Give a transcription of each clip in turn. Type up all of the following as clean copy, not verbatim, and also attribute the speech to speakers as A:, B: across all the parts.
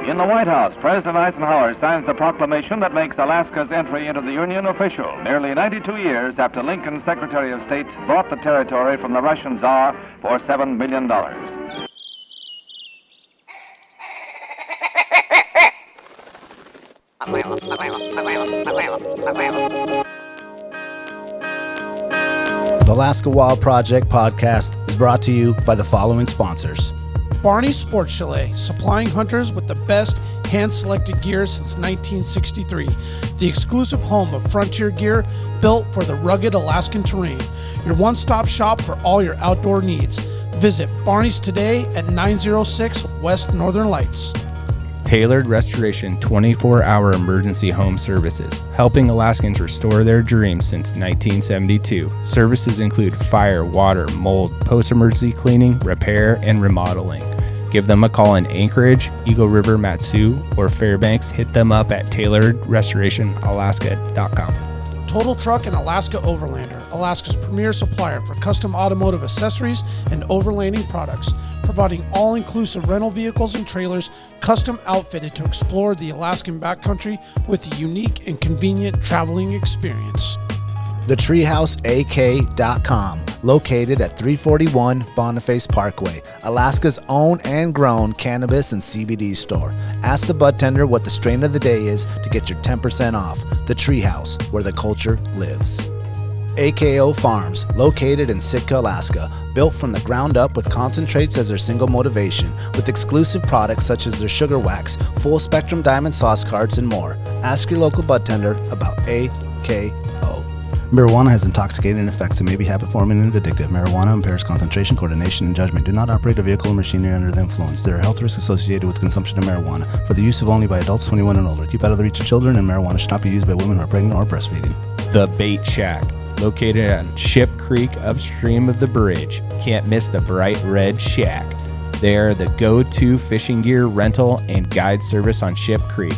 A: In the White House, President Eisenhower signs the proclamation that makes Alaska's entry into the Union official, nearly 92 years after Lincoln's Secretary of State bought the territory from the Russian Tsar for $7 million.
B: The Alaska Wild Project podcast is brought to you by the following sponsors.
C: Barney's Sports Chalet, supplying hunters with the best hand-selected gear since 1963. The exclusive home of frontier gear built for the rugged Alaskan terrain. Your one-stop shop for all your outdoor needs. Visit Barney's today at 906 West Northern Lights.
D: Tailored Restoration 24-hour emergency home services, helping Alaskans restore their dreams since 1972. Services include fire, water, mold, post-emergency cleaning, repair, and remodeling. Give them a call in Anchorage, Eagle River, Matsu, or Fairbanks. Hit them up at tailoredrestorationalaska.com.
C: Total Truck and Alaska Overlander, Alaska's premier supplier for custom automotive accessories and overlanding products, providing all-inclusive rental vehicles and trailers custom outfitted to explore the Alaskan backcountry with a unique and convenient traveling experience.
B: TheTreehouseAK.com, located at 341 Boniface Parkway, Alaska's own and grown cannabis and CBD store. Ask the bud tender what the strain of the day is to get your 10% off. The Treehouse, where the culture lives. AKO Farms, located in Sitka, Alaska, built from the ground up with concentrates as their single motivation, with exclusive products such as their sugar wax, full spectrum diamond sauce cards, and more. Ask your local bud tender about AKO. Marijuana has intoxicating effects and may be habit-forming and addictive. Marijuana impairs concentration, coordination, and judgment. Do not operate a vehicle or machinery under the influence. There are health risks associated with consumption of marijuana for the use of only by adults 21 and older. Keep out of the reach of children, and marijuana should not be used by women who are pregnant or breastfeeding.
D: The Bait Shack, located on Ship Creek upstream of the bridge. Can't miss the bright red shack. They are the go-to fishing gear rental and guide service on Ship Creek.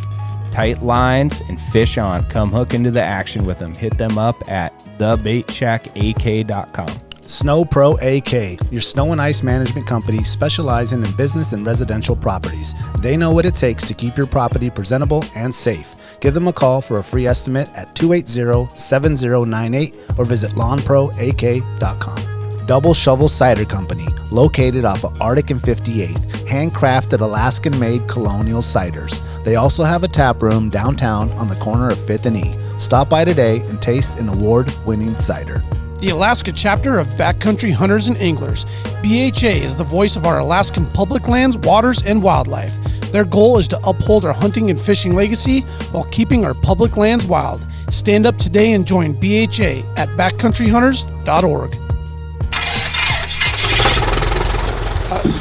D: Tight lines and fish on. Come hook into the action with them. Hit them up at thebaitshackak.com.
B: Snow Pro AK, your snow and ice management company specializing in business and residential properties. They know what it takes to keep your property presentable and safe. Give them a call for a free estimate at 280-7098 or visit lawnproak.com. Double Shovel Cider Company, located off of Arctic and 58th, handcrafted Alaskan-made colonial ciders. They also have a tap room downtown on the corner of 5th and E. Stop by today and taste an award-winning cider.
C: The Alaska chapter of Backcountry Hunters and Anglers. BHA is the voice of our Alaskan public lands, waters, and wildlife. Their goal is to uphold our hunting and fishing legacy while keeping our public lands wild. Stand up today and join BHA at backcountryhunters.org.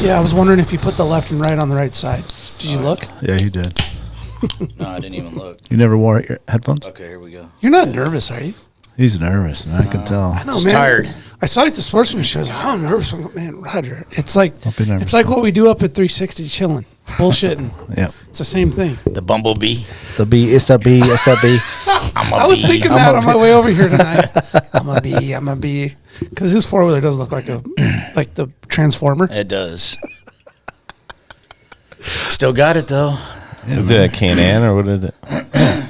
C: Yeah, I was wondering if you put the left and right on the right side. Did you look?
B: Yeah, you did.
E: No, I didn't even look.
B: You never wore your headphones?
E: Okay, here we go.
C: You're not nervous, are you?
B: He's nervous, man. I can tell.
C: I know,
E: Just
C: man.
E: tired.
C: I saw you at the sportsman show. I was like, I'm nervous. I'm like, man, Roger. It's like
B: Don't be nervous,
C: it's like
B: man.
C: what we do up at 360 chilling, bullshitting.
B: Yeah.
C: It's the same thing.
E: The bumblebee.
B: The bee, it's a bee, it's a bee.
C: I was thinking that on my way over here tonight. I'm a bee. Because his four-wheeler does look like like the Transformer.
E: It does. Still got it though.
B: Yeah,
D: Is it a Can-Am or what is it?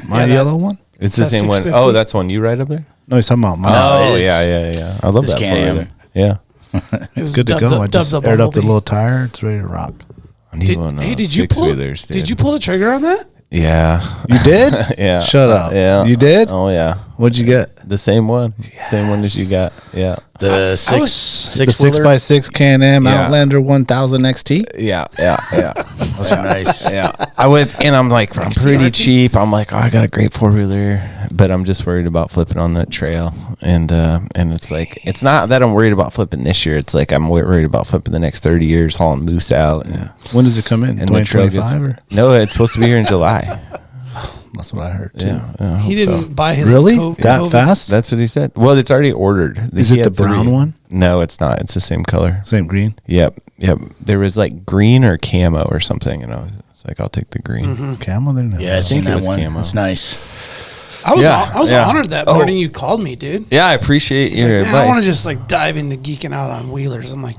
B: my yellow one?
D: It's the
C: That's
D: same one.
C: 650.
D: Oh, that's one you ride up there?
B: No, he's talking about mine.
D: Oh,
E: it is.
D: yeah. I love
E: It's
D: that
E: Can-Am.
D: four-wheeler. Yeah.
B: It's good to go. I just aired up the little tire. It's ready to rock.
D: I need one of those
C: Did you pull?
D: six-wheelers, dude.
C: Did you pull the trigger on that?
D: Yeah.
B: You did?
D: Yeah.
B: Shut up.
D: Yeah.
B: You did?
D: Oh, yeah.
B: What'd you get?
D: The same one. Same one as you got. Yeah.
E: The
B: The
E: six
B: 6x6 Can-Am
D: Yeah.
B: Outlander 1000 XT.
D: Yeah.
E: Those are nice.
D: Yeah. I went and I'm like, I'm pretty cheap. I'm like, oh, I got a great four-wheeler, but I'm just worried about flipping on that trail. And it's like, it's not that I'm worried about flipping this year. It's like I'm worried about flipping the next 30 years, hauling moose out. And,
B: When does it come in?
D: and the trail
B: 2025?
D: gets, no, it's supposed to be here in July.
B: That's what I heard too.
D: Yeah. I
C: He
D: hope
C: didn't
D: so.
C: buy his
B: Really?
C: COVID.
B: That fast?
D: That's what he said. Well, it's already ordered.
B: Is
D: He
B: it the
D: had three.
B: brown one?
D: No, it's not. It's the same color.
B: Same green?
D: Yep. There was like green or camo or something, and I was like, I'll take the green.
B: Camo? They didn't have
E: Yeah, I
B: that.
E: seen
D: think it
E: that
D: was
E: one.
D: camo.
E: It's nice.
C: I was
F: Yeah.
C: honored that morning you called me, dude.
F: Yeah, I appreciate your
C: Like, man,
F: advice.
C: I want to just like dive into geeking out on wheelers. I'm like,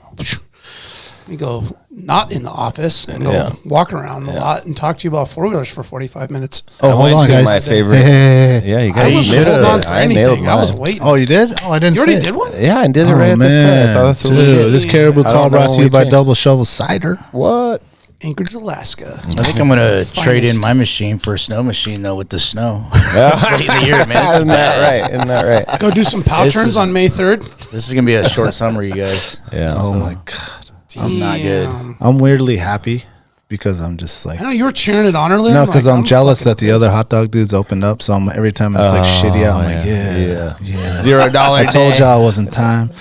C: we go not in the office and go walk around a lot and talk to you about 4-wheelers for 45 minutes.
B: Oh, hold
F: went
B: on,
F: to
B: guys.
F: my favorite.
B: Hey.
F: Yeah, you
C: I
F: guys
C: wasn't
F: nailed
C: holding on
F: it.
C: for
F: I nailed
C: anything. I was
F: mine.
C: waiting.
B: Oh, you did? Oh, I didn't
C: You already
B: see
C: did
B: it.
C: one?
F: Yeah, I did it
B: Oh,
F: right at the start. I thought
B: man.
F: that's what we
B: Dude,
F: did.
B: this Caribou
F: I don't
B: Call
F: know
B: brought
F: when
B: to you
F: we
B: by
F: changed.
B: Double Shovel Cider.
F: What?
C: Anchorage, Alaska.
E: I think I'm gonna trade in
C: Finest.
E: my machine for a snow machine though with the snow.
F: Yeah.
E: It's late in the year, man. This is
F: Isn't that
E: bad.
F: right? Isn't that right?
C: Go do some pow
E: This
C: turns
E: is-
C: on May 3rd.
E: This is gonna be a short summer, you guys.
F: Yeah.
B: Oh, my God.
E: It's not good.
C: Damn.
B: I'm weirdly happy because I'm just like,
C: I know you were cheering it on earlier.
B: no, because
C: like,
B: I'm jealous
C: fucking
B: that the other hot dog dudes opened up. So every time it's like shitty out, I'm like, yeah.
F: $0
B: I told
F: day.
B: y'all it wasn't time.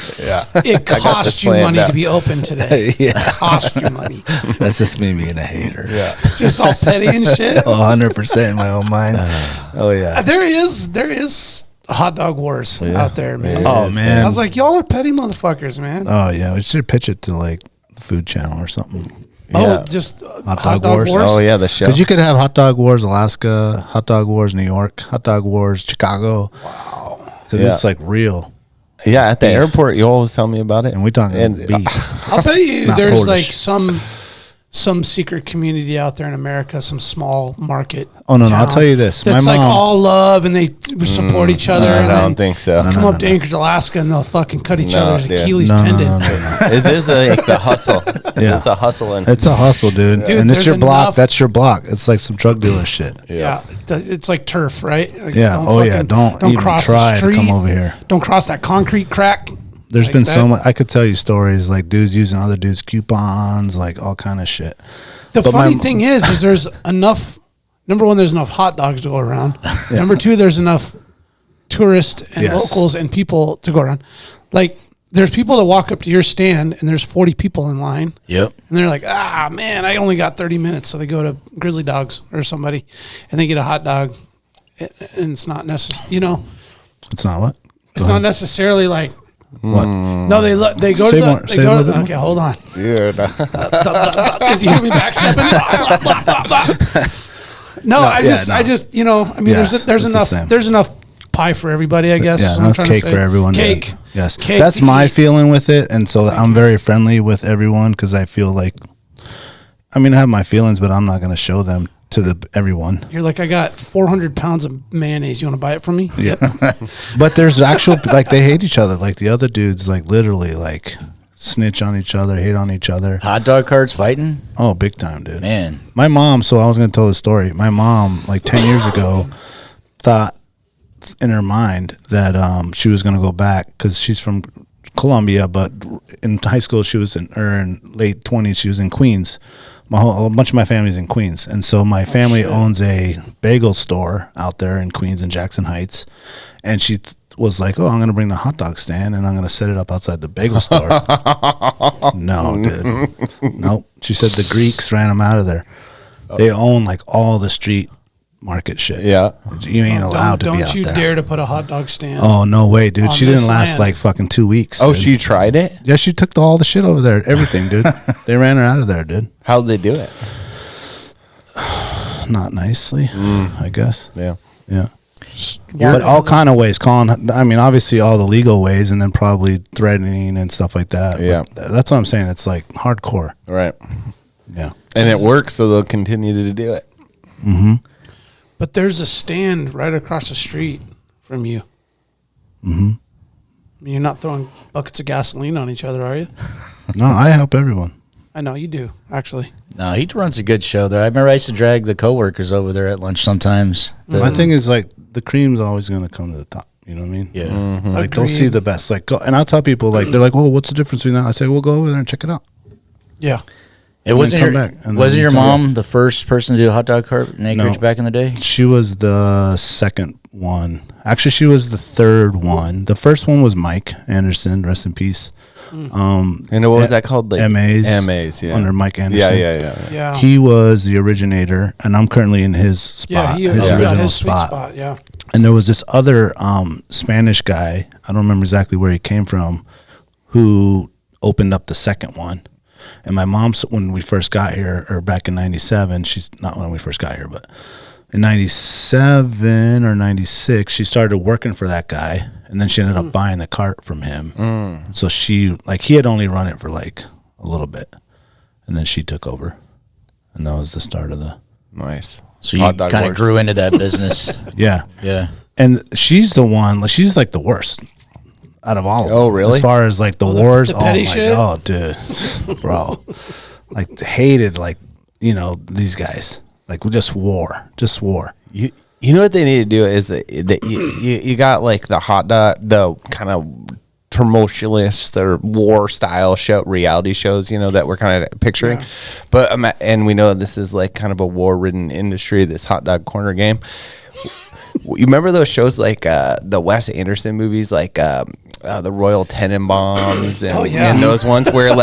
C: It cost you
F: planned
C: money
F: out.
C: to be open today.
B: Yeah.
C: Cost you money.
B: That's just me being a hater.
F: Yeah.
C: Just all petty and shit.
B: 100% in my own mind. Oh, yeah.
C: There is hot dog wars out there, man.
B: Oh, man.
C: I was like, y'all are petty motherfuckers, man.
B: Oh, yeah. We should pitch it to like the Food Channel or something.
C: Oh, just
B: Hot dog wars?
F: Oh, yeah, the show.
B: Because you could have Hot Dog Wars Alaska, Hot Dog Wars New York, Hot Dog Wars Chicago. Wow. Because it's like real.
F: Yeah, at the airport, you always tell me about it.
B: And we talking
F: And-
B: beef.
C: I'll bet you
B: Not
C: there's
B: Polish.
C: like some secret community out there in America, some small market.
B: Oh, no, I'll
C: town
B: tell you this.
C: That's
B: My
C: like
B: mom-
C: all love and they support each other.
F: I
C: and
F: don't
C: then
F: think so.
C: come up to Anchorage, Alaska, and they'll fucking cut each
F: No,
C: other's
F: dude.
C: Achilles
B: No, no,
C: tendon.
B: no, no.
F: It is like the hustle.
B: Yeah.
F: It's a hustle. And
B: It's a hustle, dude.
C: Dude,
B: And it's
C: there's
B: your block.
C: enough-
B: That's your block. It's like some drug dealer shit.
C: Yeah, it's like turf, right? Like,
B: Yeah.
C: don't
B: Oh, yeah.
C: fucking-
B: Don't even
C: cross
B: try
C: the
B: to
C: street.
B: come over here.
C: Don't cross that concrete crack.
B: There's
C: Like
B: been
C: that.
B: so much. I could tell you stories like dudes using other dudes' coupons, like all kind of shit.
C: The
B: But
C: funny
B: my-
C: thing is there's enough. Number one, there's enough hot dogs to go around. Number two, there's enough tourists and
B: Yes.
C: locals and people to go around. Like, there's people that walk up to your stand and there's 40 people in line.
E: Yep.
C: And they're like, ah, man, I only got 30 minutes. So they go to Grizzly Dogs or somebody and they get a hot dog. And it's not necessary,
B: It's not what?
C: it's not necessarily like,
B: What?
C: no, they go
B: Say
C: to
B: more-
C: the,
B: say
C: they
B: a
C: go
B: little
C: to,
B: bit
C: okay, hold on.
F: Yeah.
C: Because you hear me backstepping. Blah, blah, blah, blah, blah. No, I
B: yeah,
C: just,
B: no.
C: I mean,
B: Yes,
C: there's
B: it's the same.
C: enough pie for everybody, I guess.
B: Yeah,
C: is what I'm
B: enough
C: trying to
B: cake
C: say.
B: for everyone.
C: Cake.
B: Yeah. Yes.
C: Cake
B: That's
C: to
B: my
C: eat.
B: feeling with it. And so I'm very friendly with everyone because I feel like, I mean, I have my feelings, but I'm not going to show them to everyone.
C: You're like, I got 400 pounds of mayonnaise. You want to buy it from me?
B: Yeah. But there's actual, like, they hate each other. Like, the other dudes, like, literally, like, snitch on each other, hate on each other.
E: Hot dog carts fighting?
B: Oh, big time, dude.
E: Man.
B: My mom, so I was going to tell the story. My mom, like 10 years ago, thought in her mind that she was going to go back because she's from Colombia, but in high school, she was in late 20s, she was in Queens. A bunch of my family's in Queens. And so my family owns a bagel store out there in Queens and Jackson Heights. And she was like, oh, I'm going to bring the hot dog stand and I'm going to set it up outside the bagel store. No, dude. Nope. She said the Greeks ran them out of there. They own like all the street market shit.
F: Yeah.
B: You ain't allowed to be
C: Don't
B: out
C: you
B: there.
C: dare to put a hot dog stand.
B: Oh, no way, dude.
C: on
B: She
C: this
B: didn't last
C: land.
B: like fucking 2 weeks.
F: Oh,
B: dude.
F: she tried it?
B: Yeah, she took all the shit over there. Everything, dude. They ran her out of there, dude.
F: How'd they do it?
B: Not nicely, I guess.
F: Yeah.
B: Yeah. But all kind of ways. Calling, I mean, obviously all the legal ways and then probably threatening and stuff like that.
F: Yeah.
B: But that's what I'm saying. It's like hardcore.
F: Right.
B: Yeah.
F: And it works, so they'll continue to do it.
C: But there's a stand right across the street from you. Mm-hmm. You're not throwing buckets of gasoline on each other, are you?
B: No, I help everyone.
C: I know you do, actually.
E: No, he runs a good show there. I remember I used to drag the coworkers over there at lunch sometimes.
B: My thing is like the cream's always going to come to the top. You know what I mean?
E: Yeah.
B: Like they'll see the best. Like, go, and I'll tell people like they're like, "Oh, what's the difference between that?" I say, "Well, go over there and check it out."
C: Yeah.
E: It wasn't
B: come
E: your,
B: back, and then
E: wasn't
B: you
E: your
B: tell
E: mom the first person to do a hot dog cart in Anchorage
B: No.
E: back in the day?
B: She was the second one. Actually, she was the third one. The first one was Mike Anderson, rest in peace.
F: And what was that called? Like
B: MAs.
F: MAs, yeah.
B: Under Mike Anderson.
F: Yeah.
C: Yeah.
B: He was the originator, and I'm currently in his spot,
C: he
B: his
C: got
B: original
C: his sweet
B: spot.
C: Yeah.
B: And there was this other Spanish guy, I don't remember exactly where he came from, who opened up the second one. And my mom, when we first got here, or back in 97, she's not when we first got here, but in 97 or 96, she started working for that guy, and then she ended up buying the cart from him. So she, he had only run it for a little bit, and then she took over, and that was the start of the
F: nice.
E: So you kind of grew into that business.
B: Yeah.
E: Yeah.
B: And she's the one, she's the worst out of all of them.
F: Oh, really?
B: As far as the wars,
C: the petty shit?
B: God, dude, bro, hated these guys, just war.
F: You know what they need to do is that you got the hot dog, the kind of tumultuous or war style reality shows, that we're kind of picturing, but and we know this is kind of a war ridden industry, this hot dog corner game. You remember those shows the Wes Anderson movies, the Royal Tenenbaums and those ones where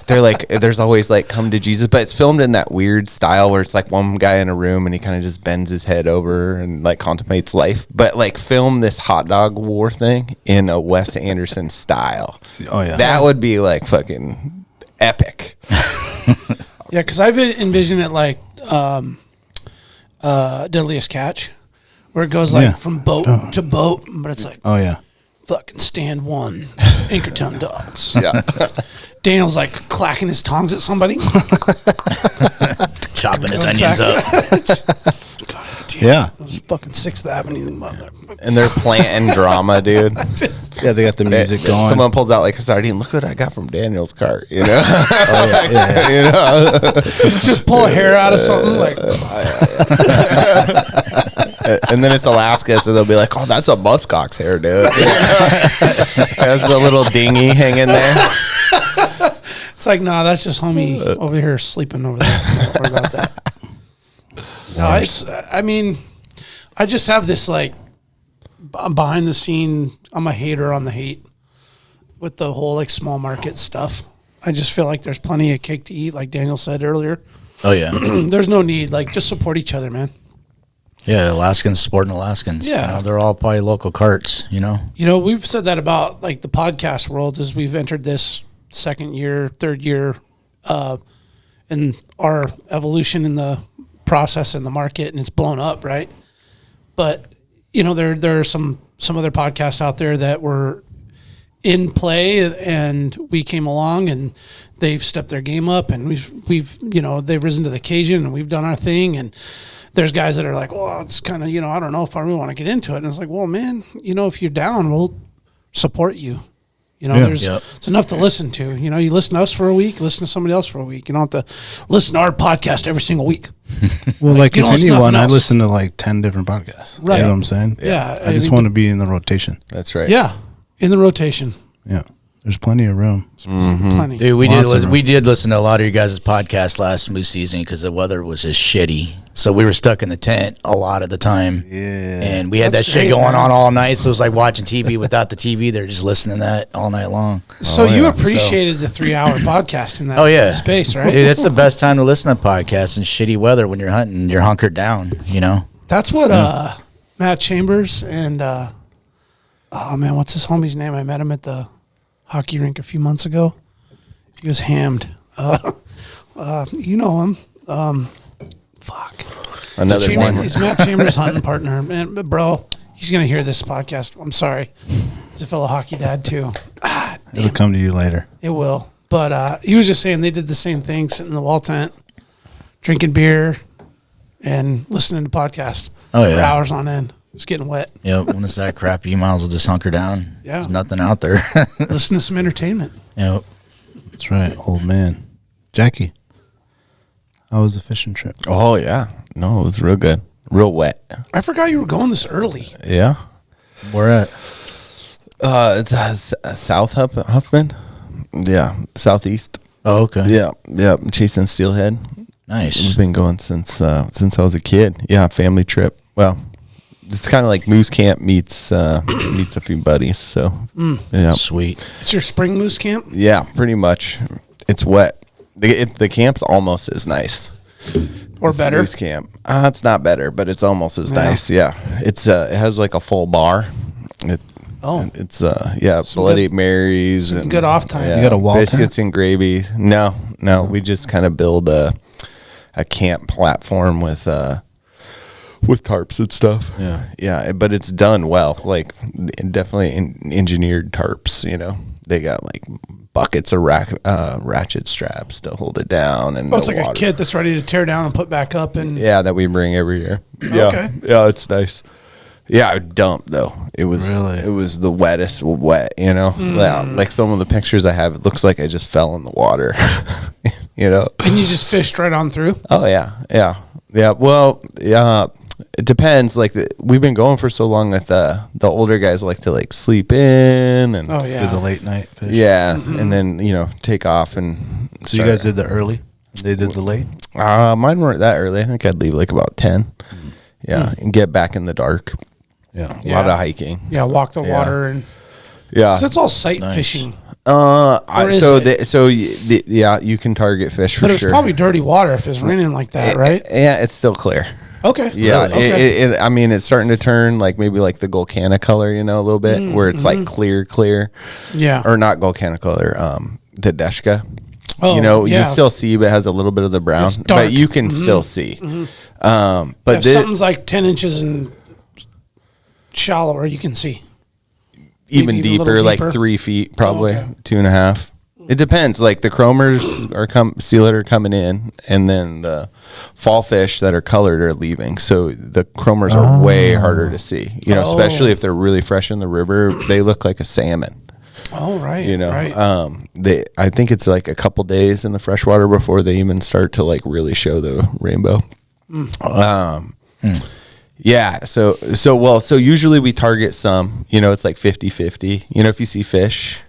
F: they're there's always come to Jesus, but it's filmed in that weird style where it's one guy in a room and he kind of just bends his head over and contemplates life, but film this hot dog war thing in a Wes Anderson style.
B: Oh yeah,
F: that would be fucking epic.
C: Yeah, because I've envisioned it Deadliest Catch, where it goes from boat to boat, but it's
B: oh yeah,
C: fucking stand one, Anchortown dogs.
F: Yeah.
C: Daniel's clacking his tongs at somebody,
E: chopping his onions up.
B: Yeah,
C: those fucking 6th Avenue mother.
F: And they're planting drama, dude.
B: Yeah, they got the music going.
F: Someone pulls out a sardine. Look what I got from Daniel's cart.
B: Oh yeah.
C: Just pull a hair out of something
F: and then it's Alaska, so they'll be like, "Oh, that's a muskox hair, dude." Has a little dinghy hanging there.
C: It's nah, that's just homie over here sleeping over there. Don't worry about that. No, I just have this behind the scene. I'm a hater on the hate with the whole small market stuff. I just feel there's plenty of cake to eat, like Daniel said earlier.
E: Oh yeah.
C: There's no need. Just support each other, man.
E: Yeah, Alaskans supporting Alaskans.
C: Yeah,
E: they're all probably local carts.
C: We've said that about the podcast world as we've entered this 2nd year, 3rd year, in our evolution in the process in the market, and it's blown up, right? But there are some other podcasts out there that were in play, and we came along and they've stepped their game up, and we've they've risen to the occasion, and we've done our thing. And there's guys that are well, it's kind of I don't know if I really want to get into it. And it's well, man, if you're down, we'll support you. It's enough to listen to. You listen to us for a week, listen to somebody else for a week. You don't have to listen to our podcast every single week.
B: Well, if anyone, I listen to 10 different podcasts.
C: Right.
B: You know what I'm saying?
C: Yeah.
B: I just want to be in the rotation.
F: That's right.
C: Yeah. In the rotation.
B: Yeah. There's plenty of room.
C: Plenty.
E: Dude, we did listen to a lot of your guys' podcasts last moose season because the weather was just shitty. So we were stuck in the tent a lot of the time.
B: Yeah.
E: And we had that shit going on all night. So it was watching TV without the TV. They're just listening to that all night long.
C: So you appreciated the 3-hour podcast in that space, right?
E: Dude, that's the best time to listen to podcasts in shitty weather when you're hunting. You're hunkered down,
C: That's what Matt Chambers and, oh man, what's his homie's name? I met him at the hockey rink a few months ago. He was hammed. You know him. Fuck.
F: Another one.
C: He's Matt Chambers' hunting partner. Man, but bro, he's going to hear this podcast. I'm sorry. He's a fellow hockey dad, too.
B: It'll come to you later.
C: It will. But he was just saying they did the same thing, sitting in the wall tent, drinking beer, and listening to podcasts for hours on end. It's getting wet.
E: Yep. When it's that crappy, you might as well just hunker down.
C: Yeah.
E: There's nothing out there.
C: Listen to some entertainment.
E: Yep.
B: That's right, old man. Jackie, how was the fishing trip?
F: Oh, yeah. No, it was real good. Real wet.
C: I forgot you were going this early.
F: Yeah.
B: Where at?
F: It's South Huffman. Yeah. Southeast.
E: Oh, okay.
F: Yeah. Yeah. Chasing steelhead.
E: Nice.
F: We've been going since I was a kid. Yeah. Family trip. Well, it's kind of like moose camp meets a few buddies. So, yeah.
E: Sweet.
C: It's your spring moose camp?
F: Yeah, pretty much. It's wet. The camp's almost as nice.
C: Or better?
F: Moose camp. It's not better, but it's almost as nice. Yeah. It has a full bar. It's Bloody Marys and
C: good off time.
F: Yeah,
B: you got a wall
F: biscuits
B: tent?
F: and gravy. No. We just kind of build a camp platform with with tarps and stuff. Yeah, but it's done well. Like definitely engineered tarps. They got like buckets of ratchet straps to hold it down, and
C: it's like a kit that's ready to tear down and put back up. And
F: that we bring every year.
C: Okay.
F: Yeah, it's nice. Yeah, it dumped though. It was It was the wettest wet. Yeah, like some of the pictures I have, it looks like I just fell in the water.
C: And you just fished right on through.
F: Oh yeah. Well, yeah. It depends. Like we've been going for so long that the older guys like to like sleep in and
B: Do the late night fish.
F: Yeah, and then take off and.
B: So you guys did the early. They did the late.
F: Mine weren't that early. I think I'd leave like about 10. Yeah, and get back in the dark.
B: Yeah,
F: a lot of hiking.
C: Yeah, walk the water and.
F: Yeah,
C: so it's all sight fishing.
F: You can target fish for sure.
C: But it's probably dirty water if it's raining like that, right?
F: Yeah, it's still clear.
C: Okay.
F: Yeah,
C: really? Okay.
F: It's starting to turn like maybe like the Golcana color, a little bit, where it's like clear. Yeah. Or not Golcana color, the Deshka.
C: Oh,
F: you still see, but it has a little bit of the brown, but you can still see. But
C: if something's like 10 inches and shallower, you can see.
F: Even deeper, like 3 feet, probably 2.5. It depends. Like the chromers sealet are coming in, and then the fall fish that are colored are leaving. So the chromers are way harder to see. Especially if they're really fresh in the river, they look like a salmon.
C: Oh, right.
F: Right. I think it's like a couple days in the freshwater before they even start to like really show the rainbow. Yeah. So usually we target some, it's like 50-50, if you see fish,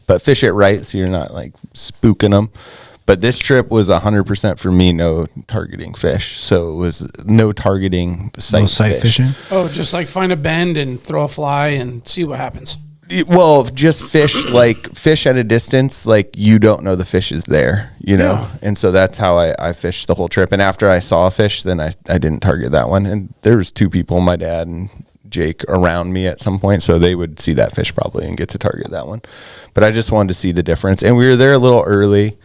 F: but fish it right. So you're not like spooking them. But this trip was 100% for me, no targeting fish. So it was no targeting sight
B: fishing.
C: Oh, just like find a bend and throw a fly and see what happens.
F: Well, just fish at a distance, like you don't know the fish is there, and so that's how I fished the whole trip. And after I saw a fish, then I didn't target that one. And there was 2 people, my dad and Jake, around me at some point, so they would see that fish probably and get to target that one. But I just wanted to see the difference, and we were there a little early.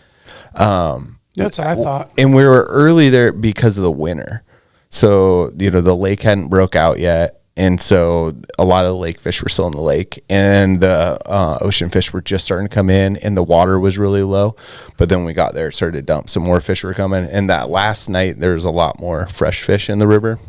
C: That's what I thought.
F: And we were early there because of the winter, so the lake hadn't broke out yet. And so a lot of the lake fish were still in the lake, and the ocean fish were just starting to come in, and the water was really low. But then when we got there, it started to dump. Some more fish were coming. And that last night, there was a lot more fresh fish in the river.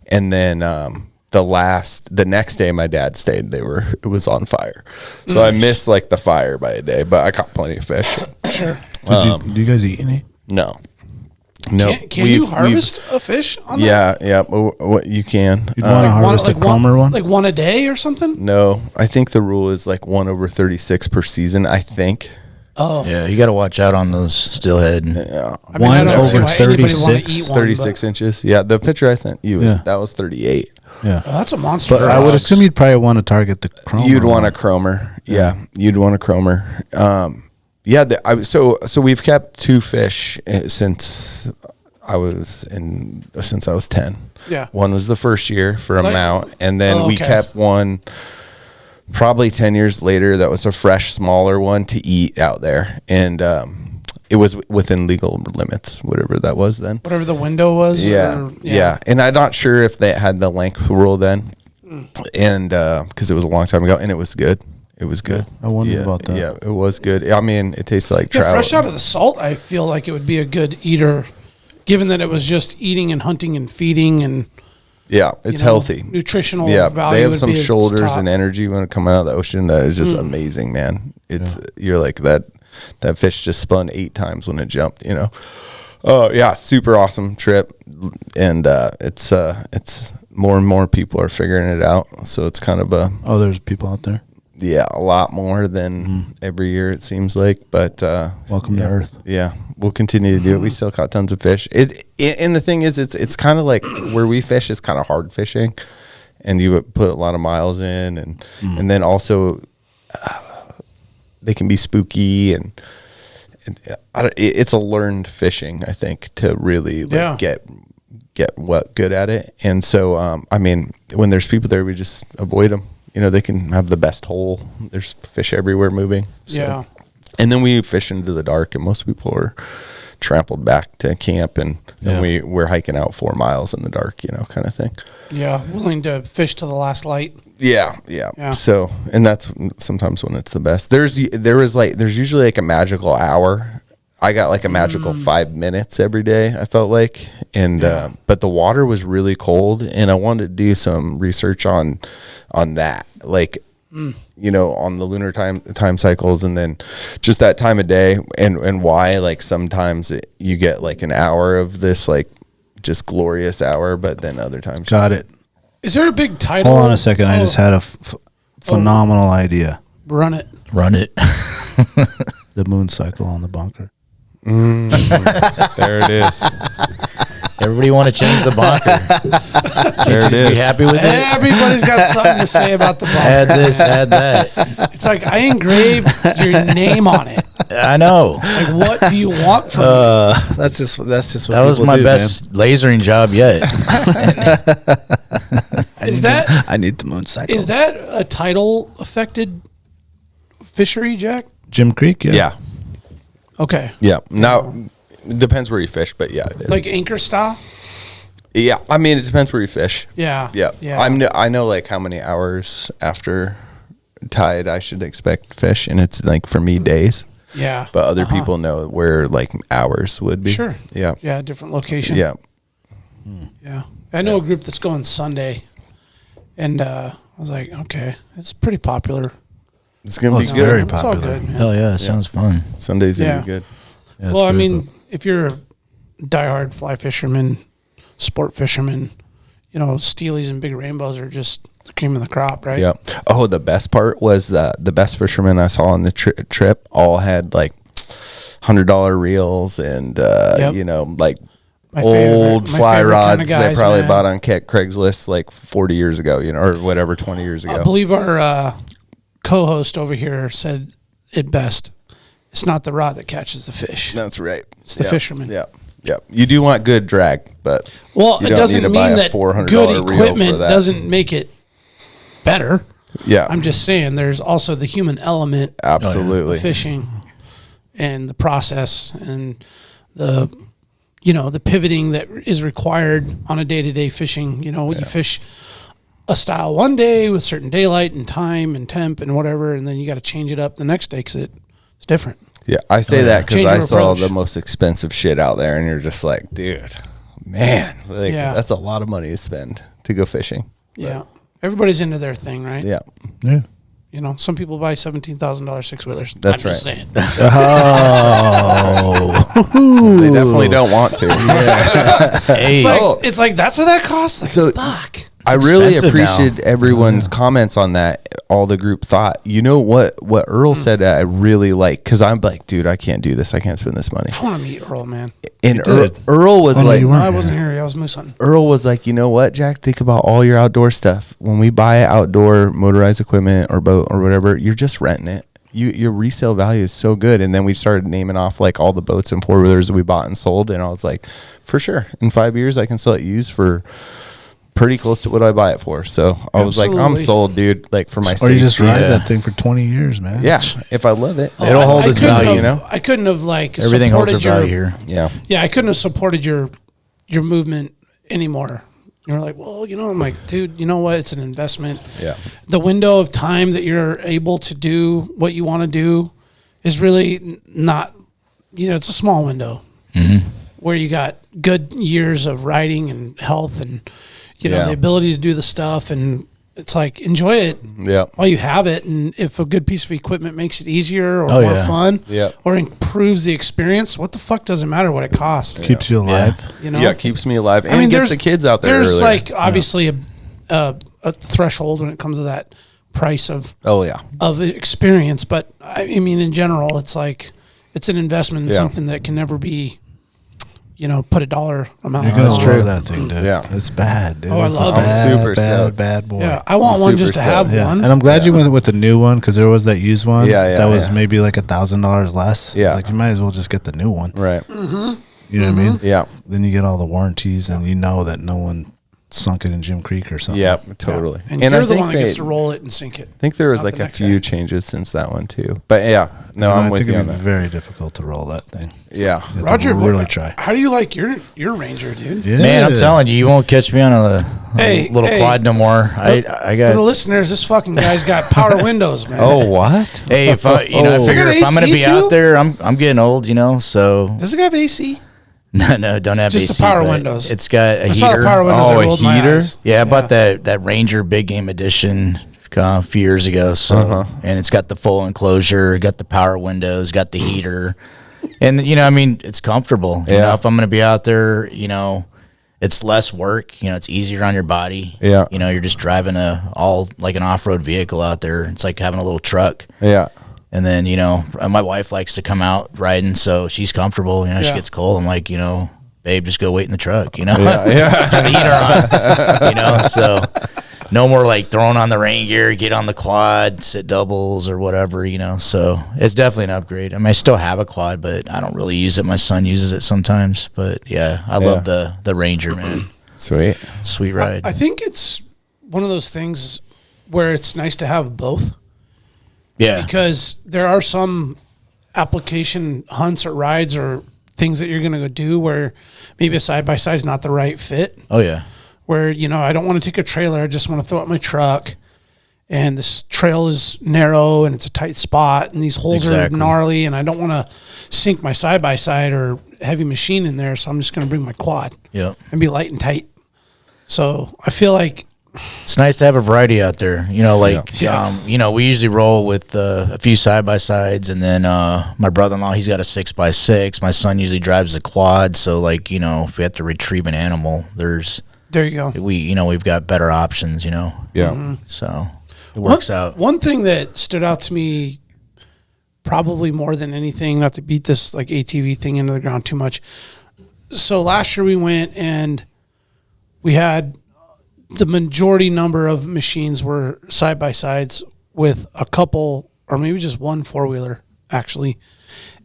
F: And then the next day my dad stayed, it was on fire. So I missed like the fire by a day, but I caught plenty of fish.
C: Sure.
B: Do you guys eat any?
F: No.
C: Can you harvest a fish on that?
F: Yeah. What you can.
B: You'd want to harvest a chromer one?
C: Like one a day or something?
F: No, I think the rule is like 1/36 per season, I think.
C: Oh.
E: Yeah, you got to watch out on those steelhead.
F: Yeah.
C: I mean,
B: One over 36.
F: 36 inches. Yeah, the picture I sent you, that was 38.
B: Yeah.
C: Oh, that's a monster.
B: But I would assume you'd probably want to target the chromer.
F: You'd want a chromer. Yeah, you'd want a chromer. So we've kept 2 fish since I was 10.
C: Yeah.
F: One was the first year for a mount, and then we kept one probably 10 years later that was a fresh, smaller one to eat out there. And it was within legal limits, whatever that was then.
C: Whatever the window was?
F: Yeah. And I'm not sure if they had the length rule then, and because it was a long time ago, and it was good. It was good.
B: I wondered about that.
F: Yeah, it was good. I mean, it tastes like trout.
C: Fresh out of the salt, I feel like it would be a good eater, given that it was just eating and hunting and feeding and.
F: Yeah, it's healthy.
C: Nutritional value.
F: They have some shoulders and energy when it comes out of the ocean that is just amazing, man. You're like that fish just spun 8 times when it jumped, super awesome trip, and it's more and more people are figuring it out, so it's kind of
B: there's people out there.
F: Yeah, a lot more than every year it seems like, but
B: welcome to Earth.
F: Yeah, we'll continue to do it. We still caught tons of fish. And the thing is, it's kind of like where we fish is kind of hard fishing, and you would put a lot of miles in, and then also they can be spooky, and it's a learned fishing, I think, to really get good at it. And so I mean, when there's people there, we just avoid them. They can have the best hole. There's fish everywhere moving. So. Yeah. And then we fish into the dark, and most people are trampled back to camp, and we're hiking out 4 miles in the dark, kind of thing.
C: Yeah, willing to fish to the last light.
F: Yeah. So, and that's sometimes when it's the best. There's usually like a magical hour. I got like a magical 5 minutes every day, I felt like. And, but the water was really cold, and I wanted to do some research on that. Like, on the lunar time cycles, and then just that time of day, and why, like, sometimes you get like an hour of this, like, just glorious hour, but then other times.
B: Got it.
C: Is there a big title?
B: Hold on a second. I just had a phenomenal idea.
C: Run it.
B: The moon cycle on the bunker.
F: There it is.
E: Everybody want to change the bunker.
F: There it is.
E: Be happy with it.
C: Everybody's got something to say about the bunker.
E: Add this, add that.
C: It's like I engraved your name on it.
E: I know.
C: Like, what do you want from me?
B: That's just what
E: That was my best lasering job yet.
B: I need the moon cycle.
C: Is that a tidal affected fishery, Jack?
B: Jim Creek?
F: Yeah.
C: Okay.
F: Yeah. Now, it depends where you fish, but yeah, it is.
C: Like anchor style?
F: Yeah. I mean, it depends where you fish.
C: Yeah.
F: Yeah.
C: Yeah.
F: I know like how many hours after tide I should expect fish, and it's like for me days.
C: Yeah.
F: But other people know where like hours would be.
C: Sure.
F: Yeah.
C: Yeah. Different location.
F: Yeah.
C: Yeah. I know a group that's going Sunday, and I was like, okay, it's pretty popular.
F: It's gonna be
B: it's
F: good.
B: very
C: It's all
B: popular.
C: good, man.
E: Hell yeah, it sounds fun.
F: Sunday's gonna
C: Yeah.
F: be good.
B: Yeah,
C: Well, I
B: good.
C: mean, if you're a diehard fly fisherman, sport fisherman, steelies and big rainbows are just the cream of the crop, right?
F: Yeah. Oh, the best part was the best fishermen I saw on the trip all had like $100 reels and like
C: My
F: old
C: favorite- my
F: fly
C: favorite
F: rods
C: kind of guys,
F: they probably
C: man.
F: bought on Craigslist like 40 years ago, or whatever, 20 years ago.
C: I believe our co-host over here said it best. It's not the rod that catches the fish.
F: That's right.
C: It's the fisherman.
F: Yeah. Yeah. You do want good drag, but
C: Well,
F: you
C: it
F: don't
C: doesn't
F: need to buy
C: mean
F: a
C: that
F: $400
C: good
F: reel for
C: equipment
F: that.
C: doesn't make it better.
F: Yeah.
C: I'm just saying there's also the human element
F: Absolutely.
C: of fishing and the process and the the pivoting that is required on a day-to-day fishing. You fish a style one day with certain daylight and time and temp and whatever, and then you got to change it up the next day because it's different.
F: Yeah, I say that because
C: Change
F: I
C: your
F: saw
C: approach.
F: the most expensive shit out there, and you're just like, dude, man, like
C: Yeah.
F: that's a lot of money to spend to go fishing.
C: Yeah. Everybody's into their thing, right?
F: Yeah,
B: Yeah.
C: Some people buy $17,000 six-wheelers.
F: That's
C: I'm just
F: right.
C: saying.
B: Oh.
F: they definitely don't want to.
E: Hey,
C: It's like that's what that costs? Like,
F: So-
C: fuck.
F: I really
E: expensive
F: appreciated
E: now.
F: everyone's comments on that. All the group thought. You know what Earl said I really like, because I'm like, dude, I can't do this. I can't spend this money.
C: I want to meet Earl, man.
F: And
B: did.
F: Earl was
B: Oh, no,
F: like,
B: you
C: No,
B: weren't.
C: I wasn't here. I was moose hunting.
F: Earl was like, you know what, Jack? Think about all your outdoor stuff. When we buy outdoor motorized equipment or boat or whatever, you're just renting it. Your resale value is so good. And then we started naming off like all the boats and four wheelers that we bought and sold. And I was like, for sure, in 5 years I can sell it used for pretty close to what I buy it for. So I was like, I'm
C: Absolutely.
F: sold, dude. Like for my
B: Or you just
F: safety.
B: ride that thing for 20 years, man.
F: Yeah, if I love it,
E: It'll hold its
C: couldn't
E: value,
C: have-
F: you know?
C: I couldn't have
E: everything holds their
C: supported
E: value here.
F: Yeah,
C: Yeah, I couldn't have supported your movement anymore. You're like, well, I'm like, dude, you know what? It's an investment.
F: yeah,
C: The window of time that you're able to do what you want to do is really not, it's a small window where you got good years of riding and health and,
F: Yeah.
C: the ability to do the stuff. And it's like, enjoy it
F: yeah.
C: while you have it. And if a good piece of equipment makes it easier or
E: Oh,
C: more
E: yeah.
C: fun
F: Yeah.
C: or improves the experience, what the fuck does it matter what it costs?
B: Keeps you alive.
F: Yeah, it keeps me alive and gets the kids out there.
C: There's
F: earlier.
C: like obviously a threshold when it comes to that price of
F: oh yeah,
C: experience, but I mean in general, it's like it's an investment in
F: Yeah.
C: something that can never be, put a dollar amount.
B: You're
C: on.
B: going to love that thing, dude.
F: Yeah.
B: It's bad, dude.
C: Oh, I
B: It's
C: love
B: a
C: it.
F: I'm
B: bad,
F: super
B: bad,
F: stoked.
B: bad boy.
C: Yeah, I want
F: I'm
C: one just to
F: super
C: have
B: Yeah,
C: one.
B: and I'm glad you went with the new one because there was that used one
F: Yeah,
B: that was
F: yeah.
B: maybe like $1,000 less.
F: Yeah.
B: It's like you might as well just get the new one.
F: right.
B: You know what I mean?
F: Yeah,
B: Then you get all the warranties and you know that no one sunk it in Jim Creek or something.
F: Yep, totally.
C: And you're
F: I
C: the
F: think
C: one that gets to roll it and sink it.
F: I think there was
C: Not
F: like
C: the
F: a
C: next
F: few
C: guy.
F: changes since that one too. But yeah, no,
B: I
F: I'm with
B: think
F: you on
B: it'd be
F: that.
B: very difficult to roll that thing.
F: Yeah.
B: You have to
C: Roger,
B: really try.
C: How do you like your Ranger, dude?
B: Yeah.
E: Man, I'm telling you, you won't catch me on a little quad no more. I
C: For
E: got.
C: the listeners, this fucking guy's got power windows, man.
F: Oh, what?
E: Hey, if I, I figure if I'm gonna
C: AC
E: be
C: too?
E: out there, I'm getting old, so
C: Does it have AC?
E: no, don't have
C: Just the
E: AC,
C: power
E: but
C: windows.
E: It's got a
C: I saw the
E: heater.
C: power windows.
F: Oh,
C: I
F: a
C: rolled my
F: heater?
C: eyes.
E: Yeah, I bought that Ranger Big Game Edition a few years ago. So, and it's got the full enclosure, got the power windows, got the heater, and it's comfortable. You know, if I'm gonna be out there, it's less work. It's easier on your body.
F: Yeah.
E: You're just driving all like an off-road vehicle out there. It's like having a little truck.
F: Yeah.
E: And then, my wife likes to come out riding, so she's comfortable. She
C: Yeah.
E: gets cold. I'm like, babe, just go wait in the truck,
F: Yeah.
E: Turn the heater on, so no more like throwing on the rain gear, get on the quad, sit doubles or whatever, so it's definitely an upgrade. I mean, I still have a quad, but I don't really use it. My son uses it sometimes, but yeah, I love the Ranger, man. Sweet ride.
C: I think it's one of those things where it's nice to have both.
E: Yeah.
C: Because there are some application hunts or rides or things that you're going to go do where maybe a side-by-side is not the right fit.
E: Oh, yeah.
C: Where, I don't want to take a trailer. I just want to throw out my truck. And this trail is narrow and it's a tight spot. And these holes are gnarly. And I don't want to sink my side-by-side or heavy machine in there. So I'm just going to bring my quad.
E: Yep.
C: And be light and tight. So I feel like
E: it's nice to have a variety out there, we usually roll with a few side-by-sides, and then my brother-in-law, he's got a 6x6. My son usually drives a quad, so if we have to retrieve an animal,
C: there you go.
E: We've got better options,
F: Yeah.
E: so it works out.
C: One thing that stood out to me probably more than anything, not to beat this like ATV thing into the ground too much. So last year we went and we had the majority number of machines were side-by-sides with a couple or maybe just one four-wheeler actually.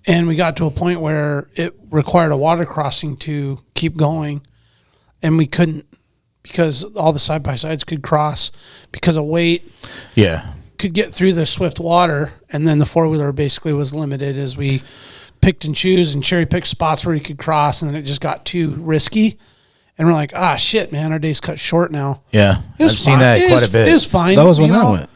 C: And we got to a point where it required a water crossing to keep going and we couldn't because all the side-by-sides could cross because of weight.
E: Yeah.
C: Could get through the swift water and then the four-wheeler basically was limited as we picked and choose and cherry-picked spots where you could cross and then it just got too risky. And we're like, shit, man, our day's cut short now.
E: Yeah, I've seen that quite a bit.
C: It was fine.
B: That was when I went.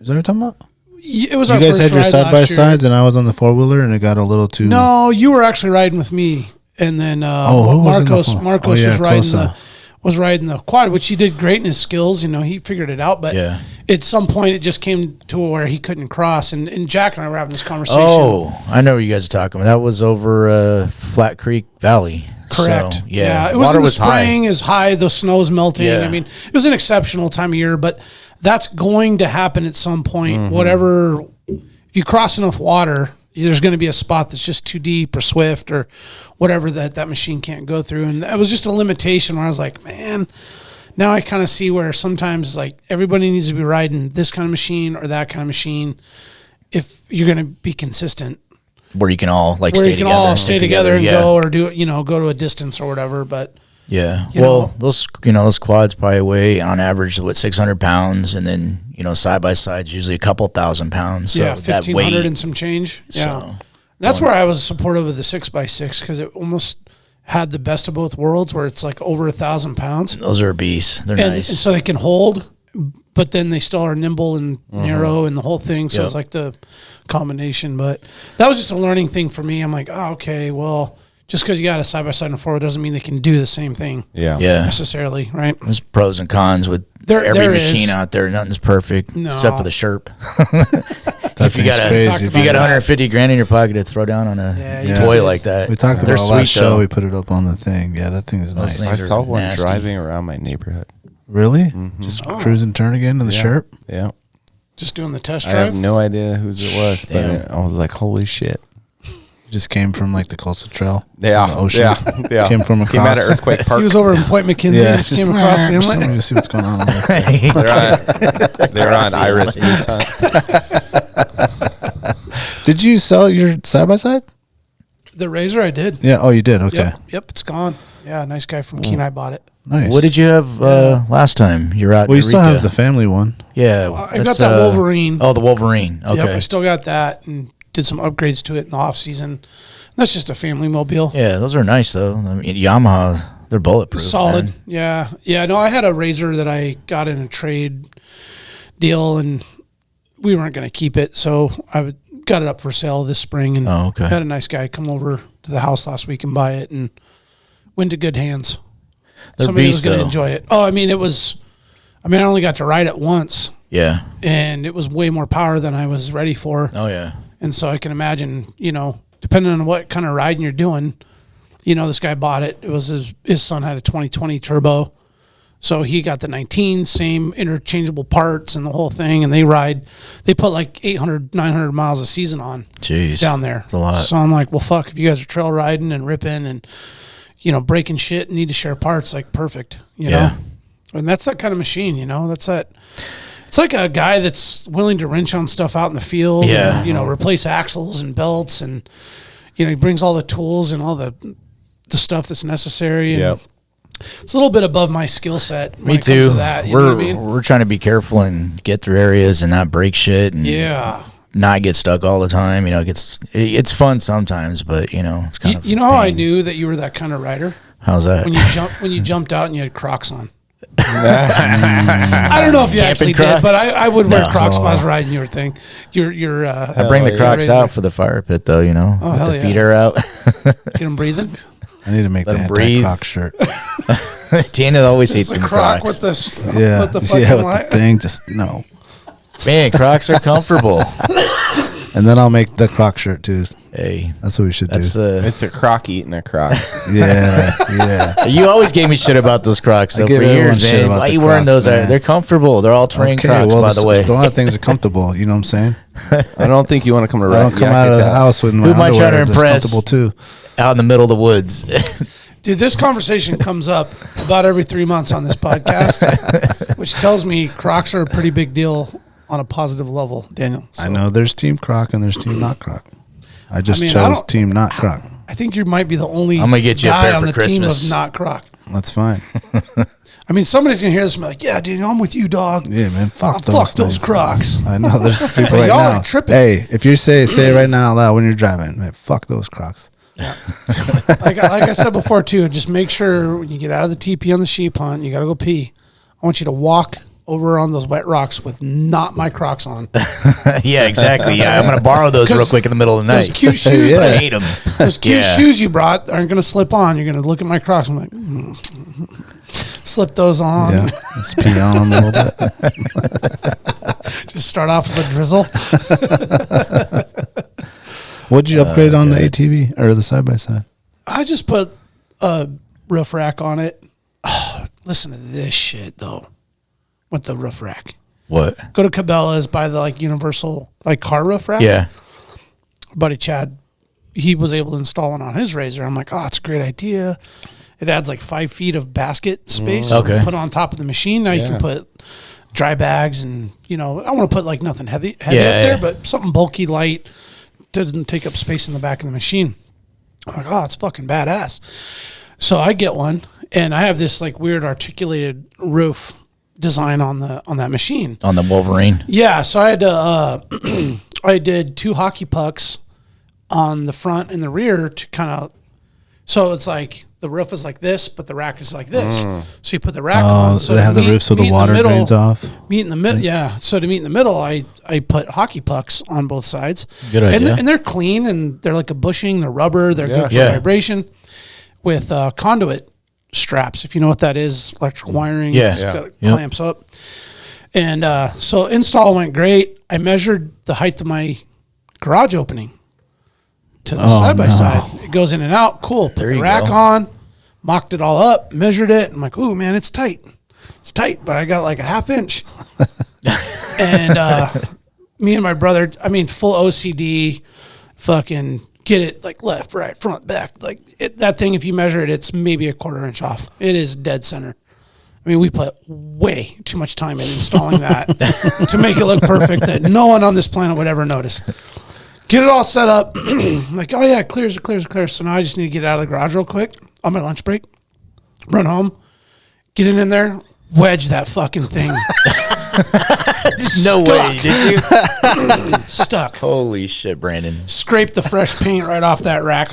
B: Is that what you're talking about?
C: It was
B: You
C: our
B: guys
C: first
B: had your
C: ride last
B: side-by-sides
C: year.
B: and I was on the four-wheeler and it got a little too...
C: No, you were actually riding with me. And then
B: who was in the
C: Marcos
B: phone?
C: Marcos
B: Oh, yeah,
C: was riding the quad, which he did great in his skills. He figured it out. But at some point, it just came to where he couldn't cross. And Jack and I were having this conversation.
E: Oh, I know what you guys are talking about. That was over Flat Creek Valley.
C: Correct.
E: So,
C: It was
E: water
C: in the
E: was
C: spring,
E: high.
C: is high, the snow's melting.
E: Yeah.
C: I mean, it was an exceptional time of year, but that's going to happen at some point.
E: Mm-hmm.
C: Whatever, if you cross enough water, there's going to be a spot that's just too deep or swift or whatever that machine can't go through. And that was just a limitation where I was like, man, now I kind of see where sometimes like everybody needs to be riding this kind of machine or that kind of machine if you're going to be consistent.
E: Where you can all
C: Where
E: stay
C: you can
E: together.
C: all stay together and
E: yeah.
C: go or do it, go to a distance or whatever. But
E: yeah,
C: you
E: well,
C: know.
E: those quads probably weigh on average 600 pounds, and then side by sides usually a couple thousand pounds. So
C: yeah,
E: that
C: 1,500
E: weight,
C: and some change. Yeah,
E: So,
C: that's where I was supportive of the 6x6 because it almost had the best of both worlds, where it's like over 1,000 pounds.
E: those are a beast. They're
C: And
E: nice.
C: so they can hold, but then they still are nimble and narrow and the whole thing. So it's like the combination. But that was just a learning thing for me. I'm like, okay, well, just because you got a side by side and a forward doesn't mean they can do the same thing.
F: Yeah.
C: Necessarily, right?
E: There's pros and cons with
C: There
E: every
C: is.
E: machine out there. Nothing's perfect
C: No.
E: except for the Sherp.
B: If
E: you got
B: crazy.
E: if you got 150 grand in your pocket to throw down on a toy like that,
B: We talked
E: they're
B: about
E: sweet,
B: last show.
E: though.
B: We put it up on the thing. Yeah, that thing is
E: Those
B: nice.
F: I
E: things
F: saw
E: are
F: one
E: nasty.
F: driving around my neighborhood.
B: Really? Just cruise and turn again in the Sherp?
F: Yeah.
C: Just doing the test
F: I have
C: drive.
F: no idea whose it was,
E: Damn.
F: but I was like, holy shit.
B: Just came from like the coastal trail.
F: Yeah.
B: The ocean.
F: Yeah.
B: Came from across.
F: Came out of Earthquake Park.
C: He was over in Point McKenzie.
B: Yeah.
C: Just came across the
B: Let
C: inlet.
B: me see what's going on. Over there.
F: They're on Iris Moose Hunt.
B: Did you sell your side by side?
C: The Razor, I did.
B: Yeah. Oh, you did. Okay.
C: Yep, it's gone. Yeah, nice guy from Kenai bought it.
B: Nice.
E: What did you have last time? You're out.
B: Well, you
E: in
B: still
E: Eureka.
B: have the family one.
E: Yeah,
C: I got that Wolverine.
E: Oh, the Wolverine. Okay.
C: Yep, I still got that and did some upgrades to it in the off season. That's just a family mobile.
E: Yeah, those are nice though. I mean, Yamaha, they're bulletproof.
C: Solid.
E: man.
C: Yeah. No, I had a Razor that I got in a trade deal, and we weren't going to keep it, so I got it up for sale this spring, and had a nice guy come over to the house last week and buy it, and went to good hands. Somebody was going to enjoy it. Oh, I mean, I only got to ride it once.
E: Yeah.
C: And it was way more power than I was ready for.
E: Oh, yeah.
C: And so I can imagine, depending on what kind of riding you're doing, this guy bought it. It was his son had a 2020 turbo. So he got the 19, same interchangeable parts and the whole thing. And they put like 800, 900 miles a season on down there.
E: That's a lot.
C: So I'm like, well, fuck, if you guys are trail riding and ripping and, breaking shit and need to share parts, like perfect, know? And that's that kind of machine, that's that. It's like a guy that's willing to wrench on stuff out in the field, and, replace axles and belts, and he brings all the tools and all the stuff that's necessary. And it's a little bit above my skill set.
E: Me too.
C: To that,
E: we're trying to be careful and get through areas and not break shit and not get stuck all the time. It's fun sometimes, but it's kind of.
C: You know how I knew that you were that kind of rider?
E: How's that?
C: When you jumped out and you had Crocs on. I don't know if you actually did, but I would wear Crocs if I was riding your thing.
E: I bring the Crocs out for the fire pit, though. With the feet are out.
C: Get them breathing.
B: I need to make the anti-Croc shirt.
E: Daniel always hates the
C: Croc
E: Crocs.
C: with the
B: thing. Just no.
E: Man, Crocs are comfortable.
B: And then I'll make the Croc shirt too.
E: Hey,
B: that's what we should do.
F: It's a Croc eating a Croc.
B: Yeah.
E: You always gave me shit about those Crocs though, for years, man. Why are you wearing those? They're comfortable. They're all terrain Crocs, by the way.
B: A lot of things are comfortable. You know what I'm saying?
F: I don't think you want to come to.
B: I don't come out of the house with my underwear. Who am I trying to impress? Comfortable too.
E: Out in the middle of the woods.
C: Dude, this conversation comes up about every 3 months on this podcast, which tells me Crocs are a pretty big deal on a positive level, Daniel. So.
B: I know there's Team Croc and there's Team Not Croc. I chose Team Not Croc.
C: I think you might be the only
E: I'm gonna get you
C: guy
E: a pair
C: on
E: for
C: the
E: Christmas.
C: team of Not Croc.
B: That's fine.
C: Somebody's going to hear this and be like, yeah, Daniel, I'm with you, dog.
B: Yeah, man. Fuck
C: those Crocs.
B: I know. There's people right now.
C: Tripping.
B: Hey, if you say it right now out loud when you're driving, man, fuck those Crocs.
C: Yeah. like I said before, too, just make sure when you get out of the TP on the sheep hunt, you got to go pee. I want you to walk over on those wet rocks with not my Crocs on.
E: Yeah, exactly. Yeah, I'm going to borrow those real quick in the middle of the night.
C: Those cute shoes.
E: I hate them.
C: Those cute shoes you brought aren't going to slip on. You're going to look at my Crocs. I'm like, slip those on.
B: Yeah, let's pee on them a little bit.
C: Just start off with a drizzle.
B: What'd you upgrade on the ATV or the side-by-side?
C: I just put a roof rack on it. Oh, listen to this shit, though, with the roof rack.
E: What?
C: Go to Cabela's, buy the universal car roof rack.
E: Yeah.
C: Buddy Chad, he was able to install it on his Razor. I'm like, oh, it's a great idea. It adds 5 feet of basket space.
E: Okay.
C: Put it on top of the machine. Now you can put dry bags and, I don't want to put nothing heavy up there, but something bulky, light, doesn't take up space in the back of the machine. I'm like, oh, it's fucking badass. So I get one, and I have this weird articulated roof design on that machine.
E: On the Wolverine?
C: Yeah, so I had to, I did 2 hockey pucks on the front and the rear to kind of, so it's the roof is like this, but the rack is like this. So you put the rack on. So
B: they have the roof so the water drains off.
C: Meet in the middle, yeah. So to meet in the middle, I put hockey pucks on both sides.
E: Good idea.
C: And they're clean, and they're like a bushing. They're rubber. They're good for vibration. With conduit straps, if you know what that is, electrical wiring. It's got clamps up. And so install went great. I measured the height of my garage opening to the side-by-side. It goes in and out. Cool. Put the rack on, mocked it all up, measured it. I'm like, ooh, man, it's tight. It's tight, but I got a half inch. And me and my brother, full OCD, fucking get it left, right, front, back. That thing, if you measure it, it's maybe a 1/4 inch off. It is dead center. We put way too much time in installing that to make it look perfect that no one on this planet would ever notice. Get it all set up. I'm like, oh yeah, it clears. So now I just need to get out of the garage real quick on my lunch break. run home, get in there, wedge that fucking thing.
E: No way, did you?
C: Stuck.
E: Holy shit, Brandon.
C: Scrape the fresh paint right off that rack.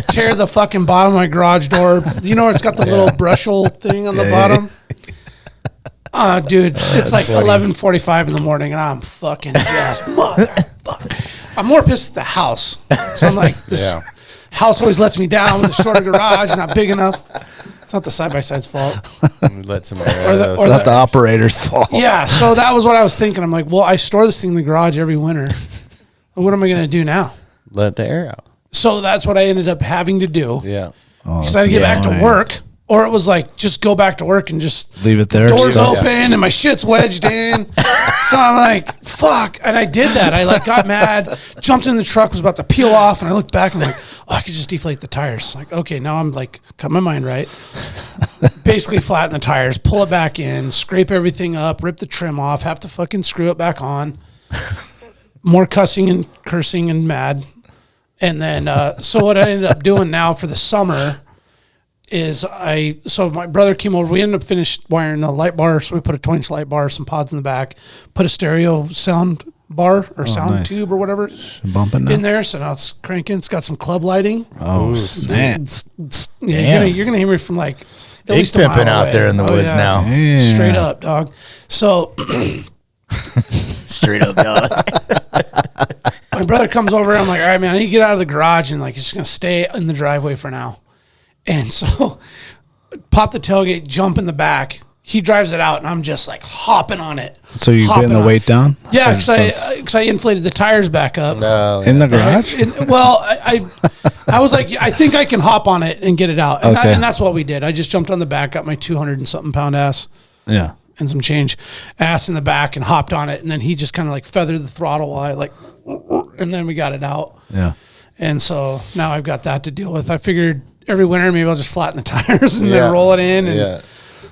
C: Tear the fucking bottom of my garage door. You know, it's got the little brushel thing on the bottom. Dude, it's like 11:45 in the morning, and I'm fucking just motherfucker. I'm more pissed at the house. So I'm like, this house always lets me down with a shorter garage, not big enough. It's not the side-by-side's fault.
F: Let some air
B: It's not the operator's fault.
C: Yeah, so that was what I was thinking. I'm like, well, I store this thing in the garage every winter. What am I going to do now?
F: Let the air out.
C: So that's what I ended up having to do.
F: Yeah.
C: Because I had to get back to work. Or it was like, just go back to work and just
B: leave it there.
C: Doors open and my shit's wedged in. So I'm like, fuck. And I did that. I like got mad, jumped in the truck, was about to peel off, and I looked back and I'm like, oh, I could just deflate the tires. Like, okay, now I'm like, got my mind right. Basically flatten the tires, pull it back in, scrape everything up, rip the trim off, have to fucking screw it back on. More cussing and cursing and mad. And then, so what I ended up doing now for the summer is so my brother came over. We ended up finished wiring the light bar. So we put a 20-inch light bar, some pods in the back, put a stereo sound bar or sound tube or whatever
B: bumping
C: in there. So now it's cranking. It's got some club lighting.
B: Oh, snap.
C: Yeah, you're gonna hear me from like at least a
E: pimping
C: mile
E: out
C: away.
E: there in the woods now.
B: Damn.
C: Straight up, dog. So
E: Straight up, dog.
C: my brother comes over. I'm like, all right, man, I need to get out of the garage and like he's just gonna stay in the driveway for now. And so pop the tailgate, jump in the back. He drives it out, and I'm just like hopping on it.
B: So you're getting the weight down?
C: Yeah, because I inflated the tires back up.
B: In the garage?
C: I was like, I think I can hop on it and get it out. And,
B: Okay.
C: and that's what we did. I just jumped on the back, got my 200 and something pound ass.
B: Yeah.
C: And some change ass in the back and hopped on it. And then he just kind of like feathered the throttle while I like, and then we got it out.
B: Yeah.
C: And so now I've got that to deal with. I figured every winter maybe I'll just flatten the tires and then roll it in. And,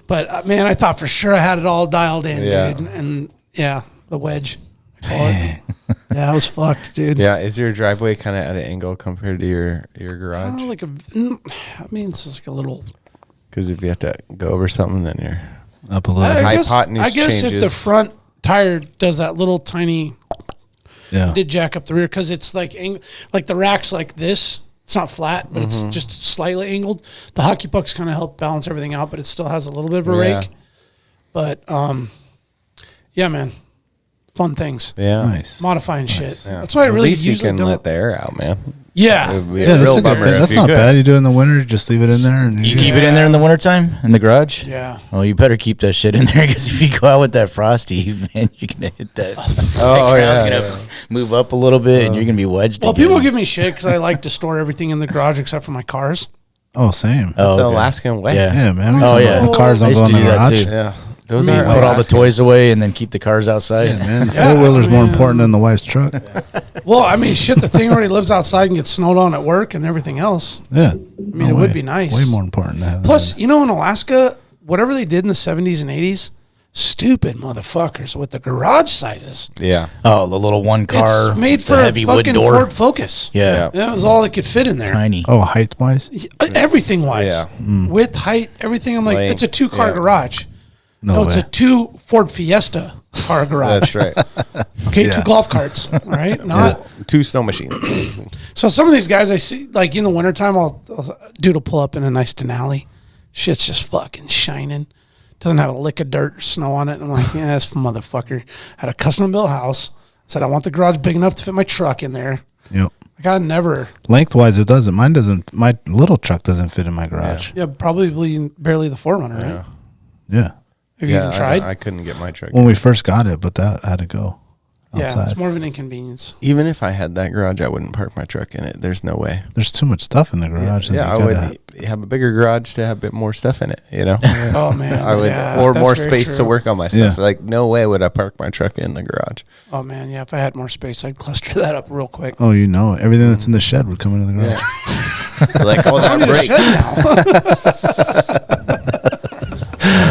C: but man, I thought for sure I had it all dialed in, dude. And the wedge. Yeah, I was fucked, dude.
F: Yeah, is your driveway kind of at an angle compared to your garage?
C: It's just like a little.
F: Because if you have to go over something, then you're
B: up a little.
C: I guess
F: changes.
C: if the front tire does that little tiny, did jack up the rear because it's like the rack's like this. It's not flat, but it's just slightly angled. The hockey pucks kind of help balance everything out, but it still has a little bit of a rake. But yeah, man, fun things.
F: Yeah,
B: nice
C: modifying shit.
F: Yeah.
C: That's why I really
F: At least you
C: usually
F: can
C: don't
F: let the air out, man.
C: Yeah,
B: that's a good thing. That's not bad. You do it in the winter, just leave it in there. And
E: You keep it in there in the wintertime in the garage?
C: Yeah.
E: Well, you better keep that shit in there because if you go out with that frosty, man, you're going to hit that. It's going to move up a little bit and you're going to be wedged.
C: Well,
E: again.
C: people give me shit because I like to store everything in the garage except for my cars.
B: Oh, same.
F: It's an Alaskan way.
B: Yeah, man.
E: The
B: cars don't go in the garage.
F: Yeah.
E: Those are put all the toys away and then keep the cars outside.
B: Yeah, man. The four-wheeler's more important than the wife's truck.
C: Well, I mean, shit, the thing already lives outside and gets snowed on at work and everything else.
B: Yeah.
C: I mean, it would be nice.
B: Way more important to have
C: Plus,
B: that.
C: you know, in Alaska, whatever they did in the 70s and 80s, stupid motherfuckers with the garage sizes.
F: Yeah.
E: Oh, the little one car.
C: It's made for
E: the
C: a
E: heavy wood
C: fucking
E: door.
C: Ford Focus.
E: Yeah.
C: That was all that could fit in there.
E: Tiny.
B: Oh, height-wise?
C: Everything wise.
F: Yeah.
C: Width, height, everything. I'm like,
F: Length,
C: it's a 2-car garage.
B: No
C: it's
B: way.
C: a 2 Ford Fiesta car garage.
F: That's right.
C: Okay, 2 golf carts, all right? Not
F: 2 snow machines.
C: So some of these guys I see, like in the wintertime, dude will pull up in a nice Denali. Shit's just fucking shining. Doesn't have a lick of dirt or snow on it. And I'm like, yeah, this motherfucker had a custom built house. Said, I want the garage big enough to fit my truck in there.
B: Yep.
C: Like I never.
B: Lengthwise, it doesn't. Mine doesn't. My little truck doesn't fit in my garage.
C: Yeah, probably barely the 4Runner, right?
B: Yeah.
C: Have you even tried?
F: I couldn't get my truck.
B: When we first got it, but that had to go outside.
C: Yeah, it's more of an inconvenience.
F: Even if I had that garage, I wouldn't park my truck in it. There's no way.
B: There's too much stuff in the garage.
F: Yeah, I would have a bigger garage to have a bit more stuff in it, you know?
C: Oh, man.
F: I would, or
C: that's
F: more
C: very
F: space
C: true.
F: to work on my stuff.
B: Yeah.
F: Like, no way would I park my truck in the garage.
C: Oh, man, yeah. If I had more space, I'd cluster that up real quick.
B: Oh, you know, everything that's in the shed would come into the garage.
F: Like, oh,
C: I
F: that
C: need a
F: break.
C: shed now.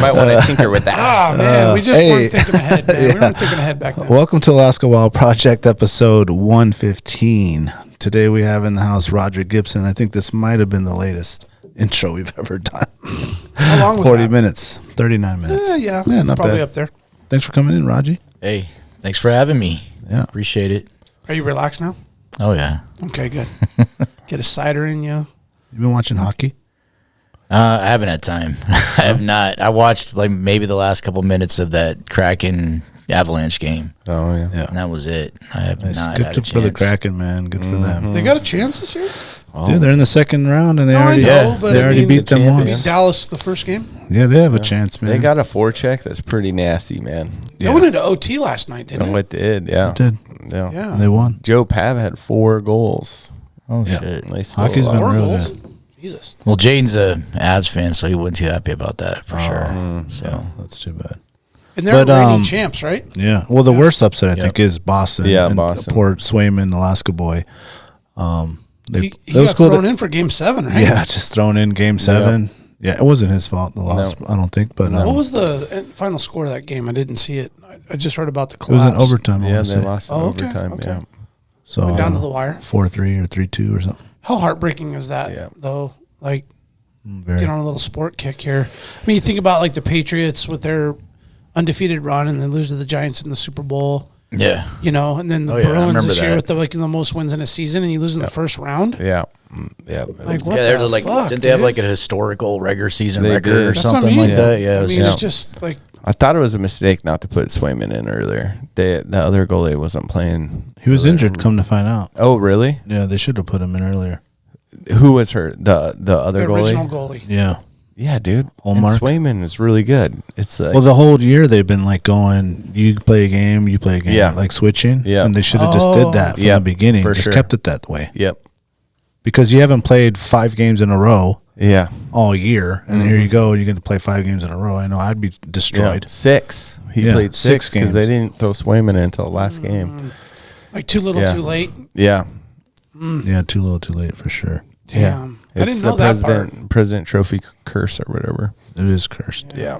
F: Might want to tinker with that.
C: Ah, man, we just weren't thinking ahead, man. We weren't thinking ahead back then.
B: Welcome to Alaska Wild Project episode 115. Today we have in the house Roger Gibson. I think this might have been the latest intro we've ever done.
C: How long was
B: 40
C: that?
B: minutes, 39 minutes.
C: Yeah,
B: not
C: probably
B: bad.
C: up there.
B: Thanks for coming in, Raji.
E: Hey, thanks for having me.
B: Yeah.
E: Appreciate it.
C: Are you relaxed now?
E: Oh, yeah.
C: Okay, good. Get a cider in you.
B: You been watching hockey?
E: I haven't had time. I have not. I watched like maybe the last couple minutes of that Kraken Avalanche game.
F: Oh yeah.
B: Yeah.
E: And that was it. I have
B: It's
E: not
B: good
E: had a
B: for the
E: chance.
B: Kraken, man. Good for them.
C: They got a chance this year?
B: Dude, they're in the second round, and they
C: No, I
B: already
C: know, but
B: they
C: I
B: already
C: mean,
B: beat
F: the
B: them
F: champions.
C: Beat
B: once.
C: Dallas the first game?
B: Yeah, they have a chance, man.
F: They got a forecheck that's pretty nasty, man.
C: They went into OT last night, didn't
F: Oh,
C: they?
F: it did, yeah.
B: It did.
F: Yeah.
C: Yeah.
B: And they won.
F: Joe Pav had 4 goals.
E: Oh,
B: Yeah.
E: shit.
F: They still
B: Hockey's been
C: Four
B: real
C: goals?
B: good.
C: Jesus.
E: Well, Jaiden's a Avs fan, so he wasn't too happy about that for sure. So
B: Yeah, that's too bad.
C: And they're
B: But,
C: reigning champs, right?
B: Yeah. Well, the worst upset I think is Boston.
F: Yeah,
B: and
F: Boston.
B: Poor Swayman, Alaska boy.
C: He
B: it was
C: got
B: cool
C: thrown
B: to-
C: in for game 7, right?
B: Yeah, just thrown in game 7. Yeah, it wasn't his fault. The loss, I don't think. But
C: What was the final score of that game? I didn't see it. I just heard about the
B: it was
C: collapse.
B: in overtime. I
F: Yeah,
B: wanna
F: they
B: say.
F: lost in
C: Oh, okay,
F: overtime,
C: okay.
F: yeah.
B: So
C: Went down to the wire.
B: 4-3 or 3-2 or something.
C: How heartbreaking is that,
F: Yeah.
C: though? Like,
B: Very.
C: get on a little sport kick here. I mean, you think about, like, the Patriots with their undefeated run and they lose to the Giants in the Super Bowl,
E: yeah.
C: you know, and then the
E: Oh, yeah, I
C: Bruins
E: remember
C: this year
E: that.
C: with the most wins in a season and you lose in the first round.
F: Yeah. Yeah.
C: Like, what
E: Yeah, they're
C: the
E: like,
C: fuck,
E: didn't they have
C: dude?
E: like a historical regular season
F: They
E: record
F: did.
E: or
C: That's what I
E: something
C: mean.
E: like that? Yeah,
C: I
E: it was
C: mean,
F: Yeah.
C: it's just like,
F: I thought it was a mistake not to put Swayman in earlier. The other goalie wasn't playing.
B: He was injured, come to find out.
F: Oh, really?
B: Yeah, they should have put him in earlier.
F: Who was hurt? The
C: the
F: other
C: original
F: goalie?
C: goalie.
B: Yeah.
F: Yeah, dude. And
B: Hallmark.
F: Swayman is really good. It's like,
B: Well, the whole year they've been like going, you play a game, you play a game,
F: Yeah.
B: like switching.
F: Yeah.
B: And they should have just did that from
F: Yeah,
B: the beginning.
F: for
B: Just
F: sure.
B: kept it that way.
F: yep.
B: Because you haven't played 5 games in a row
F: Yeah.
B: all year. And here you go, you're going to play 5 games in a row. I know I'd be
F: Yeah.
B: destroyed.
F: 6. He
B: Yeah,
F: played 6
B: 6
F: because they
B: games.
F: didn't throw Swayman in until the last game.
C: Like, too little,
F: Yeah.
C: too late.
F: Yeah.
B: Yeah, too little, too late for sure.
C: Damn. I
F: It's
C: didn't
F: the
C: know that part.
F: President Trophy curse or whatever.
B: It is cursed.
F: Yeah.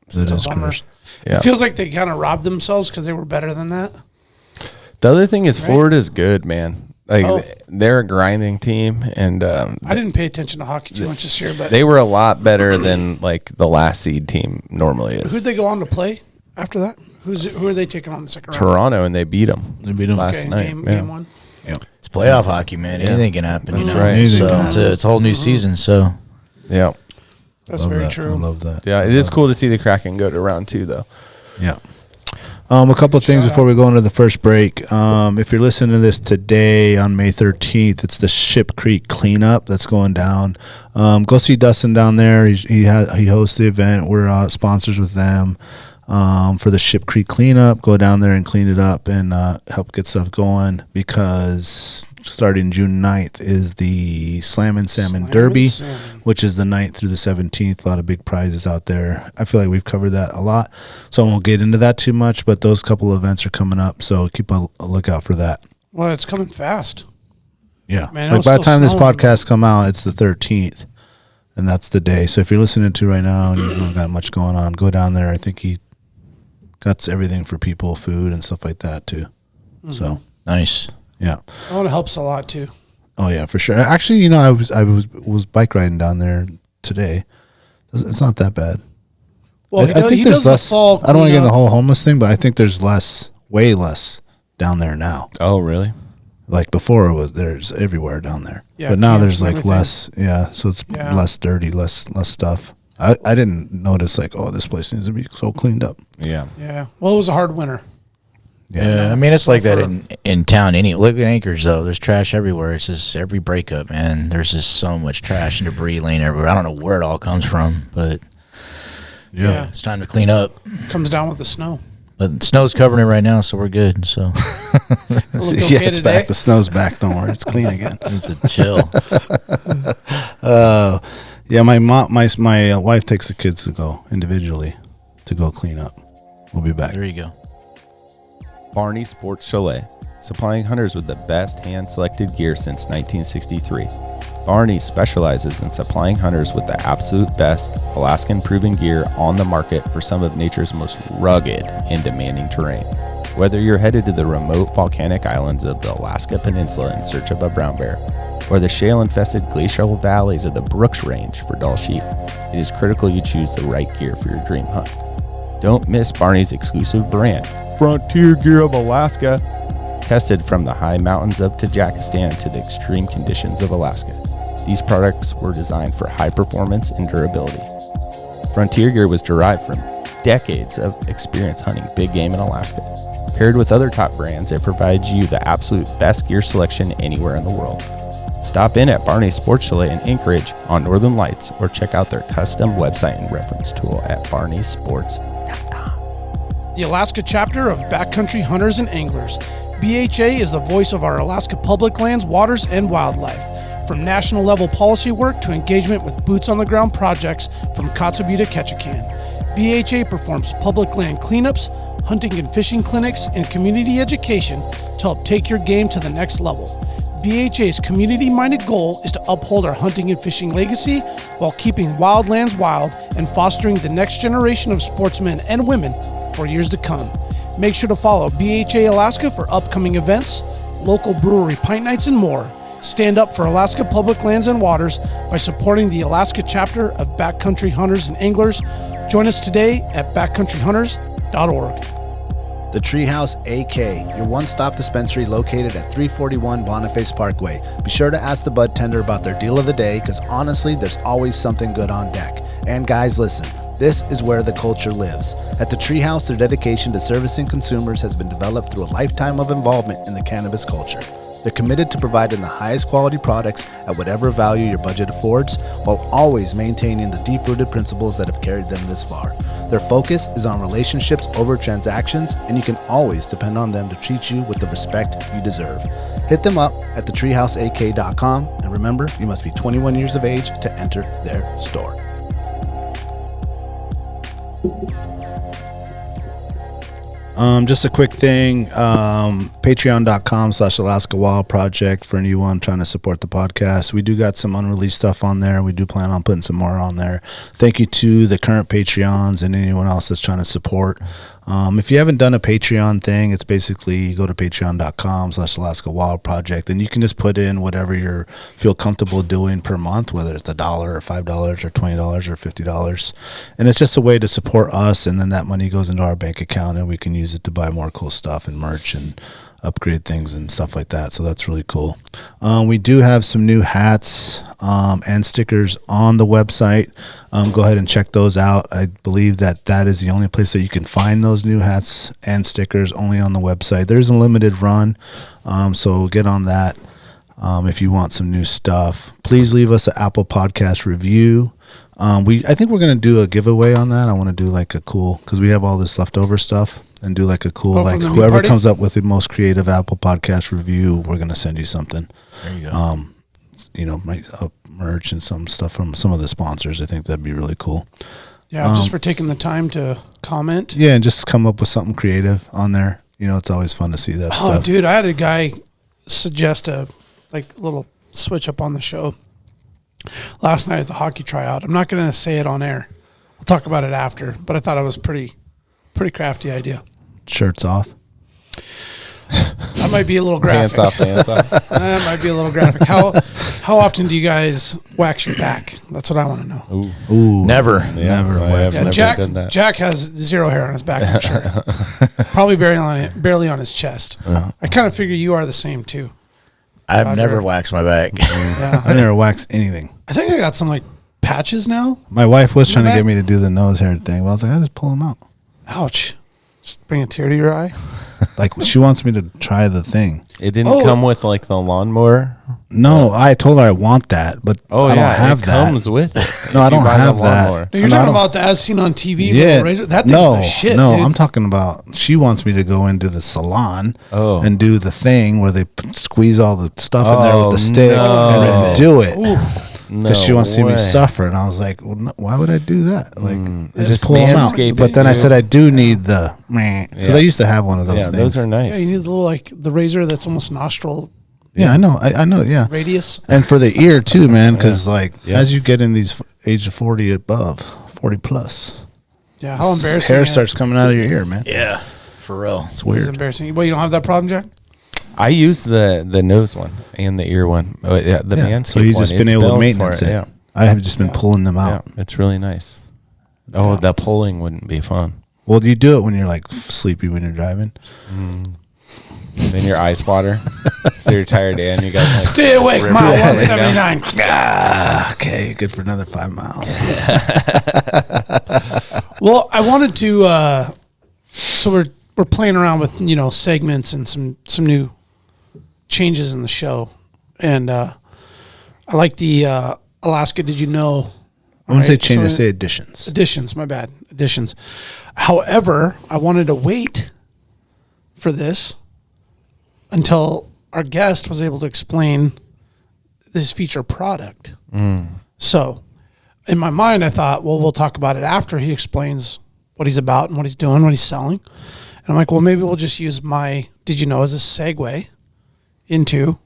B: It is
C: Bummer.
B: cursed.
F: Yeah.
C: It feels like they kind of robbed themselves because they were better than that.
F: The other thing is
C: Right.
F: Florida's good, man. Like
C: Oh.
F: they're a grinding team, and
C: I didn't pay attention to hockey too much this year, but
F: they were a lot better than like the last seed team normally is.
C: who'd they go on to play after that? Who are they taking on the second round?
F: Toronto, and they beat them.
B: They beat them.
F: Last
C: Okay,
F: night,
C: game,
F: yeah.
C: game 1.
E: It's playoff hockey, man. Anything can happen, you
F: That's
E: know.
F: right.
B: Anything
E: So
B: can
E: it's a whole new season. So
F: Yeah,
C: That's
B: Love
C: very
B: that.
C: true.
B: I love that.
F: yeah. It is cool to see the Kraken go to round 2, though.
B: Yeah. A couple of things before we go into the first break. If you're listening to this today on May 13th, it's the Ship Creek cleanup that's going down. Go see Dustin down there. He hosts the event. We're sponsors with them for the Ship Creek cleanup. Go down there and clean it up and help get stuff going, because starting June 9th is the Slammin' Salmon Derby, which is the 9th through the 17th. A lot of big prizes out there. I feel like we've covered that a lot, so I won't get into that too much, but those couple of events are coming up, so keep a lookout for that.
C: Well, it's coming fast.
B: Yeah.
C: Man, it
B: like
C: was
B: by the
C: still
B: time this
C: snowing,
B: podcast come out, it's the 13th, and that's the day. So if you're listening to right now and you don't got much going on, go down there. I think he got everything for people, food and stuff like that too. So
E: nice.
B: yeah.
C: Oh, it helps a lot too.
B: Oh yeah, for sure. Actually, I was bike riding down there today. It's not that bad.
C: Well,
B: I think there's less.
C: Fall
B: I don't want to get in the
C: cleanup.
B: whole homeless thing, but I think there's way less down there now.
F: Oh, really?
B: Like before, there's everywhere down there.
C: Yeah,
B: but now
C: camps
B: there's
C: and
B: like
C: everything.
B: less. Yeah, so it's
C: Yeah.
B: less dirty, less stuff. I didn't notice like, oh, this place needs to be so cleaned up.
F: Yeah.
C: Yeah. Well, it was a hard winter.
E: Yeah, I mean, it's like that in town. Look at Anchorage, though. There's trash everywhere. It's just every breakup, man. There's just so much trash and debris laying everywhere. I don't know where it all comes from, but
C: Yeah.
E: it's time to clean up.
C: Comes down with the snow.
E: But the snow's covering it right now, so we're good. So
C: It looked
B: Yeah,
C: okay
B: it's
C: today.
B: back. The snow's back. Don't worry, it's clean again.
E: it's a chill.
B: Yeah, my wife takes the kids to go individually to go clean up. We'll be back.
E: There you go.
D: Barney Sports Chalet, supplying hunters with the best hand-selected gear since 1963. Barney specializes in supplying hunters with the absolute best Alaskan-proven gear on the market for some of nature's most rugged and demanding terrain. Whether you're headed to the remote volcanic islands of the Alaska Peninsula in search of a brown bear,
F: or the shale-infested glacial valleys of the Brooks Range for Dall sheep, it is critical you choose the right gear for your dream hunt. Don't miss Barney's exclusive brand, Frontier Gear of Alaska, tested from the high mountains of Tajikistan to the extreme conditions of Alaska. These products were designed for high performance and durability. Frontier Gear was derived from decades of experience hunting big game in Alaska. Paired with other top brands, it provides you the absolute best gear selection anywhere in the world. Stop in at Barney's Sports Chalet in Anchorage on Northern Lights or check out their custom website and reference tool at barneysports.com.
C: The Alaska chapter of Backcountry Hunters and Anglers. BHA is the voice of our Alaska public lands, waters, and wildlife. From national level policy work to engagement with boots on the ground projects from Kotzebue to Ketchikan, BHA performs public land cleanups, hunting and fishing clinics, and community education to help take your game to the next level. BHA's community-minded goal is to uphold our hunting and fishing legacy while keeping wildlands wild and fostering the next generation of sportsmen and women for years to come. Make sure to follow BHA Alaska for upcoming events, local brewery pint nights, and more. Stand up for Alaska public lands and waters by supporting the Alaska chapter of Backcountry Hunters and Anglers. Join us today at backcountryhunters.org.
B: The Treehouse AK, your one-stop dispensary located at 341 Boniface Parkway. Be sure to ask the bud tender about their deal of the day, because honestly, there's always something good on deck. And guys, listen, this is where the culture lives. At the Treehouse, their dedication to servicing consumers has been developed through a lifetime of involvement in the cannabis culture. They're committed to providing the highest quality products at whatever value your budget affords, while always maintaining the deep-rooted principles that have carried them this far. Their focus is on relationships over transactions, and you can always depend on them to treat you with the respect you deserve. Hit them up at thetreehouseak.com, and remember, you must be 21 years of age to enter their store. Just a quick thing, patreon.com/Alaska Wild Project for anyone trying to support the podcast. We do got some unreleased stuff on there. We do plan on putting some more on there. Thank you to the current Patreons and anyone else that's trying to support. If you haven't done a Patreon thing, it's basically you go to patreon.com/Alaska Wild Project, and you can just put in whatever you feel comfortable doing per month, whether it's $1 or $5 or $20 or $50. And it's just a way to support us, and then that money goes into our bank account, and we can use it to buy more cool stuff and merch and upgrade things and stuff like that. So that's really cool. We do have some new hats and stickers on the website. Go ahead and check those out. I believe that is the only place that you can find those new hats and stickers, only on the website. There's a limited run, so get on that if you want some new stuff. Please leave us an Apple Podcast review. I think we're going to do a giveaway on that. I want to do like a cool, because we have all this leftover stuff, and do like a cool, like whoever comes up with the most creative Apple Podcast review, we're going to send you something.
E: There you go.
B: Merch and some stuff from some of the sponsors. I think that'd be really cool.
C: Yeah, just for taking the time to comment.
B: Yeah, and just come up with something creative on there. It's always fun to see that stuff.
C: Oh, dude, I had a guy suggest a little switch up on the show last night at the hockey tryout. I'm not going to say it on air. We'll talk about it after, but I thought it was pretty crafty idea.
B: Shirts off.
C: That might be a little graphic.
F: Hands off.
C: That might be a little graphic. How often do you guys wax your back? That's what I want to know.
B: Ooh.
E: Never.
B: Never.
C: Yeah, Jack has zero hair on his back, I'm sure. Probably barely on his chest. I kind of figure you are the same too.
E: I've never waxed my back.
C: Yeah.
B: I never waxed anything.
C: I think I got some patches now.
B: My wife was trying to get me to do the nose hair thing. Well, I was like, I just pull them out.
C: Ouch. Just bring a tear to your eye.
B: Like, she wants me to try the thing.
F: It didn't come with the lawnmower.
B: No, I told her I want that, but I don't have
F: it
B: that.
F: Comes with it.
B: No, I don't have that.
C: No, you're talking about the as seen on TV little razor. That thing's the shit.
B: No,
C: dude.
B: I'm talking about she wants me to go into the salon and do the thing where they squeeze all the stuff in there with the stick and then do it. Because she wants to see me suffer, and I was like, well, no, why would I do that? Like, I just pull them out. But then I said I do need the because I used to have one of those things.
F: Those are nice.
C: Yeah, you need the little the razor that's almost nostril.
B: Yeah, I know. I know. Yeah,
C: radius.
B: And for the ear too, man. Because as you get in these age of 40 above, 40 plus,
C: how embarrassing!
B: Hair starts coming out of your ear, man.
E: Yeah, for real.
B: It's weird.
C: It's embarrassing. Well, you don't have that problem, Jack?
F: I use the nose one and the ear one. The Manscaped
B: So you've just
F: one,
B: been
F: it's
B: able to
F: built
B: maintenance
F: for
B: it.
F: Yeah.
B: I have just been pulling them out.
F: Yeah, it's really nice. Oh, the pulling wouldn't be fun.
B: Well, do you do it when you're like sleepy when you're driving?
F: Then your eyes water. So you're tired and you got like,
C: Stay awake, mile 179.
B: Okay, good for another 5 miles.
C: Well, I wanted to. So we're playing around with segments and some new changes in the show, and I like the Alaska. Did you know?
B: I want to say change. I say additions.
C: Additions. My bad. Additions. However, I wanted to wait for this until our guest was able to explain this feature product. So, in my mind, I thought, well, we'll talk about it after he explains what he's about and what he's doing, what he's selling. And I'm like, well, maybe we'll just use my Did You Know as a segue into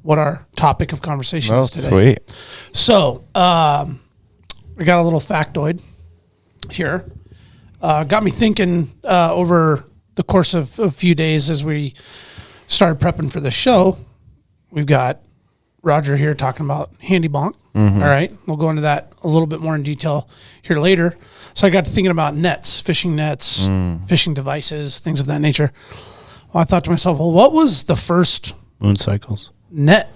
C: what our topic of conversation is today.
F: Sweet.
C: So, I got a little factoid here. Got me thinking over the course of a few days as we started prepping for the show. We've got Roger here talking about Handy Bonk. All right. We'll go into that a little bit more in detail here later. So I got to thinking about nets, fishing fishing devices, things of that nature. Well, I thought to myself, well, what was the first
B: Moon cycles.
C: net?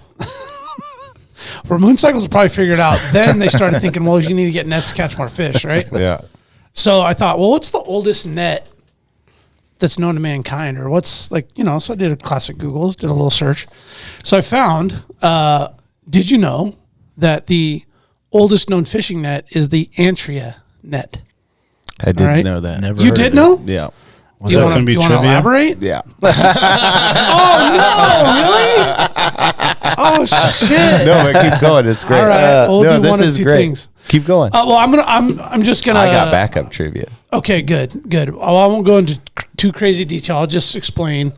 C: Where moon cycles were probably figured out. Then they started thinking, well, you need to get nets to catch more fish, right?
F: Yeah.
C: So I thought, well, what's the oldest net that's known to mankind, or what's so I did a classic Google, did a little search. So I found, did you know that the oldest known fishing net is the Antria net?
F: I didn't
C: right.
F: know that.
B: Never
C: You
B: heard
C: did
B: of it.
C: know?
F: Yeah.
B: Was
C: Do you
B: that
C: want
B: going to be
C: to
B: trivia?
C: elaborate?
F: Yeah.
C: Oh, no, really? Oh, shit.
F: No, but keep going. It's great.
C: All right, we'll do
F: this
C: one of
F: is
C: two
F: great.
C: things.
F: Keep going.
C: Well, I'm just gonna.
F: I got backup trivia.
C: Okay, good. Well, I won't go into too crazy detail. I'll just explain.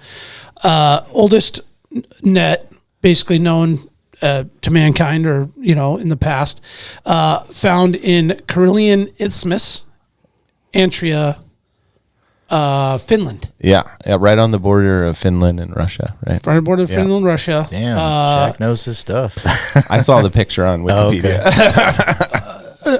C: Oldest net, basically known to mankind, or in the past, found in Karelian Isthmus, Antria, Finland.
F: Yeah, right on the border of Finland and Russia, right?
C: Right on the border of Finland, Russia.
E: Damn, Shaq knows his stuff.
F: I saw the picture on Wikipedia.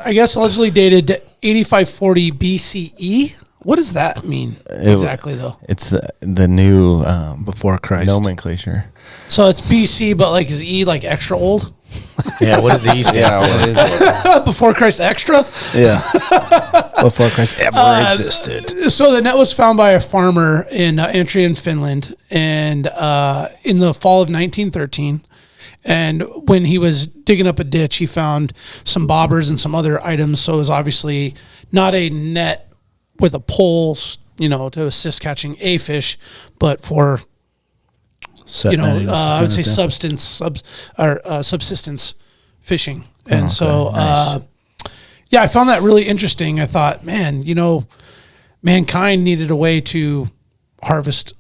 C: I guess allegedly dated 8540 BCE. What does that mean exactly, though?
F: It's the new
B: Before Christ.
F: nomenclature.
C: So it's BC, but is E extra old?
E: Yeah, what does he stand for?
F: What is it?
C: Before Christ extra?
B: Yeah. Before Christ ever existed.
C: So the net was found by a farmer in Antria in Finland, and in the fall of 1913. And when he was digging up a ditch, he found some bobbers and some other items. So it was obviously not a net with a pole, to assist catching a fish, but for I would say subsistence fishing. And I found that really interesting. I thought, man, mankind needed a way to harvest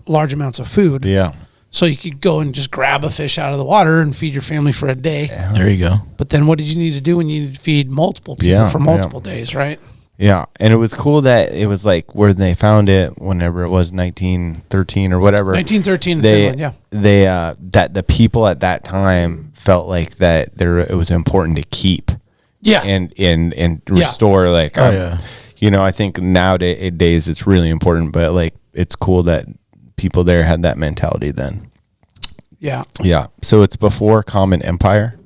C: large amounts of food.
F: Yeah.
C: So you could go and just grab a fish out of the water and feed your family for a day.
F: Yeah.
E: There you go.
C: But then what did you need to do when you needed to feed multiple people for multiple days, right?
F: Yeah, and it was cool that it was where they found it, whenever it was 1913 or whatever.
C: 1913 in Finland, yeah.
F: They that the people at that time felt like that it was important to keep.
C: Yeah.
F: And restore I think nowadays it's really important, but it's cool that people there had that mentality then.
C: Yeah.
F: Yeah. So it's before Common Empire.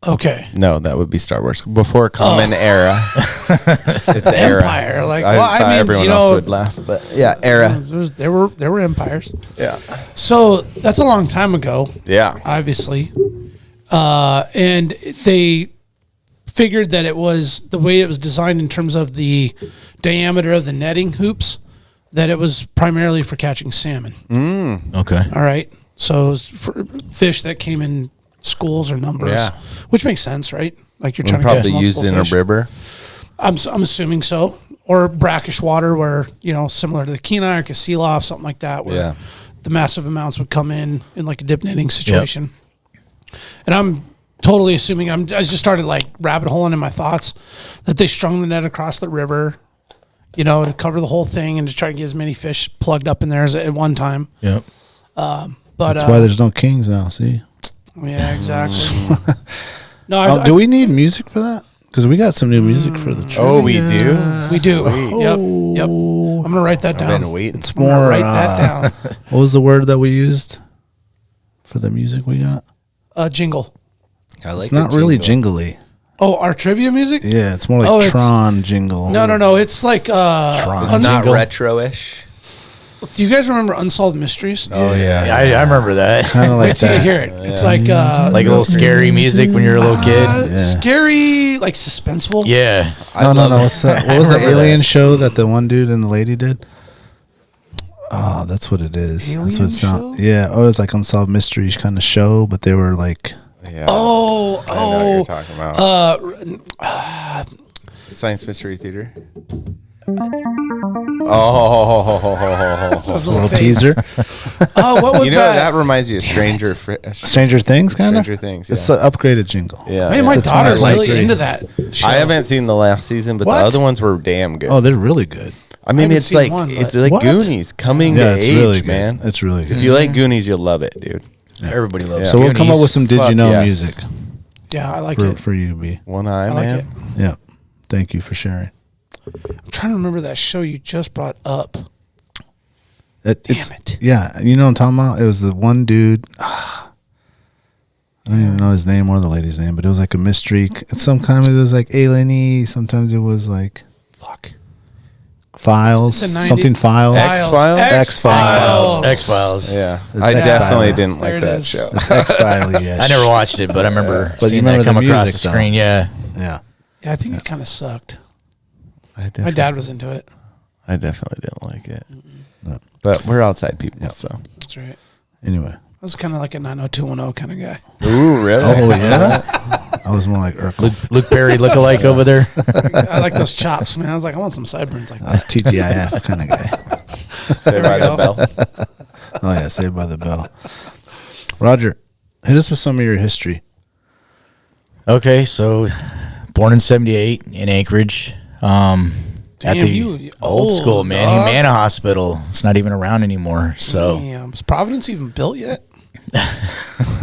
C: Okay.
F: No, that would be Star Wars. Before Common Era. It's
C: Empire.
F: Era.
C: I mean,
F: everyone else would laugh, but yeah, era.
C: There were empires.
F: Yeah.
C: So that's a long time ago.
F: Yeah.
C: Obviously. And they figured that it was the way it was designed in terms of the diameter of the netting hoops, that it was primarily for catching salmon.
E: Okay.
C: All right. So it was for fish that came in schools or numbers, which makes sense, right? You're trying to
F: probably
C: catch
F: used in
C: fish.
F: a river.
C: I'm assuming so, or brackish water, where similar to the Kenai or Kasilof, something like that, where the massive amounts would come in a dip netting situation. Yep. And I'm totally assuming I just started rabbit holing in my thoughts that they strung the net across the river, to cover the whole thing and to try to get as many fish plugged up in there as at one time.
E: Yep.
C: But
B: That's why there's no kings now. See.
C: Yeah, exactly. No,
B: do we need music for that? Because we got some new music for the trivia.
F: Oh, we do?
C: We do. Yep. I'm gonna write that down.
F: I've been waiting.
B: It's more.
C: Write that down.
B: What was the word that we used for the music we got?
C: Jingle.
F: I like
B: It's not really jingly.
C: Oh, our trivia music?
B: Yeah, it's more like Tron jingle.
C: No. It's like
E: Tron.
F: It's not retro-ish.
C: Do you guys remember Unsolved Mysteries?
E: Oh yeah, I remember that.
B: Kind of like
C: Wait till you
B: that.
C: hear it. It's like
E: Like a little scary music when you're a little kid.
C: scary, like suspenseful.
E: Yeah.
B: No. What's that? What was the alien show that the one dude and the lady did? Oh, that's what it is. That's what it sounds. Yeah. Oh, it's like Unsolved Mysteries kind of show, but they were like.
F: Yeah.
C: Oh.
F: I know what you're talking about. Science Mystery Theater.
B: A little teaser.
C: Oh, what was that?
F: That reminds you of Stranger
B: Things, kind of.
F: Stranger Things.
B: It's the upgraded jingle.
F: Yeah.
C: Man, my
B: It's the
C: daughter's
B: Twilight
C: really
B: Three.
C: into that show.
F: I haven't seen the last season, but
B: What?
F: the other ones were damn good.
B: Oh, they're really good.
F: I mean,
C: haven't
F: it's
C: seen
F: like
C: one,
F: it's
C: but-
F: like
B: What?
F: Goonies coming
B: Yeah,
F: to
B: it's
F: age,
B: really good.
F: man.
B: It's really good.
F: If you like Goonies, you'll love it, dude.
E: Everybody loves.
B: So we'll come up with some Did
F: Fuck
B: You Know
F: yes.
B: music
C: Yeah, I like it.
B: for you, B.
F: One eye,
C: I like
F: man.
C: it.
B: Yeah. Thank you for sharing.
C: I'm trying to remember that show you just brought up.
B: It's,
C: Damn it.
B: Yeah, you know what I'm talking about? It was the one dude. I don't even know his name or the lady's name, but it was like a mystery. Sometimes it was like alien-y. Sometimes it was like Files.
C: It's a 90
B: Something Files.
F: X-Files?
B: X-Files.
E: X-Files.
F: Yeah,
B: It's
F: I
B: X-Files.
F: definitely didn't
C: There
F: like
C: it
F: that
C: is.
F: show.
B: It's X-Files, yeah.
E: I never watched it, but I remember
B: But you
E: seeing
B: remember
E: that come
B: the
E: across
B: music,
E: the screen. Yeah.
B: Yeah.
C: Yeah, I think it kind of sucked.
F: I
C: My
F: definitely,
C: dad was into it.
F: I definitely didn't like it.
B: No.
F: But we're outside people, so.
C: That's right.
B: Anyway.
C: I was kind of like a 90210 kind of guy.
F: Ooh, really?
B: Oh, yeah? I was more like Urkel.
E: Luke Perry look-alike over there.
C: I like those chops, man. I was like, I want some sideburns like
B: I was
C: that.
B: TGIF kind of guy.
F: Saved by the Bell.
B: Oh, yeah. Saved by the Bell. Roger, hit us with some of your history.
E: Okay, so born in '78 in Anchorage. At the
C: you
E: old school,
C: old,
E: man.
C: dog.
E: Humana Hospital. It's not even around anymore. So
C: Damn. Was Providence even built yet?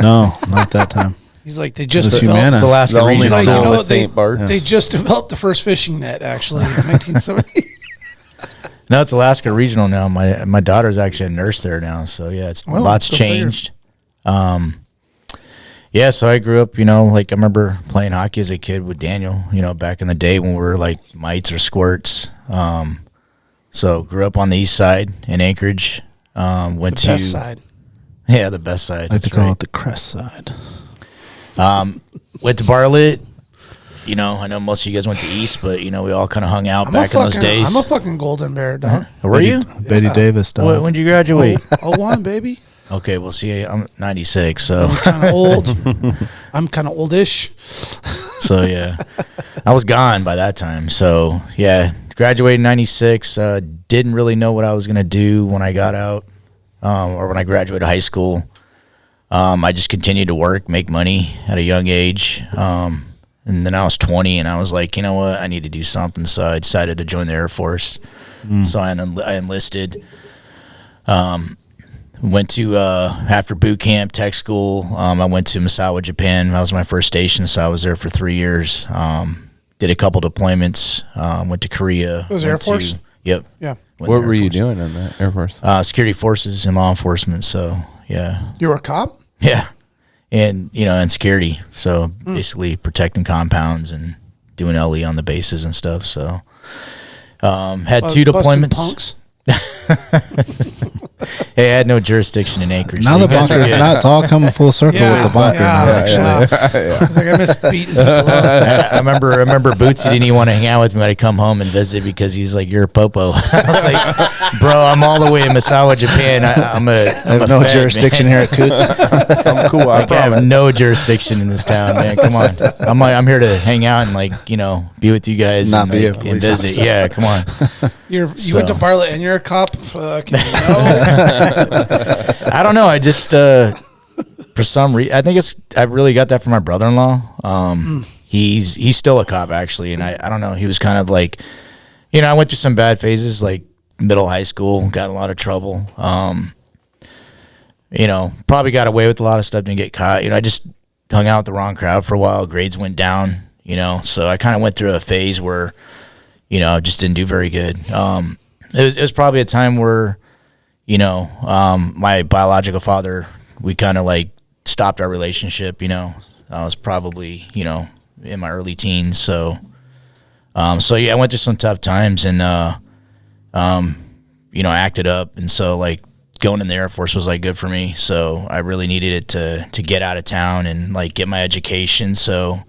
B: No, not that time.
C: He's like, they just
B: It was
C: developed.
B: Humana.
E: it's Alaska
F: The only
E: Regional.
C: Like, you
F: school
C: know,
F: with St. Bart's.
C: They just developed the first fishing net, actually, in 1970.
E: No, it's Alaska Regional now. My daughter's actually a nurse there now. So yeah, it's
C: Well,
E: lots
C: go figure.
E: changed. Yeah, so I grew up, like I remember playing hockey as a kid with Daniel, back in the day when we were like mites or squirts. So grew up on the east side in Anchorage. Went
C: The
E: to
C: best side.
E: Yeah, the best side.
B: I like
E: That's
B: to call
E: right.
B: it the crest side.
E: Went to Bartlett. I know most of you guys went to East, but we all kind of hung out
C: I'm
E: back in those days.
C: I'm a fucking golden bear, dog.
E: Were you?
B: Betty Davis, dog.
E: When did you graduate?
C: Oh, one, baby.
E: Okay, well, see, I'm 96, so
C: I'm kind of old. I'm kind of oldish.
E: so yeah, I was gone by that time. So yeah, graduated in '96. Didn't really know what I was gonna do when I got out, or when I graduated high school. I just continued to work, make money at a young age. And then I was 20, and I was like, you know what, I need to do something. So I decided to join the Air Force. So I enlisted. Went to after boot camp, tech school. I went to Misawa, Japan. That was my first station, so I was there for 3 years. Did a couple deployments. Went to Korea.
C: It was Air Force?
E: Yep.
C: Yeah.
E: Went
F: What
E: to Air
F: were you
E: Force.
F: doing in the Air Force?
E: Security forces and law enforcement. So yeah,
C: You were a cop?
E: yeah, and and security. So basically protecting compounds and doing LE on the bases and stuff. So had two
C: Busting
E: deployments.
C: punks?
E: Hey, I had no jurisdiction in Anchorage.
B: Now
E: so
B: the
E: you guys are
B: bunker,
E: good.
B: now it's all coming full circle with the bunker now, actually.
C: It's like I miss beating people up.
E: I remember Bootsy didn't even want to hang out with me when I come home and visit because he's like, "You're a popo." I was like, "Bro, I'm all the way in Misawa, Japan. I'm
B: I have no jurisdiction here at Coots.
F: I'm cool. I
E: I have no jurisdiction in this town, man. Come on, I'm here to hang out and be with you guys,
B: Not
E: and,
B: be a
E: and
B: police
E: visit.
B: officer.
E: Yeah, come on.
C: You went to Bartlett and you're a cop? Fucking no.
E: I don't know. I just for some reason, I think I really got that from my brother-in-law. He's still a cop actually, and I don't know. He was kind of like, You know, I went through some bad phases, like middle high school, got in a lot of trouble. You know, probably got away with a lot of stuff, didn't get caught. You know, I just hung out with the wrong crowd for a while. Grades went down, you know, so I kind of went through a phase where, you know, just didn't do very good. It was probably a time where, you know, my biological father, we kind of like stopped our relationship, you know. I was probably, you know, in my early teens. So yeah, I went through some tough times and, you know, acted up. And so like going in the Air Force was like good for me. So I really needed it to get out of town and like get my education. So,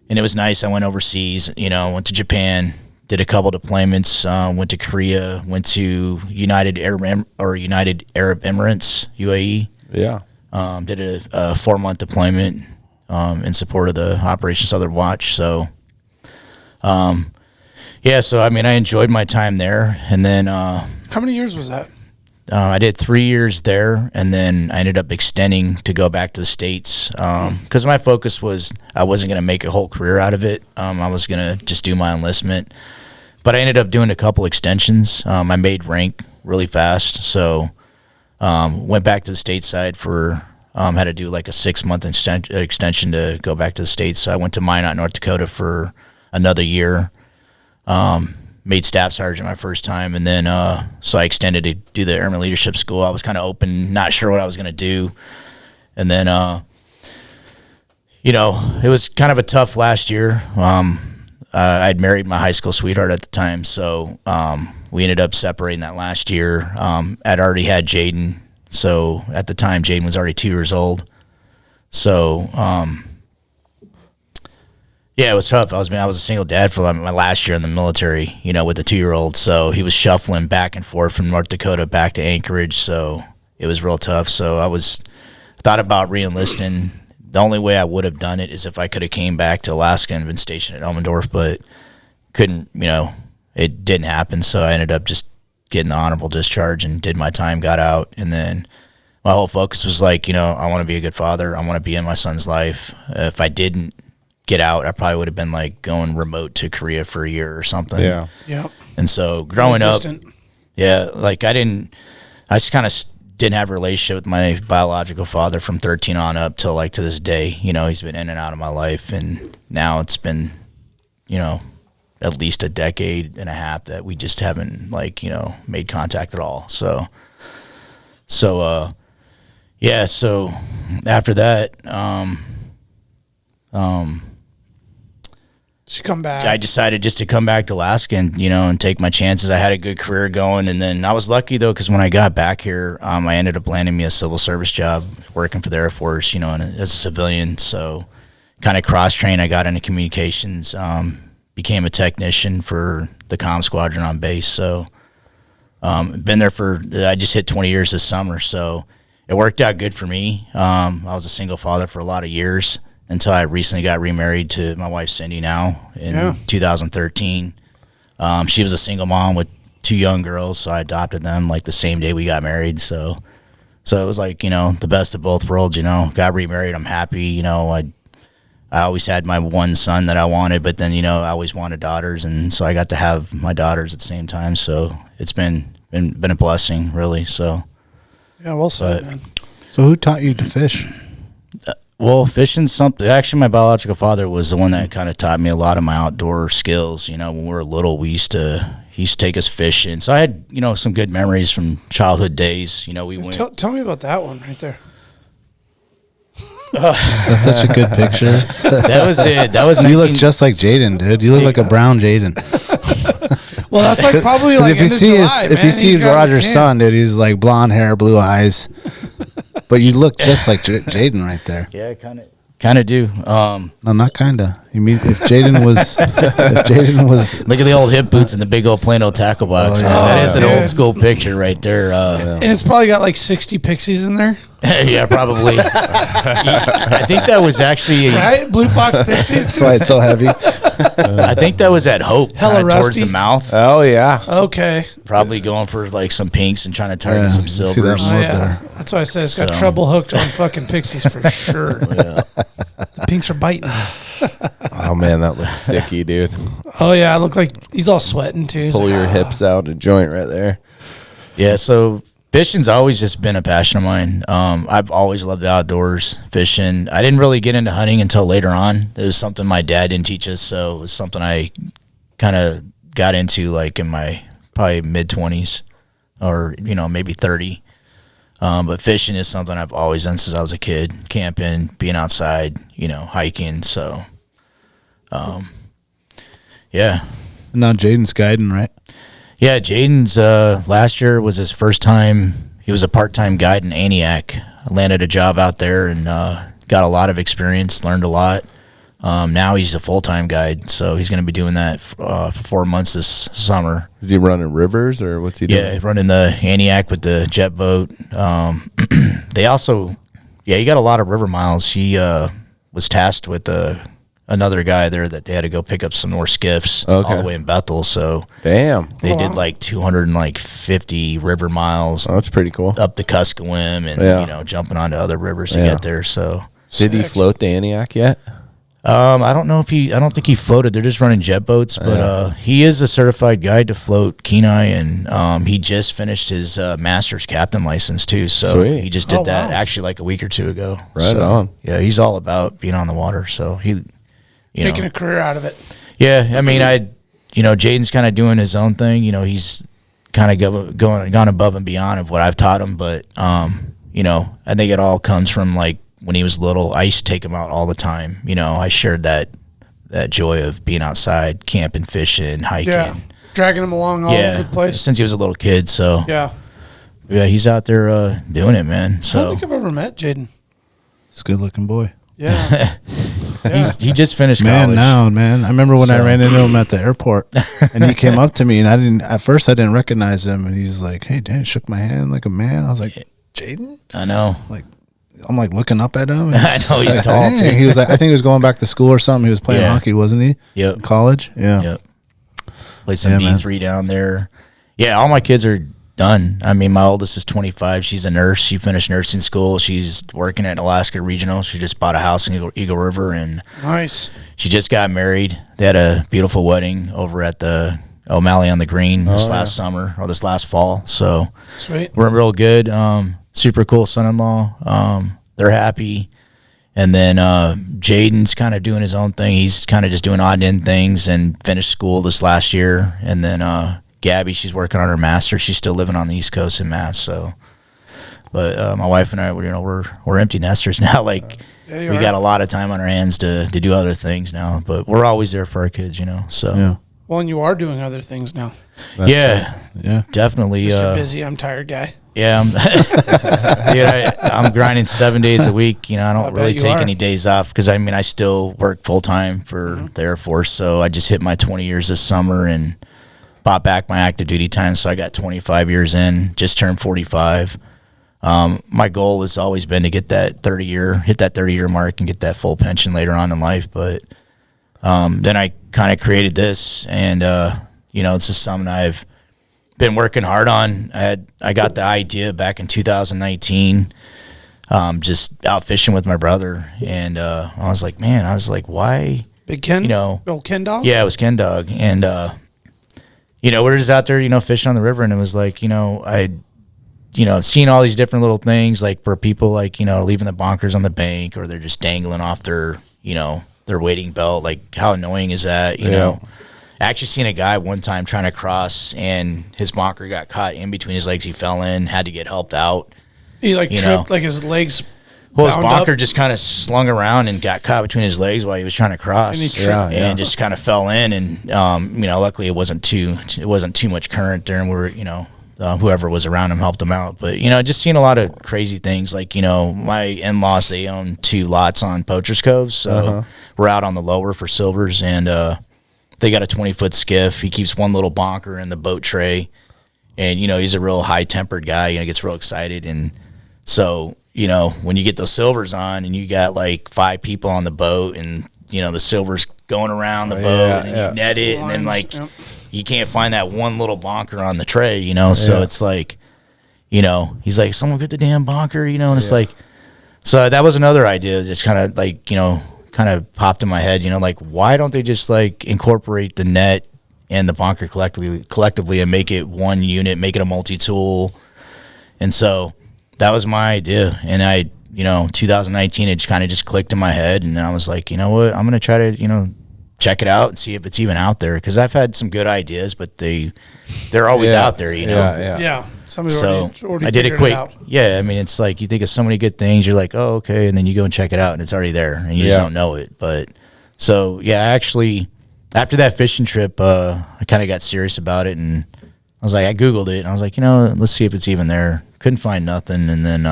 E: and it was nice. I went overseas, you know, went to Japan, did a couple deployments, went to Korea, went to United Arab Emirates, UAE.
F: Yeah.
E: Did a 4-month deployment in support of the Operation Southern Watch. So, yeah, so I mean, I enjoyed my time there, and then
C: How many years was that?
E: I did 3 years there, and then I ended up extending to go back to the States because my focus was I wasn't going to make a whole career out of it. I was going to just do my enlistment, but I ended up doing a couple extensions. I made rank really fast, so went back to the stateside for had to do like a 6-month extension to go back to the States. So I went to Minot, North Dakota for another year. Made staff sergeant my first time, and then so I extended to do the Airman Leadership School. I was kind of open, not sure what I was going to do, and then you know, it was kind of a tough last year. I'd married my high school sweetheart at the time, so we ended up separating that last year. I'd already had Jaiden, so at the time Jaiden was already 2 years old. So yeah, it was tough. I was a single dad for my last year in the military, you know, with a 2-year-old. So he was shuffling back and forth from North Dakota back to Anchorage. So it was real tough. So I thought about re-enlisting. The only way I would have done it is if I could have came back to Alaska and been stationed at Elmendorf, but couldn't, you know, it didn't happen. So I ended up just getting the honorable discharge and did my time, got out. And then my whole focus was like, you know, I want to be a good father. I want to be in my son's life. If I didn't get out, I probably would have been like going remote to Korea for a year or something.
F: Yeah.
C: Yeah.
E: And so growing up, yeah, like I just kind of didn't have a relationship with my biological father from 13 on up till like to this day. You know, he's been in and out of my life, and now it's been, you know, at least a decade and a half that we just haven't like, you know, made contact at all. So yeah, so after that,
C: you come back.
E: I decided just to come back to Alaska and, you know, and take my chances. I had a good career going, and then I was lucky though, because when I got back here, I ended up landing me a civil service job working for the Air Force, you know, and as a civilian. So kind of cross-trained. I got into communications, became a technician for the comm squadron on base. So been there I just hit 20 years this summer, so it worked out good for me. I was a single father for a lot of years until I recently got remarried to my wife Cindy now in 2013. She was a single mom with 2 young girls, so I adopted them like the same day we got married. So it was like, you know, the best of both worlds, you know. Got remarried, I'm happy, you know. I always had my one son that I wanted, but then, you know, I always wanted daughters, and so I got to have my daughters at the same time. So it's been a blessing, really. So
C: yeah, well said, man.
B: So who taught you to fish?
E: Well, fishing's something. Actually, my biological father was the one that kind of taught me a lot of my outdoor skills. You know, when we were little, he used to take us fishing. So I had, you know, some good memories from childhood days. You know, we went.
C: Tell me about that one right there.
B: That's such a good picture.
E: That was it. That was.
B: You look just like Jaiden, dude. You look like a brown Jaiden.
C: Well, that's like probably like
B: if you see Roger's son, dude, he's like blonde hair, blue eyes. But you look just like Jaiden right there.
E: Yeah, kind of do.
B: No, not kinda. You mean if Jaiden was
E: look at the old hip boots and the big old Plano tackle box.
B: Oh, yeah.
E: That is an old school picture right there.
C: And it's probably got like 60 pixies in there.
E: Yeah, probably. I think that was actually
C: right, Blue Fox pixies.
B: That's why it's so heavy.
E: I think that was at Hope,
C: Hella
E: towards
C: rusty.
E: the mouth.
F: Oh yeah.
C: Okay.
E: Probably going for like some pinks and trying to target some
B: see that
E: silvers.
C: Oh,
B: Up
C: yeah.
B: there.
C: That's why I said it's got
E: So.
C: treble hooked on fucking pixies for sure.
E: Yeah.
C: The pinks are biting.
F: Oh man, that looks sticky, dude.
C: Oh yeah, I look like he's all sweating too. He's
F: Pull
C: like,
F: your hips out, a joint right there.
E: Yeah, so fishing's always just been a passion of mine. I've always loved the outdoors, fishing. I didn't really get into hunting until later on. It was something my dad didn't teach us, so it was something I kind of got into like in my probably mid-20s or, maybe 30. But fishing is something I've always done since I was a kid, camping, being outside, hiking. So, yeah.
B: Now Jaiden's guiding, right?
E: Yeah, Jaiden's last year was his first time. He was a part-time guide in Aniak. I landed a job out there and got a lot of experience, learned a lot. Now he's a full-time guide, so he's going to be doing that for 4 months this summer.
F: Is he running rivers or what's he doing?
E: Yeah, running the Aniak with the jet boat. They also, he got a lot of river miles. He was tasked with another guy there that they had to go pick up some more skiffs all the way in Bethel. So
F: damn,
E: they did like 250 river miles.
F: Oh, that's pretty cool.
E: Up the Kuskokwim and jumping onto other rivers to get there. So
F: did he float the Aniak yet?
E: I don't think he floated. They're just running jet boats, but he is a certified guide to float Kenai, and he just finished his master's captain license too. So
F: Sweet.
E: he just did that actually like a week or two ago.
F: Right on.
E: Yeah, he's all about being on the water. So he,
C: making a career out of it.
E: Yeah, I mean, Jaiden's kind of doing his own thing. He's kind of gone above and beyond of what I've taught him, but I think it all comes from like when he was little. I used to take him out all the time. I shared that joy of being outside, camping, fishing, hiking.
C: Yeah, dragging him along all over the place.
E: Since he was a little kid. So
C: yeah,
E: he's out there doing it, man. So
C: I don't think I've ever met Jaiden.
B: He's a good-looking boy.
C: Yeah.
E: He just finished
B: college. Man. I remember when I ran into him at the airport, and he came up to me, and at first I didn't recognize him, and he's like, "Hey, Dan," shook my hand like a man. I was like, "Jaiden?"
E: I know.
B: I'm like looking up at him.
E: I know he's tall too.
B: He was like, I think he was going back to school or something. He was playing hockey, wasn't he?
E: Yep.
B: In college. Yeah.
E: Yep. Played some D3 down there. Yeah, all my kids are done. I mean, my oldest is 25. She's a nurse. She finished nursing school. She's working at Alaska Regional. She just bought a house in Eagle River, and
C: nice.
E: She just got married. They had a beautiful wedding over at the O'Malley on the Green this last fall. So
C: sweet.
E: We're real good. Super cool son-in-law. They're happy. And then Jaiden's kind of doing his own thing. He's kind of just doing odd end things and finished school this last year. And then Gabby, she's working on her master's. She's still living on the East Coast in Mass. So, but my wife and I, we're empty nesters now. Like we got a lot of time on our hands to do other things now. But we're always there for our kids, So
B: yeah.
C: Well, and you are doing other things now.
E: Yeah, definitely.
C: Mr. Busy, I'm tired guy.
E: Yeah, I'm grinding 7 days a week. I don't really take any days off because I still work full time for the Air Force. So I just hit my 20 years this summer and bought back my active duty time. So I got 25 years in, just turned 45. My goal has always been to get that 30-year mark and get that full pension later on in life. But then I kind of created this, and this is something I've been working hard on. I got the idea back in 2019, just out fishing with my brother, and I was like, why?
C: Big Ken? Ken Dog?
E: Yeah, it was Ken Dog, and we're just out there, fishing on the river, and it was like, I'd seeing all these different little things, like for people like, leaving the bonkers on the bank, or they're just dangling off their wading belt. Like, how annoying is that? You know, I actually seen a guy one time trying to cross, and his bonker got caught in between his legs. He fell in, had to get helped out.
C: He tripped, like his legs.
E: Well, his bonker just kind of slung around and got caught between his legs while he was trying to cross,
C: and he tripped,
E: and just kind of fell in. And luckily it wasn't too much current there, and whoever was around him helped him out. But just seeing a lot of crazy things. Like my in-laws, they own 2 lots on Poacher's Cove, so we're out on the lower for silvers, and they got a 20-foot skiff. He keeps one little bonker in the boat tray, and he's a real high-tempered guy. Gets real excited, and so when you get those silvers on, and you got like 5 people on the boat, and the silvers going around the boat, and you net it, and then you can't find that one little bonker on the tray, so it's like, he's like, someone get the damn bonker, and it's like, so that was another idea, just kind of like, kind of popped in my head, like, why don't they just like incorporate the net and the bunker collectively and make it one unit, make it a multi-tool. And so that was my idea. And 2019, it kind of just clicked in my head. And I was like, you know what, I'm going to try to, check it out and see if it's even out there. Cause I've had some good ideas, but they're always out there,
C: Yeah. Somebody already
E: I did it quick.
C: out.
E: Yeah. I mean, it's like, you think of so many good things. You're like, oh, okay. And then you go and check it out and it's already there and you just don't know it. But so, yeah, actually, after that fishing trip, I kind of got serious about it, and I was like, I Googled it, and I was like, let's see if it's even there. Couldn't find nothing, and then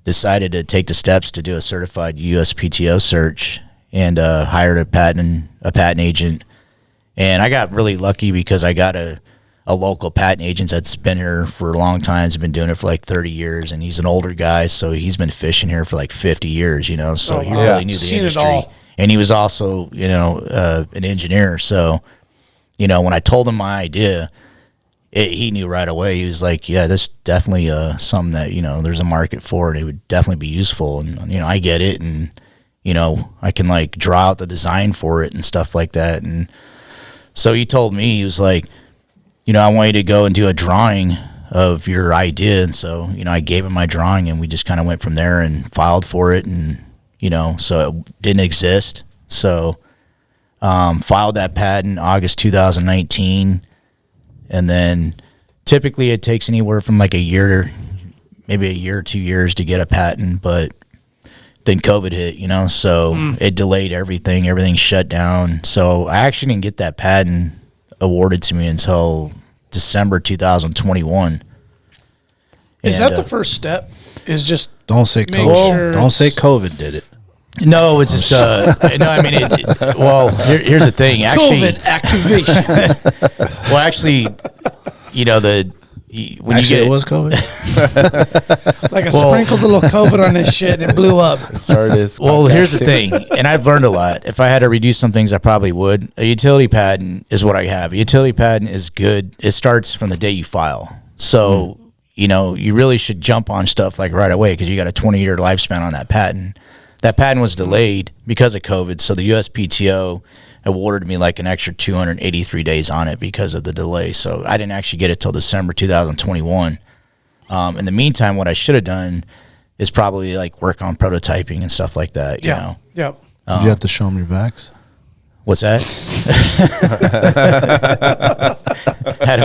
E: decided to take the steps to do a certified USPTO search, and hired a patent agent. And I got really lucky because I got a local patent agent that's been here for a long time. He's been doing it for like 30 years, and he's an older guy, so he's been fishing here for like 50 years, so he really knew the industry. And he was also, an engineer. So, when I told him my idea, he knew right away. He was like, yeah, this definitely something that, there's a market for, and it would definitely be useful. And, I get it. And, I can like draw out the design for it and stuff like that. And so he told me, he was like, I want you to go and do a drawing of your idea. And so, I gave him my drawing, and we just kind of went from there and filed for it. And, so it didn't exist. So filed that patent August 2019. And then typically it takes anywhere from like a year, maybe a year or 2 years to get a patent. But then COVID hit, so it delayed everything. Everything shut down. So I actually didn't get that patent awarded to me until December 2021.
C: Is that the first step? Is just
B: Don't say
C: make
B: COVID.
C: sure
B: Don't say
C: it's-
B: COVID did it.
E: No, it's just no. I mean, here's the thing. Actually,
C: COVID activation.
E: well, actually, when
B: Actually,
E: you get
B: it was COVID.
C: Like I sprinkled a little COVID on this shit and it blew up.
E: Well, here's the thing, and I've learned a lot. If I had to redo some things, I probably would. A utility patent is what I have. A utility patent is good. It starts from the day you file. So, you really should jump on stuff like right away because you got a 20-year lifespan on that patent. That patent was delayed because of COVID, so the USPTO awarded me like an extra 283 days on it because of the delay. So I didn't actually get it till December 2021. In the meantime, what I should have done is probably like work on prototyping and stuff like that.
C: Yep.
B: Did you have to show them your vax?
E: What's that? Had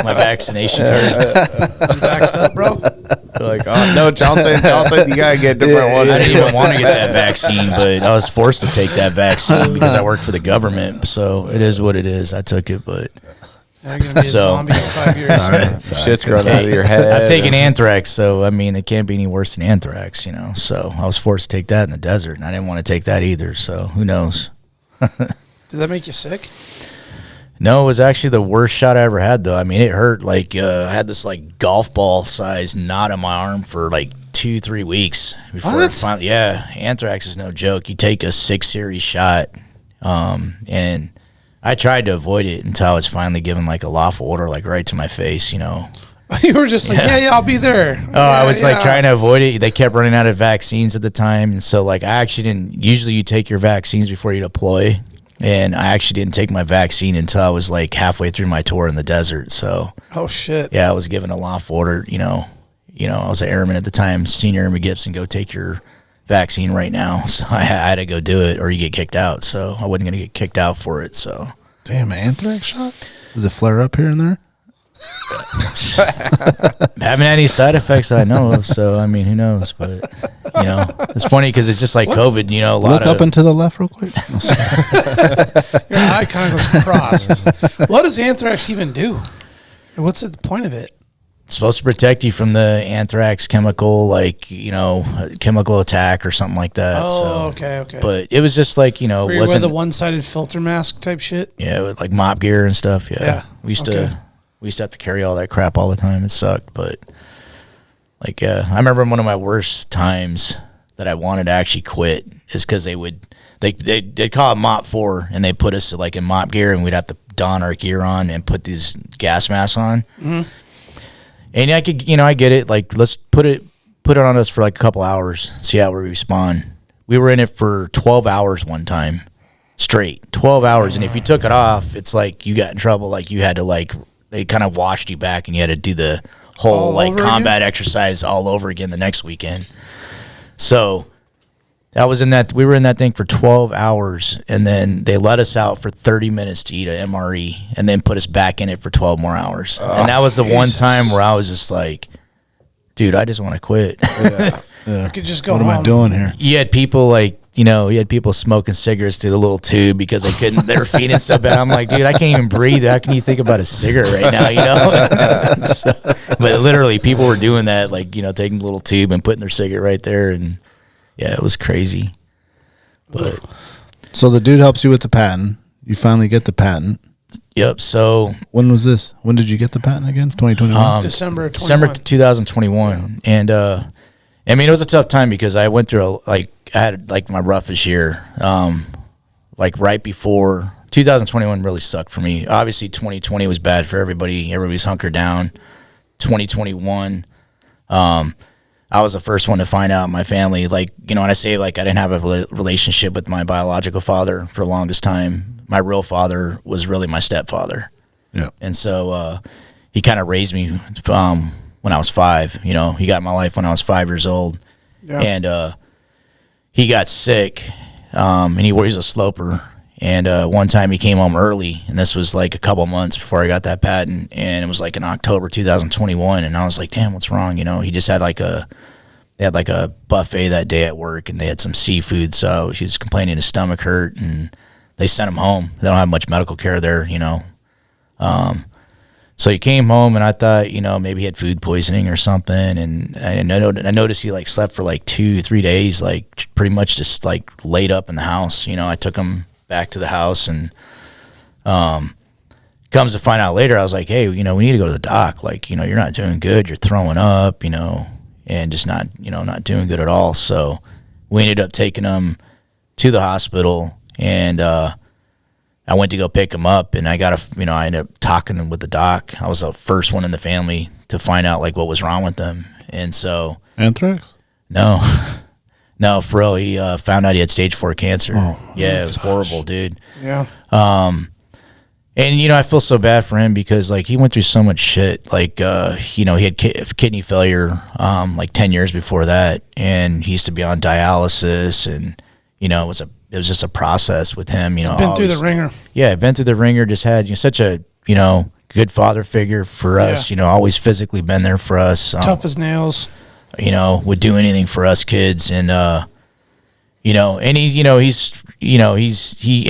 E: my vaccination card.
C: I'm vaxxed up, bro.
F: Like, oh no, Johnson, you gotta get different ones.
E: I didn't even want to get that vaccine, but I was forced to take that vaccine because I work for the government. So it is what it is. I took it, but
C: Now you're gonna be a zombie in 5 years.
F: Shit's growing out of your head.
E: I've taken Anthrax, so I mean, it can't be any worse than Anthrax, So I was forced to take that in the desert, and I didn't want to take that either. So who knows?
C: Did that make you sick?
E: No, it was actually the worst shot I ever had, though. I mean, it hurt. Like, I had this, like, golf ball size knot on my arm for, like, 2-3 weeks before it finally. Yeah, Anthrax is no joke. You take a 6 series shot, and I tried to avoid it until I was finally given, like, a lawful order, like, right to my face,
C: You were just like, yeah, I'll be there.
E: Oh, I was like trying to avoid it. They kept running out of vaccines at the time. And so like, I actually didn't, usually you take your vaccines before you deploy. And I actually didn't take my vaccine until I was like halfway through my tour in the desert. So,
C: oh shit.
E: Yeah, I was given a lawful order, I was an airman at the time, senior airman Gibson, go take your vaccine right now. So I had to go do it or you get kicked out. So I wasn't going to get kicked out for it. So.
B: Damn, an anthrax shot? Does it flare up here and there?
E: Haven't had any side effects that I know of, so I mean, who knows? But it's funny because it's just like COVID.
B: Look up and to the left real quick.
C: Your eye kind of goes crossed. What does anthrax even do? What's the point of it?
E: It's supposed to protect you from the anthrax chemical, like chemical attack or something like that.
C: Oh,
E: so,
C: okay.
E: But it was just like
C: Were you wear
E: wasn't
C: the one-sided filter mask type shit?
E: Yeah, with like mop gear and stuff. Yeah. We used to have to carry all that crap all the time. It sucked, but like, I remember one of my worst times that I wanted to actually quit is because they'd call it Mop 4 and they put us like in mop gear and we'd have to don our gear on and put these gas masks on. Mm-hmm. And I get it. Like, let's put it on us for like a couple hours, see how we respond. we were in it for 12 hours one time straight, 12 hours. And if you took it off, it's like you got in trouble. Like you had to like, they kind of washed you back and you had to do the whole like combat exercise all over again the next weekend. So we were in that thing for 12 hours, and then they let us out for 30 minutes to eat an MRE and then put us back in it for 12 more hours. And that was the one time where I was just like, dude, I just want to quit.
C: I could just go
B: What
C: home.
B: am I doing here?
E: You had people like, you had people smoking cigarettes through the little tube because they were feeding so bad. I'm like, dude, I can't even breathe. How can you think about a cigarette right now, So, but literally people were doing that, like, taking the little tube and putting their cigarette right there. And yeah, it was crazy. But
B: So the dude helps you with the patent. You finally get the patent.
E: Yep. So
B: When was this? When did you get the patent again? 2021?
C: December
E: December 2021. And I mean, it was a tough time because I went through I had like my roughest year. Like right before 2021 really sucked for me. Obviously 2020 was bad for everybody. Everybody's hunkered down. 2021, I was the first one to find out. My family, like, when I say like I didn't have a relationship with my biological father for the longest time, my real father was really my stepfather.
B: Yeah.
E: And so he kind of raised me when I was 5. He got in my life when I was 5 years old.
C: Yeah.
E: And he got sick, and he's a sloper. And one time he came home early, and this was like a couple months before I got that patent, and it was like in October 2021, and I was like, damn, what's wrong? He just had they had like a buffet that day at work, and they had some seafood, so he was complaining his stomach hurt, and they sent him home. They don't have much medical care there, So he came home, and I thought, maybe he had food poisoning or something, and I noticed he like slept for like 2-3 days, like pretty much just like laid up in the house. I took him back to the house, and comes to find out later, I was like, hey, we need to go to the doc. Like, you're not doing good. You're throwing up, and just not, not doing good at all. So we ended up taking him to the hospital, and I went to go pick him up, and I ended up talking with the doc. I was the first one in the family to find out like what was wrong with them. And so
B: Anthrax?
E: No, for real, he found out he had stage 4 cancer.
B: Oh,
E: yeah, it was horrible, dude.
C: Yeah.
E: And I feel so bad for him because like he went through so much shit. Like he had kidney failure like 10 years before that, and he used to be on dialysis, and it was just a process with him.
C: Been through the ringer.
E: Yeah, been through the ringer. Just had such a good father figure for us. Always physically been there for us.
C: Tough as nails.
E: Would do anything for us kids, and and he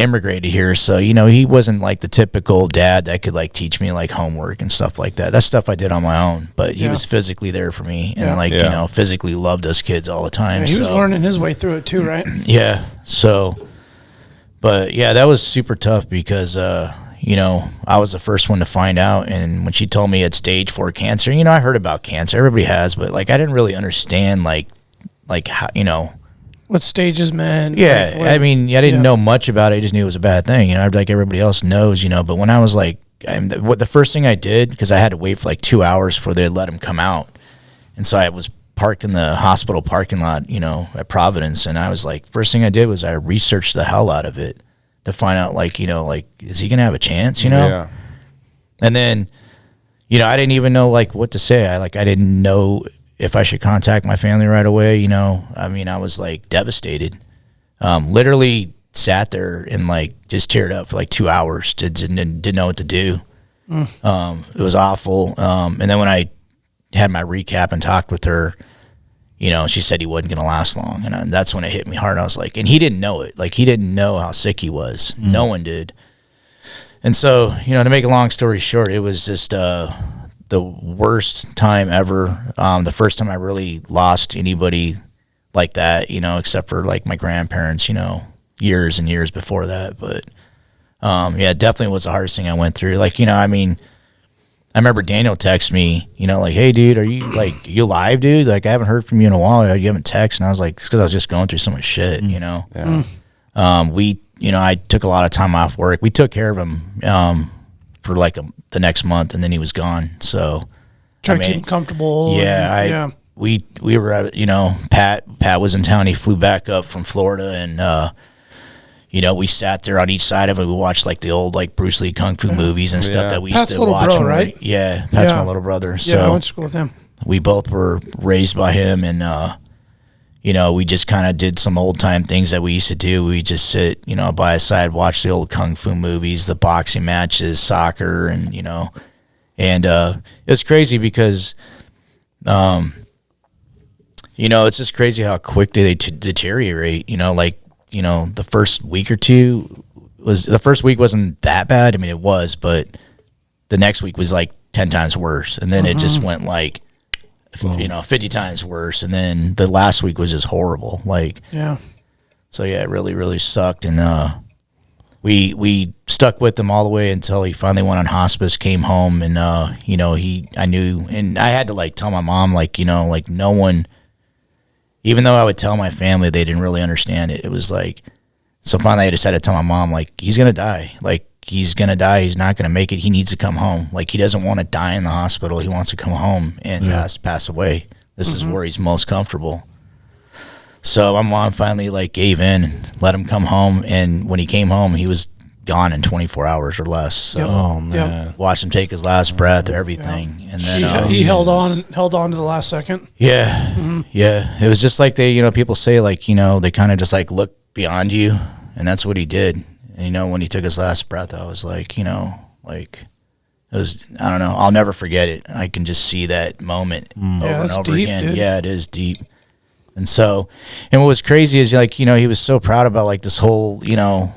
E: immigrated here, so he wasn't like the typical dad that could like teach me like homework and stuff like that. That's stuff I did on my own, but he was physically there for me, and physically loved us kids all the time.
C: Yeah, he was learning his way through it too, right?
E: Yeah. So, but yeah, that was super tough because I was the first one to find out, and when she told me it's stage 4 cancer, I heard about cancer, everybody has, but like I didn't really understand like how
C: what stages meant.
E: Yeah, I mean, I didn't know much about it. I just knew it was a bad thing, like everybody else knows, but when I was like, the first thing I did, because I had to wait for like 2 hours before they'd let him come out, and so I was parked in the hospital parking lot, at Providence, and I was like, first thing I did was I researched the hell out of it to find out, like, is he gonna have a chance,
F: Yeah.
E: And then, I didn't even know like what to say. I didn't know if I should contact my family right away. I mean, I was like devastated. Literally sat there and like just teared up for like 2 hours. Didn't know what to do. It was awful. And then when I had my recap and talked with her, she said he wasn't going to last long. And that's when it hit me hard. I was like, and he didn't know it. Like, he didn't know how sick he was. No one did. And so, to make a long story short, it was just the worst time ever. The first time I really lost anybody like that, except for like my grandparents, years and years before that. But yeah, it definitely was the hardest thing I went through. Like, I mean, I remember Daniel texted me, like, hey, dude, are you live, dude? Like, I haven't heard from you in a while. You haven't texted. And I was like, it's because I was just going through so much shit,
F: Yeah.
E: I took a lot of time off work. We took care of him for like the next month, and then he was gone. So
C: Try to keep him comfortable.
E: Yeah, we were, Pat was in town. He flew back up from Florida, and we sat there on each side of it. We watched like the old like Bruce Lee kung fu movies and stuff that we
C: Pat's
E: used to
C: little
E: watch.
C: bro, right?
E: Pat's my little brother. So
C: I went to school with him.
E: we both were raised by him, and we just kind of did some old time things that we used to do. We just sit, by his side, watch the old kung fu movies, the boxing matches, soccer, and it was crazy because, it's just crazy how quickly they deteriorate. The first week or two the first week wasn't that bad. I mean, it was, but the next week was like 10 times worse, and then it just went like 50 times worse, and then the last week was just horrible. So yeah, it really, really sucked, and we stuck with him all the way until he finally went on hospice, came home, and I knew, and I had to like tell my mom, no one, even though I would tell my family, they didn't really understand it. It was like, so finally I decided to tell my mom, he's gonna die. He's going to die. He's not going to make it. He needs to come home. He doesn't want to die in the hospital. He wants to come home and pass away. This is where he's most comfortable. So my mom finally gave in and let him come home. And when he came home, he was gone in 24 hours or less. So watched him take his last breath, everything. And then
C: he held on to the last second.
E: Yeah. Yeah. It was just like people say, they kind of just look beyond you. And that's what he did. And, when he took his last breath, I was it was, I don't know, I'll never forget it. I can just see that moment over and over
C: deep,
E: again.
C: Dude.
E: Yeah, it is deep. And so, and what was crazy is he was so proud about this whole, the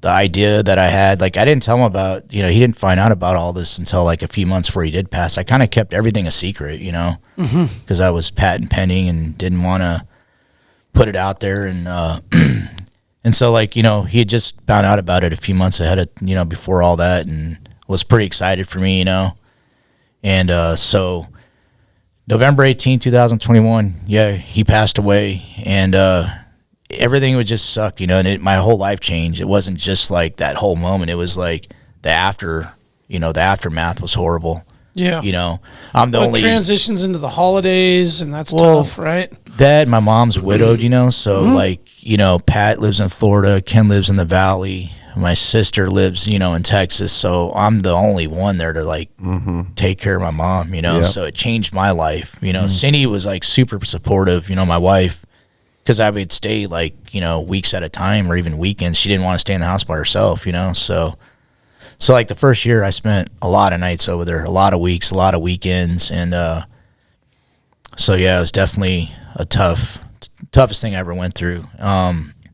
E: idea that I had. I didn't tell him about, he didn't find out about all this until a few months before he did pass. I kind of kept everything a secret, because I was patent pending and didn't want to put it out there. And, and so, he had just found out about it a few months ahead of, before all that, and was pretty excited for me, And so November 18, 2021, he passed away, and everything would just suck, and my whole life changed. It wasn't just that whole moment. It was the aftermath was horrible.
C: Yeah.
E: I'm the only
C: transitions into the holidays, and that's tough, right?
E: That my mom's widowed, so Pat lives in Florida, Ken lives in the Valley, my sister lives, in Texas, so I'm the only one there to take care of my mom, so it changed my life. Cindy was super supportive, my wife, because I would stay weeks at a time or even weekends. She didn't want to stay in the house by herself, So the first year I spent a lot of nights over there, a lot of weeks, a lot of weekends. And so, it was definitely a toughest thing I ever went through.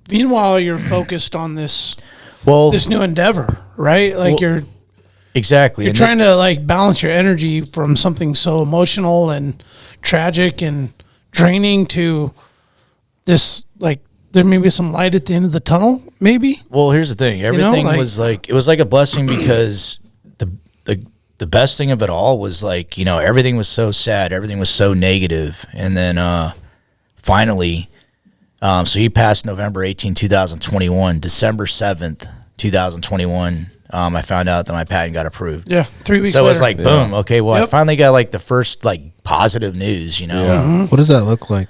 C: Meanwhile, you're focused on this new endeavor, right? You're
E: exactly.
C: You're trying to balance your energy from something so emotional and tragic and draining to this there may be some light at the end of the tunnel, maybe.
E: Well, here's the thing. Everything was it was a blessing, because the best thing of it all was everything was so sad, everything was so negative, and then finally, so he passed November 18, 2021. December 7th, 2021. I found out that my patent got approved.
C: Yeah, 3 weeks.
E: So
C: later.
E: it was boom. Okay, well, I finally got the first positive news.
B: Yeah. What does that look like?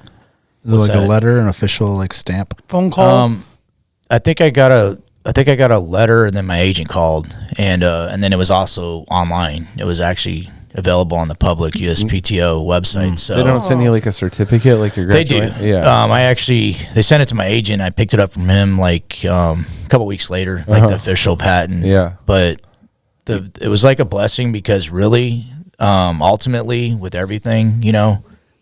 B: Is it a letter, an official stamp?
C: Phone call?
E: I think I got a letter, and then my agent called, and then it was also online. It was actually available on the public USPTO website. So
F: they don't send you a certificate your graduate?
E: They do.
F: Yeah.
E: They sent it to my agent. I picked it up from him a couple weeks later, the official patent.
F: Yeah.
E: But it was a blessing, because really, ultimately, with everything,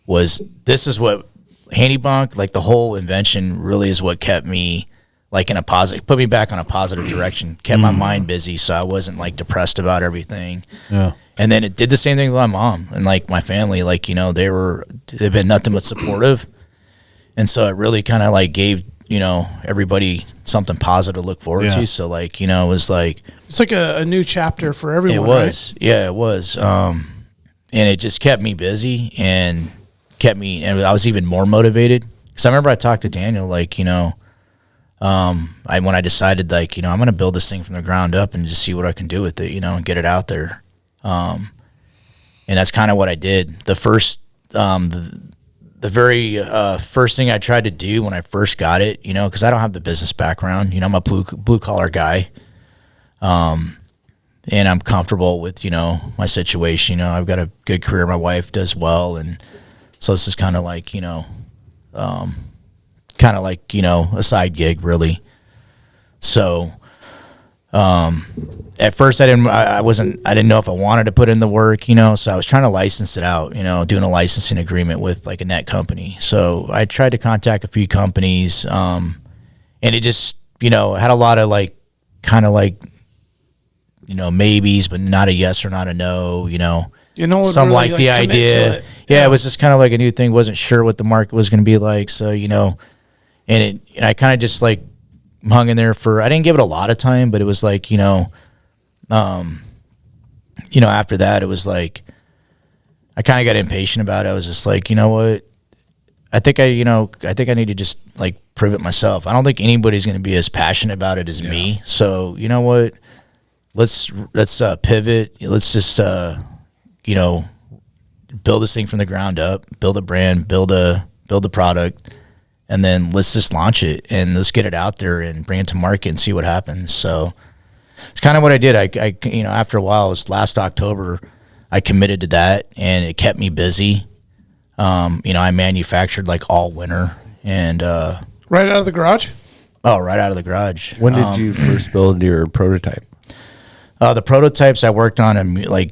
E: this is what Handy Bonk, the whole invention really is what kept me in a positive, put me back on a positive direction, kept my mind busy, so I wasn't depressed about everything.
B: Yeah.
E: And then it did the same thing with my mom and my family. They've been nothing but supportive, and so it really kind of gave everybody something positive to look forward to. So it was
C: it's a new chapter for everyone.
E: It was,
C: right?
E: Yeah, it was, and it just kept me busy and and I was even more motivated, because I remember I talked to Daniel when I decided I'm going to build this thing from the ground up and just see what I can do with it, and get it out there. And that's kind of what I did. The first the very first thing I tried to do when I first got it, you know, because I don't have the business background. You know, I'm a blue collar guy, and I'm comfortable with, you know, my situation. You know, I've got a good career. My wife does well, and so this is kind of like, you know, a side gig, really. So at first I didn't know if I wanted to put in the work, you know, so I was trying to license it out, you know, doing a licensing agreement with like a net company. So I tried to contact a few companies, and it just, you know, had a lot of like, kind of like, you know, maybes, but not a yes or not a no, you know. Some
C: really,
E: liked the idea. Yeah, it was just kind of like a new thing. Wasn't sure what the market was going to be like. So, you know, and I kind of just like hung in there I didn't give it a lot of time, but it was like, you know, after that, it was like, I kind of got impatient about it. I was just like, you know what? I think I need to just like prove it myself. I don't think anybody's going to be as passionate about it as me. So, you know what? Let's pivot. Let's just, you know, build this thing from the ground up, build a brand, build a product, and then let's just launch it and let's get it out there and bring it to market and see what happens. So it's kind of what I did. I you know, after a while, it was last October, I committed to that, and it kept me busy. You know, I manufactured like all winter, and
C: right out of the garage.
E: Oh, right out of the garage.
F: When did you first build your prototype?
E: The prototypes I worked on like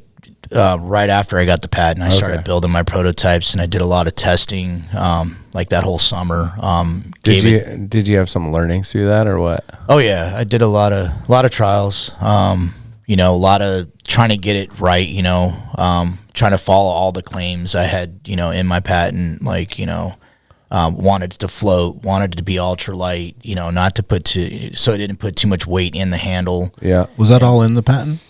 E: right after I got the patent. I started building my prototypes, and I did a lot of testing, like that whole summer.
F: Did you have some learnings through that, or what?
E: Oh yeah, I did a lot of trials. You know, a lot of trying to get it right. You know, trying to follow all the claims I had, you know, in my patent. Like, you know, wanted it to float, wanted it to be ultralight. You know, not to so it didn't put too much weight in the handle.
F: Yeah.
B: Was that all in the patent?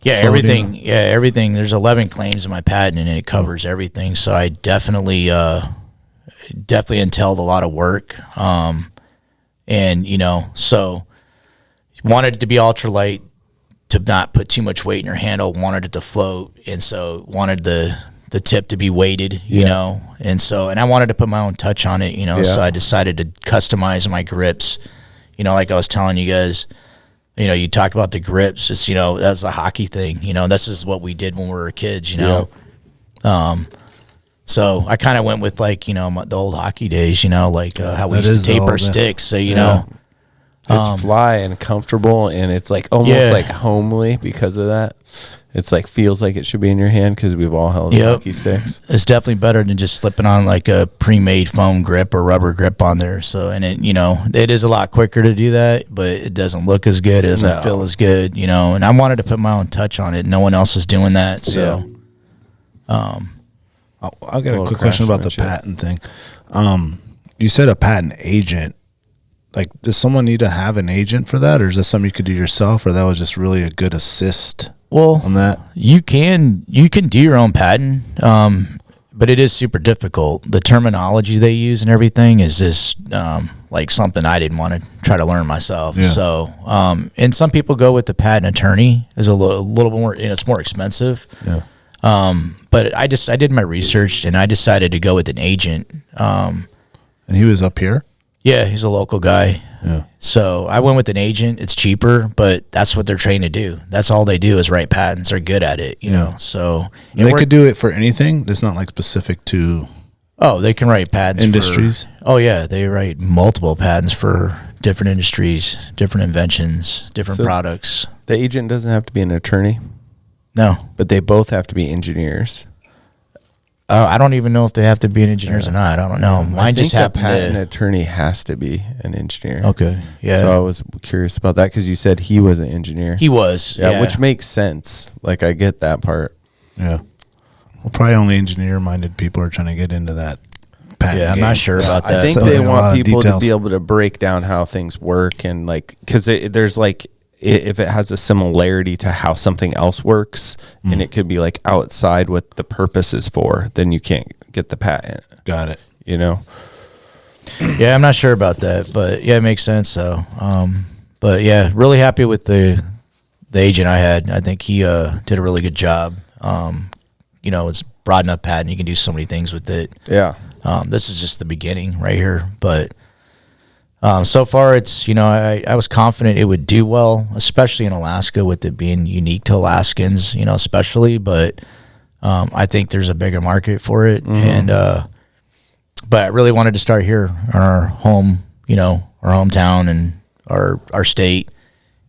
E: Yeah, everything. Yeah, everything. There's 11 claims in my patent, and it covers everything. So I definitely entailed a lot of work. And you know, so wanted it to be ultralight, to not put too much weight in your handle. Wanted it to float, and so wanted the tip to be weighted. You know, and I wanted to put my own touch on it. You know, so I decided to customize my grips. You know, like I was telling you guys. You know, you talked about the grips. It's, you know, that's a hockey thing. You know, this is what we did when we were kids, you know. So I kind of went with, like, you know, the old hockey days, you know, like how we used to tape our sticks. So, you know.
F: It's fly and comfortable, and it's like almost like homely because of that. It's like feels like it should be in your hand because we've all held hockey sticks.
E: It's definitely better than just slipping on like a pre-made foam grip or rubber grip on there. So, and it, you know, it is a lot quicker to do that, but it doesn't look as good. It doesn't feel as good, you know. And I wanted to put my own touch on it. No one else is doing that. So,
B: I'll get a quick question about the patent thing. You said a patent agent. Like, does someone need to have an agent for that, or is that something you could do yourself, or that was just really a good assist?
E: Well,
B: on that,
E: you can do your own patent, but it is super difficult. The terminology they use and everything is just like something I didn't want to try to learn myself. Yeah. So, and some people go with the patent attorney. Is a little more, and it's more expensive.
B: Yeah.
E: But I did my research, and I decided to go with an agent.
B: And he was up here.
E: Yeah, he's a local guy.
B: Yeah.
E: So I went with an agent. It's cheaper, but that's what they're trained to do. That's all they do is write patents. They're good at it, you know. So
B: they could do it for anything. It's not like specific to.
E: Oh, they can write patents.
B: Industries.
E: They write multiple patents for different industries, different inventions, different products.
F: The agent doesn't have to be an attorney.
E: No,
F: but they both have to be engineers.
E: I don't even know if they have to be an engineer or not. I don't know. Mine just happened.
F: A patent attorney has to be an engineer.
E: Okay, yeah.
F: So I was curious about that because you said he was an engineer.
E: He was, yeah,
F: which makes sense. Like, I get that part.
B: Yeah. Well, probably only engineer-minded people are trying to get into that patent.
E: Yeah, I'm not sure about that.
F: I think they want people to be able to break down how things work, and like, because there's like, if it has a similarity to how something else works, and it could be like outside what the purpose is for, then you can't get the patent.
B: Got it.
F: You know?
E: Yeah, I'm not sure about that, but yeah, it makes sense. So, but yeah, really happy with the agent I had. I think he did a really good job. You know, it's broad enough patent. You can do so many things with it.
F: Yeah.
E: This is just the beginning right here. But so far, it's, I was confident it would do well, especially in Alaska with it being unique to Alaskans, especially. But I think there's a bigger market for it. And but I really wanted to start here in our home, our hometown and our state.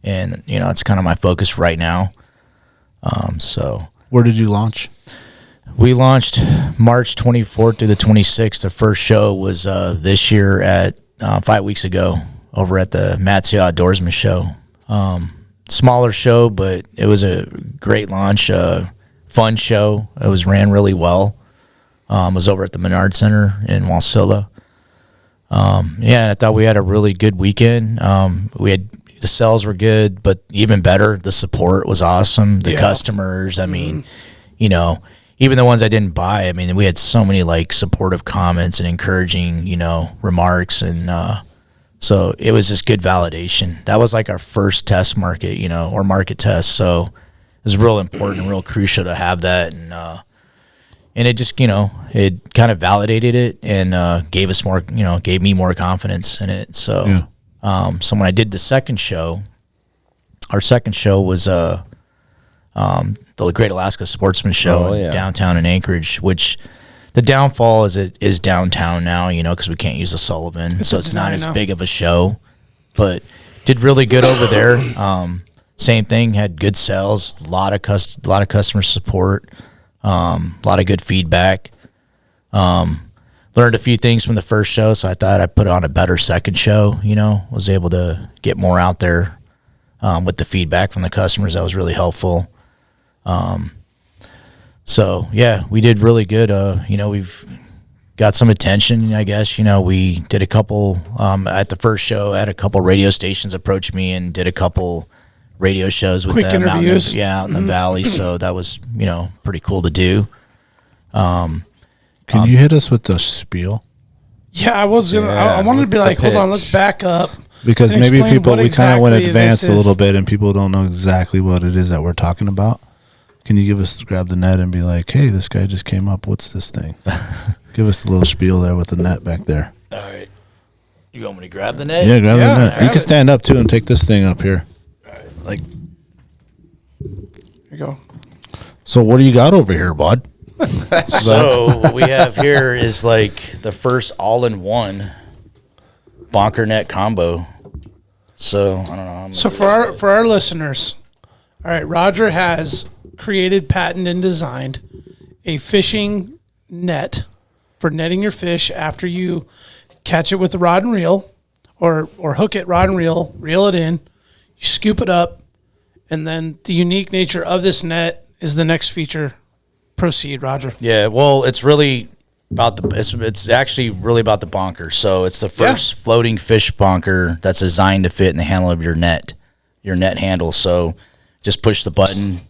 E: And, it's kind of my focus right now. So
B: Where did you launch?
E: we launched March 24th through the 26th. The first show was this year at 5 weeks ago over at the Matsu Outdoorsman show. Smaller show, but it was a great launch, fun show. It was ran really well. It was over at the Menard Center in Wasilla. And I thought we had a really good weekend. The sales were good, but even better, the support was awesome. The customers, I mean, even the ones I didn't buy, I mean, we had so many supportive comments and encouraging, remarks. And so it was just good validation. That was our first test market, or market test. So it was real important, real crucial to have that. And it just, it kind of validated it and gave us more, gave me more confidence in it. So, so when I did the second show, our second show was the Great Alaska Sportsman Show downtown in Anchorage, which the downfall is it is downtown now, because we can't use the Sullivan, so it's not as big of a show, but did really good over there. Same thing, had good sales, a lot of customer support, a lot of good feedback. Learned a few things from the first show, so I thought I'd put on a better second show, was able to get more out there with the feedback from the customers. That was really helpful. So yeah, we did really good. We've got some attention, I guess. We did a couple, at the first show, I had a couple radio stations approach me and did a couple radio shows with
C: quick
E: them
C: interviews.
E: out in the valley. So that was, pretty cool to do.
B: Can you hit us with the spiel?
C: Yeah, I was gonna. I wanted to be like, hold on, let's back up.
B: Because
C: and
B: maybe
C: explain
B: people,
C: what
B: we kind of went
C: exactly
B: advanced
C: this
B: a little
C: is.
B: bit and people don't know exactly what it is that we're talking about. Can you grab the net and be like, hey, this guy just came up. What's this thing? Give us a little spiel there with the net back there.
E: All right. You want me to grab the net?
B: Yeah, grab the net. You
C: grab
B: can
C: it.
B: stand up too and take this thing up here.
C: There you go.
B: So what do you got over here, bud?
E: So what we have here is the first all-in-one bonker net combo. So I don't know.
C: So for our listeners, all right, Roger has created, patented, and designed a fishing net for netting your fish after you catch it with a rod and reel, or hook it rod and reel it in, you scoop it up, and then the unique nature of this net is the next feature. Proceed, Roger.
E: Yeah, well, it's really about it's actually really about the bonker. So it's the first floating fish bonker that's designed to fit in the handle of your net handle. So just push the button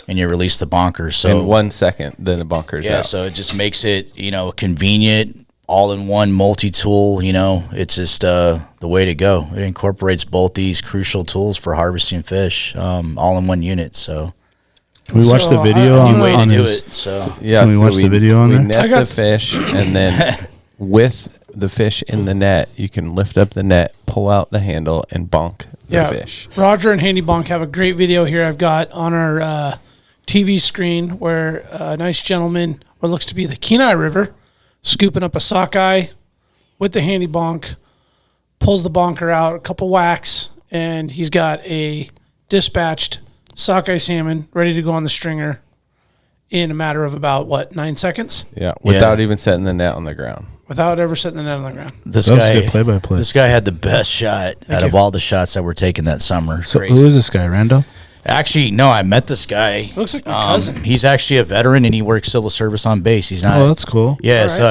E: and you release the bonker. So
F: in 1 second, then the bunker's out.
E: So it just makes it, convenient, all-in-one multi-tool. It's just the way to go. It incorporates both these crucial tools for harvesting fish, all in one unit. So
B: Can we watch the video on
E: do
B: his?
E: it. So
F: Yeah,
B: Can we watch the video on
F: we
B: there?
F: net the fish, and then with the fish in the net, you can lift up the net, pull out the handle, and bonk the fish.
C: Roger and Handy Bonk have a great video here I've got on our TV screen where a nice gentleman, what looks to be the Kenai River, scooping up a sockeye with the Handy Bonk, pulls the bonker out, a couple whacks, and he's got a dispatched sockeye salmon ready to go on the stringer in a matter of about 9 seconds?
F: Yeah, without even setting the net on the ground.
C: Without ever setting the net on the ground.
E: this
B: That was
E: guy,
B: good play-by-play.
E: This guy had the best shot out of all the shots that were taken that summer.
B: So
E: Crazy.
B: who is this guy, Rando?
E: Actually, no, I met this guy.
C: Looks like my cousin.
E: He's actually a veteran and he works civil service on base. He's not.
B: Oh, that's cool.
E: Yeah,
C: All
E: so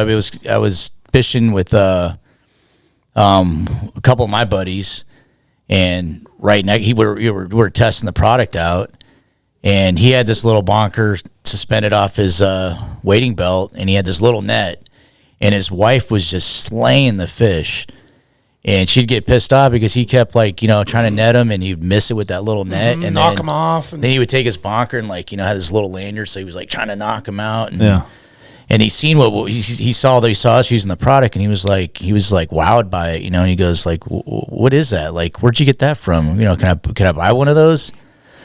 E: I was fishing with a couple of my buddies, and right now we were testing the product out, and he had this little bonker suspended off his wading belt, and he had this little net, and his wife was just slaying the fish. And she'd get pissed off because he kept trying to net him, and he'd miss it with that little net, and
C: knock
E: then,
C: him off. And
E: then he would take his bonker and had his little lanyard, so he was trying to knock him out. And,
B: Yeah.
E: And he seen he saw us using the product, and he was like wowed by it, and he goes like, what is that? Like, where'd you get that from? Can I buy one of those?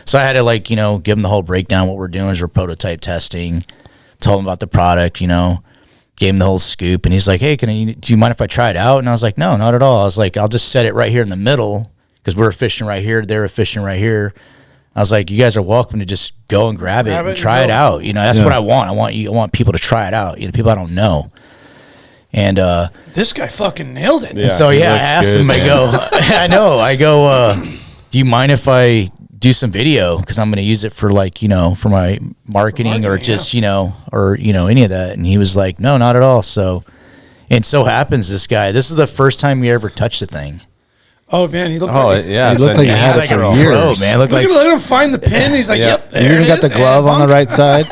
E: So I had to give him the whole breakdown. What we're doing is we're prototype testing, told him about the product, gave him the whole scoop, and he's like, hey, do you mind if I try it out? And I was like, no, not at all. I was like, I'll just set it right here in the middle, because we're fishing right here, they're fishing right here. I was like, you guys are welcome to just go and grab it and try it out. That's what I want. I want people to try it out. People I don't know. And
C: this guy fucking nailed it.
E: Yeah, so I asked him. I go, do you mind if I do some video? Because I'm going to use it for for my marketing or just or any of that. And he was like, no, not at all. So, and so happens this is the first time he ever touched the thing.
C: Oh man, he looked.
B: He looked like he had it for years.
E: Man,
C: look at him find the pin. He's like, yep.
B: You even got the glove on the right side.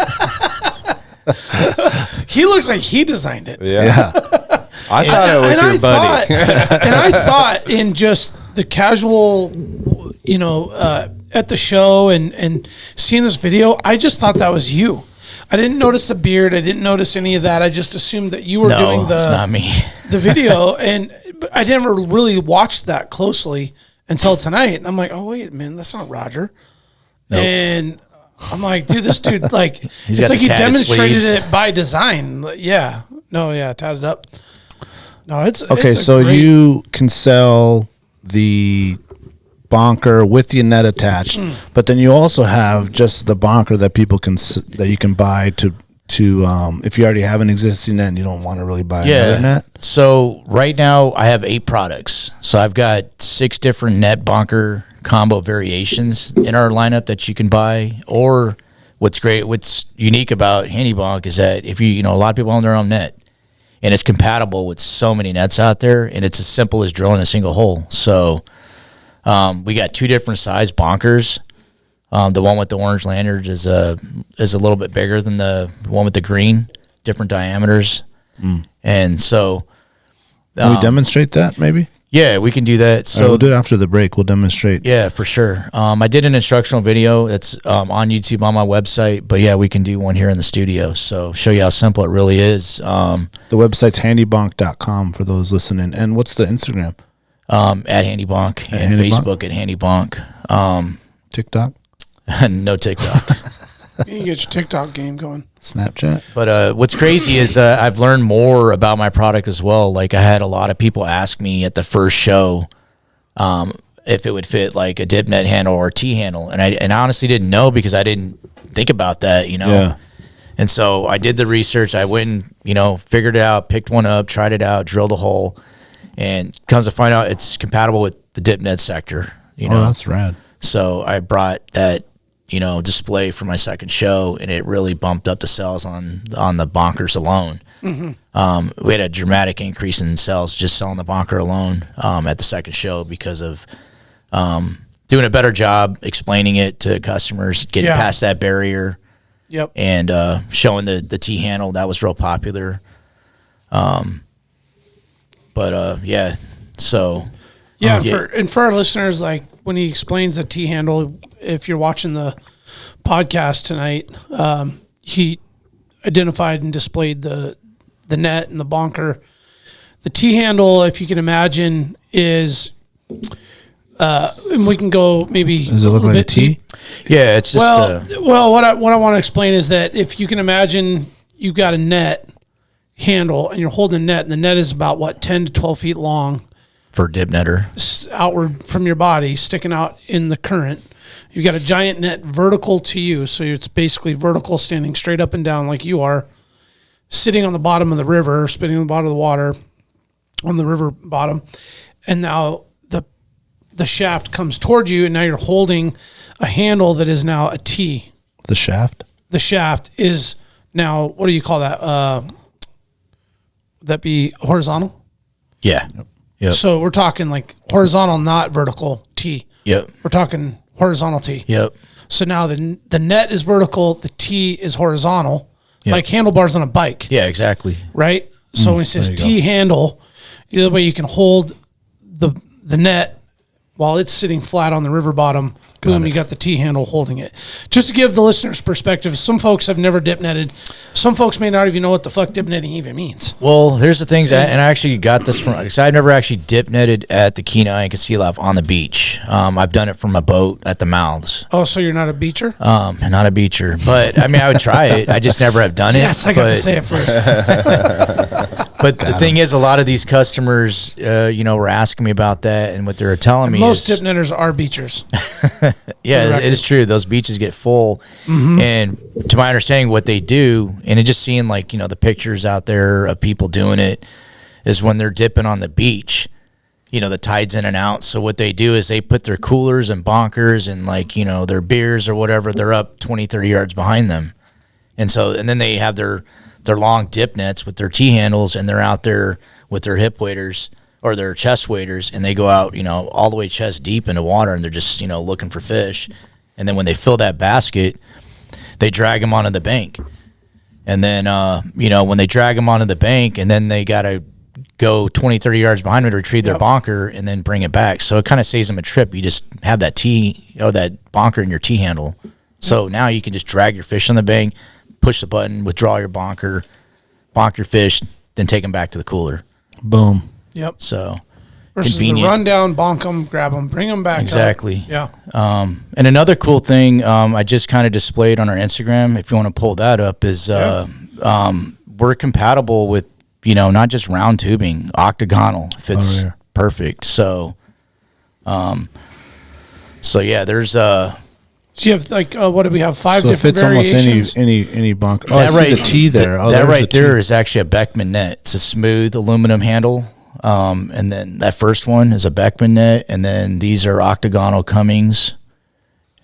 C: He looks like he designed it.
F: Yeah. I thought it was your buddy.
C: And I thought in just the casual, at the show and seeing this video, I just thought that was you. I didn't notice the beard. I didn't notice any of that. I just assumed that you were doing
E: it's not me.
C: the video, and I never really watched that closely until tonight. And I'm like, oh wait, man, that's not Roger. Nope. And I'm like, dude, this dude it's like he demonstrated it by design. Yeah, tatted up. No, it's
B: okay.
C: It's
B: so you can sell the bonker with the net attached, but then you also have just the bonker that people that you can buy to if you already have an existing net and you don't want to really buy another net.
E: So right now I have 8 products. So I've got 6 different net bonker combo variations in our lineup that you can buy. Or what's unique about Handy Bonk is that if a lot of people own their own net, and it's compatible with so many nets out there, and it's as simple as drilling a single hole. So we got 2 different size bonkers. The one with the orange lanyard is a little bit bigger than the one with the green, different diameters. And so
B: can we demonstrate that maybe?
E: Yeah, we can do that. So
B: we'll do it after the break. We'll demonstrate.
E: Yeah, for sure. I did an instructional video that's on YouTube on my website, but yeah, we can do one here in the studio. So show you how simple it really is.
B: The website's handybonk.com for those listening. And what's the Instagram?
E: At Handy Bonk and
B: Handy
E: Facebook
B: Bonk?
E: at Handy Bonk.
B: TikTok?
E: No TikTok.
C: You get your TikTok game going.
B: Snapchat?
E: But what's crazy is I've learned more about my product as well. Like I had a lot of people ask me at the first show if it would fit like a dip net handle or a T handle. And I honestly didn't know because I didn't think about that, Yeah. And so I did the research. I went and, figured it out, picked one up, tried it out, drilled a hole. And comes to find out it's compatible with the dip net sector.
B: Oh, that's rad.
E: So I brought that, display for my second show, and it really bumped up the sales on the bonkers alone. Mm-hmm. We had a dramatic increase in sales just selling the bonker alone at the second show because of doing a better job explaining it to customers, getting past that barrier.
C: Yep.
E: And showing the T handle. That was real popular. So
C: for our listeners, like when he explains the T handle, if you're watching the podcast tonight, he identified and displayed the net and the bonker. The T handle, if you can imagine, is and we can go maybe.
B: Does it look like a T?
E: Yeah, it's just
C: what I want to explain is that if you can imagine you've got a net handle and you're holding a net, and the net is about 10 to 12 feet long
E: for a dip netter,
C: outward from your body, sticking out in the current. You've got a giant net vertical to you, so it's basically vertical, standing straight up and down like you are, sitting on the bottom of the river, spinning on the bottom of the water on the river bottom, and now the shaft comes towards you, and now you're holding a handle that is now a T.
B: The shaft?
C: The shaft is now, what do you call that? Would that be horizontal?
E: Yeah. Yep.
C: So we're talking like horizontal, not vertical T.
E: Yep.
C: We're talking horizontal T.
E: Yep.
C: So now the net is vertical, the T is horizontal, like handlebars on a bike.
E: Yeah, exactly.
C: Right? So when it says T handle, the way you can hold the net while it's sitting flat on the river bottom Boom, you got the T-handle holding it. Just to give the listeners perspective, some folks have never dip netted. Some folks may not even know what the fuck dip netting even means.
E: Well, here's the things, and I actually got this from, because I've never actually dip netted at the Kenai and Sea Life on the beach. I've done it from a boat at the mouths.
C: Oh, so you're not a beacher?
E: Not a beacher, but I mean, I would try it. I just never have done it.
C: Yes, I got to say it first.
E: But the thing is, a lot of these customers, were asking me about that, and what they were telling me
C: most
E: is...
C: dip netters are beachers.
E: Yeah, it is true. Those beaches get full. And to my understanding, what they do, and it just seeing like, the pictures out there of people doing it, is when they're dipping on the beach, the tide's in and out. So what they do is they put their coolers and bonkers and their beers or whatever, they're up 20, 30 yards behind them. And then they have their long dip nets with their T-handles, and they're out there with their hip waders or their chest waders, and they go out, all the way chest deep into water, and they're just, looking for fish. And then when they fill that basket, they drag them onto the bank. And then, when they drag them onto the bank, and then they got to go 20, 30 yards behind them to retrieve their bonker and then bring it back. So it kind of saves them a trip. You just have that that bonker in your T-handle. So now you can just drag your fish on the bank, push the button, withdraw your bonk your fish, then take them back to the cooler.
B: Boom.
C: Yep.
E: So
C: versus
E: convenient.
C: the run down, bonk them, grab them, bring them back.
E: Exactly.
C: Up. Yeah.
E: And another cool thing I just kind of displayed on our Instagram, if you want to pull that up, is we're compatible with, not just round tubing, octagonal, if it's perfect. So, there's
C: So you have what do we have? 5
B: So it
C: different
B: fits almost
C: variations?
B: any bunk. Oh, I see the T there. Oh,
E: that
B: there's
E: right
B: the
E: there
B: T.
E: is actually a Beckman net. It's a smooth aluminum handle. And then that first one is a Beckman net, and then these are octagonal Cummings,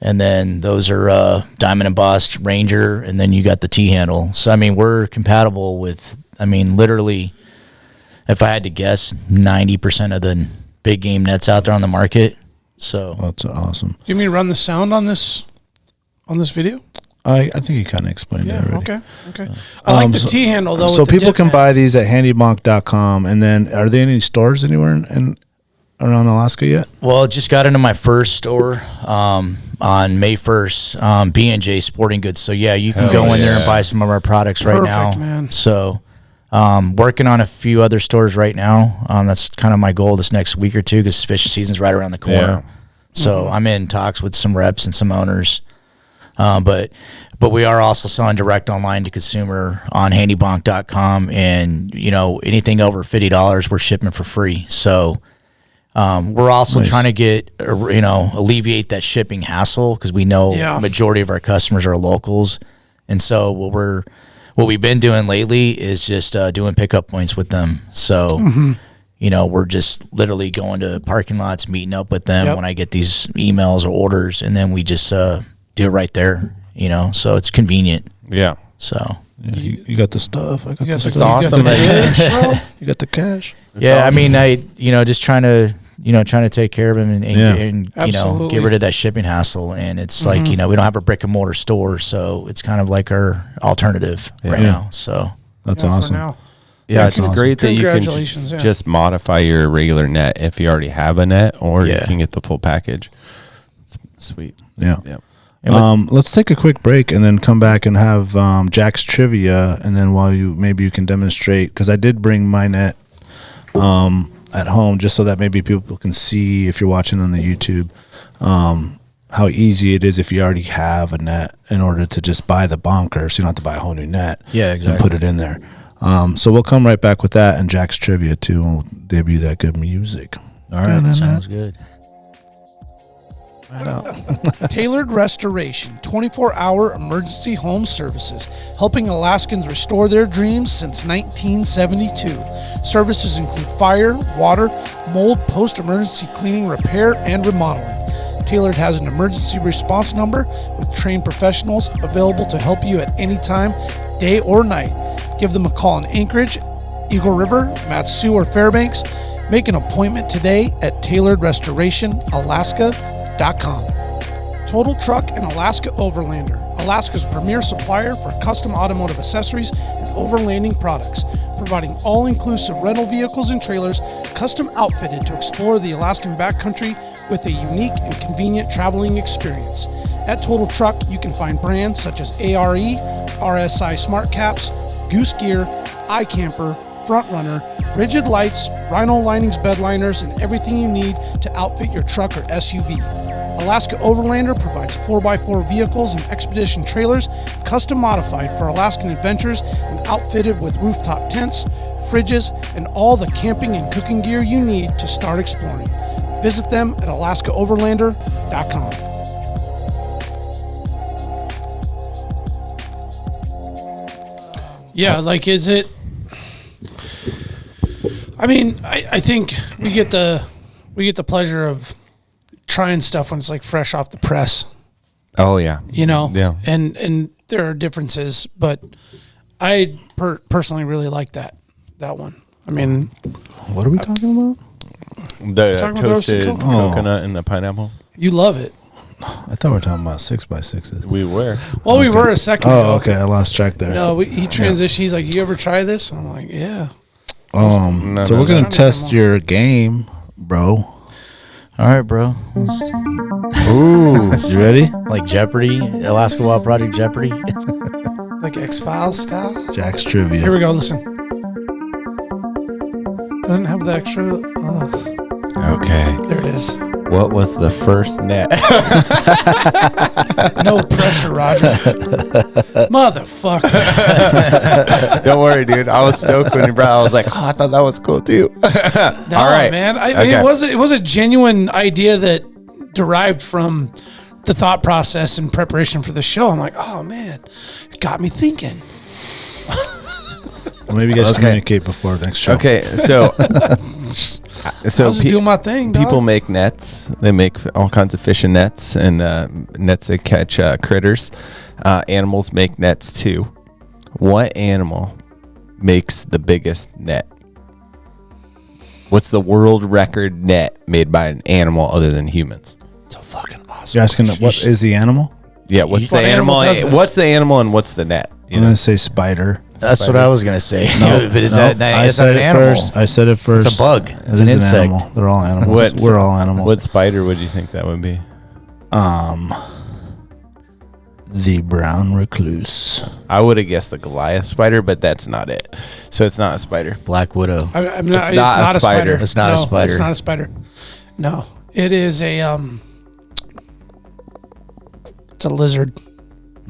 E: and then those are diamond embossed Ranger, and then you got the T handle. So I mean, we're compatible with. I mean, literally, if I had to guess, 90% of the big game nets out there on the market. So
B: That's awesome.
C: Do you mean run the sound on this video?
B: I think you kind of explained it already.
C: Okay. I like the T handle though.
B: So
C: with the
B: people
C: dip
B: can
C: net.
B: buy these at handybonk.com. And then are there any stores anywhere in around Alaska yet?
E: Well, just got into my first store on May 1st, B&J Sporting Goods. So, yeah, you can go in there and buy some of our products right now.
C: Perfect, man.
E: So, working on a few other stores right now. That's kind of my goal this next week or two because fishing season's right around the corner.
F: Yeah.
E: So, I'm in talks with some reps and some owners. But we are also selling direct online to consumer on handybonk.com. And, anything over $50, we're shipping for free. So, we're also trying to get, alleviate that shipping hassle because we know a majority of our customers are locals. And so what we've been doing lately is just doing pickup points with them. So, we're just literally going to parking lots, meeting up with them when I get these emails or orders, and then we just do it right there, so it's convenient.
F: Yeah.
E: So.
B: Yeah, you got the stuff. I got the stuff.
F: It's awesome.
B: You got the cash.
E: I mean, just trying to take care of him and get rid of that shipping hassle. And it's like, we don't have a brick and mortar store, so it's kind of like our alternative right now. So
B: that's awesome.
F: Yeah, it's
B: awesome.
F: great that you can
C: Congratulations,
F: just modify your regular net if you already have a net, or you can get the full package. It's sweet.
B: Yeah.
E: Let's
B: take a quick break and then come back and have Jack's trivia, and then while you can demonstrate, because I did bring my net at home just so that maybe people can see, if you're watching on the YouTube, how easy it is if you already have a net in order to just buy the bonker, so you don't have to buy a whole new net.
E: Yeah, exactly.
B: And put it in there. So we'll come right back with that and Jack's trivia too, and we'll debut that good music.
E: All right, sounds good.
C: Tailored Restoration, 24-hour emergency home services, helping Alaskans restore their dreams since 1972. Services include fire, water, mold, post-emergency cleaning, repair, and remodeling. Tailored has an emergency response number with trained professionals available to help you at any time, day or night. Give them a call in Anchorage, Eagle River, Mat-Su, or Fairbanks. Make an appointment today at tailoredrestorationalaska.com. Total Truck and Alaska Overlander, Alaska's premier supplier for custom automotive accessories and overlanding products, providing all-inclusive rental vehicles and trailers custom outfitted to explore the Alaskan backcountry with a unique and convenient traveling experience. At Total Truck, you can find brands such as ARE, RSI Smart Caps, Goose Gear, iCamper, Front Runner, Rigid Lights, Rhino Linings bed liners, and everything you need to outfit your truck or SUV. Alaska Overlander provides 4x4 vehicles and expedition trailers, custom modified for Alaskan adventures and outfitted with rooftop tents, fridges, and all the camping and cooking gear you need to start exploring. Visit them at alaskaoverlander.com. Yeah, like, is it... I mean, I think we get the pleasure of trying stuff when it's like fresh off the press.
F: Oh yeah,
C: You know?
F: Yeah.
C: And there are differences, but I personally really like that one. I mean,
B: What are we talking about?
F: the
C: Talking about roasted
F: toasted
C: coconut?
F: coconut and the pineapple.
C: you love it.
B: I thought we were talking about 6x6s.
F: We were.
C: Well, we were a second ago.
B: Oh, okay. I lost track there.
C: No, he transitioned. He's like, you ever try this? I'm like, yeah.
B: So
C: no.
B: we're gonna test your game, bro.
E: All right, bro.
B: Ooh, you ready?
E: Like Jeopardy, Alaska Wild Project Jeopardy.
C: Like X-Files style.
B: Jack's trivia.
C: Here we go. Listen. Doesn't have the extra.
F: Okay.
C: There it is.
F: What was the first net?
C: No pressure, Roger. Motherfucker.
F: Don't worry, dude. I was stoked when you brought it. I was like, oh, I thought that was cool too.
C: No,
F: All right,
C: man. I mean,
F: Okay.
C: it was a genuine idea that derived from the thought process and preparation for the show. I'm like, oh man, it got me thinking.
B: Well, maybe you guys communicate before next show.
F: Okay, so
C: I was just doing my thing. Dog.
F: people make nets. They make all kinds of fishing nets and nets that catch critters. Animals make nets too. What animal makes the biggest net? What's the world record net made by an animal other than humans?
C: It's a fucking awesome.
B: You're asking what is the animal?
F: Yeah, what's the
C: What animal
F: animal?
C: does this?
F: What's the animal and what's the net?
B: I'm gonna say spider.
E: That's what I was gonna say.
B: No,
E: but is
B: no,
E: that
B: I
E: is that
B: said
E: an
B: it
E: animal?
B: first. I said it first.
E: It's a bug.
B: It
E: It's an
B: is
E: insect.
B: animal. They're all animals. We're all animals.
F: What spider would you think that would be?
B: The brown recluse.
F: I would have guessed the Goliath spider, but that's not it. So it's not a spider.
E: Black widow.
C: I'm not,
F: It's not a spider.
E: It's not a spider.
C: It's not a spider. No, it is a It's a lizard.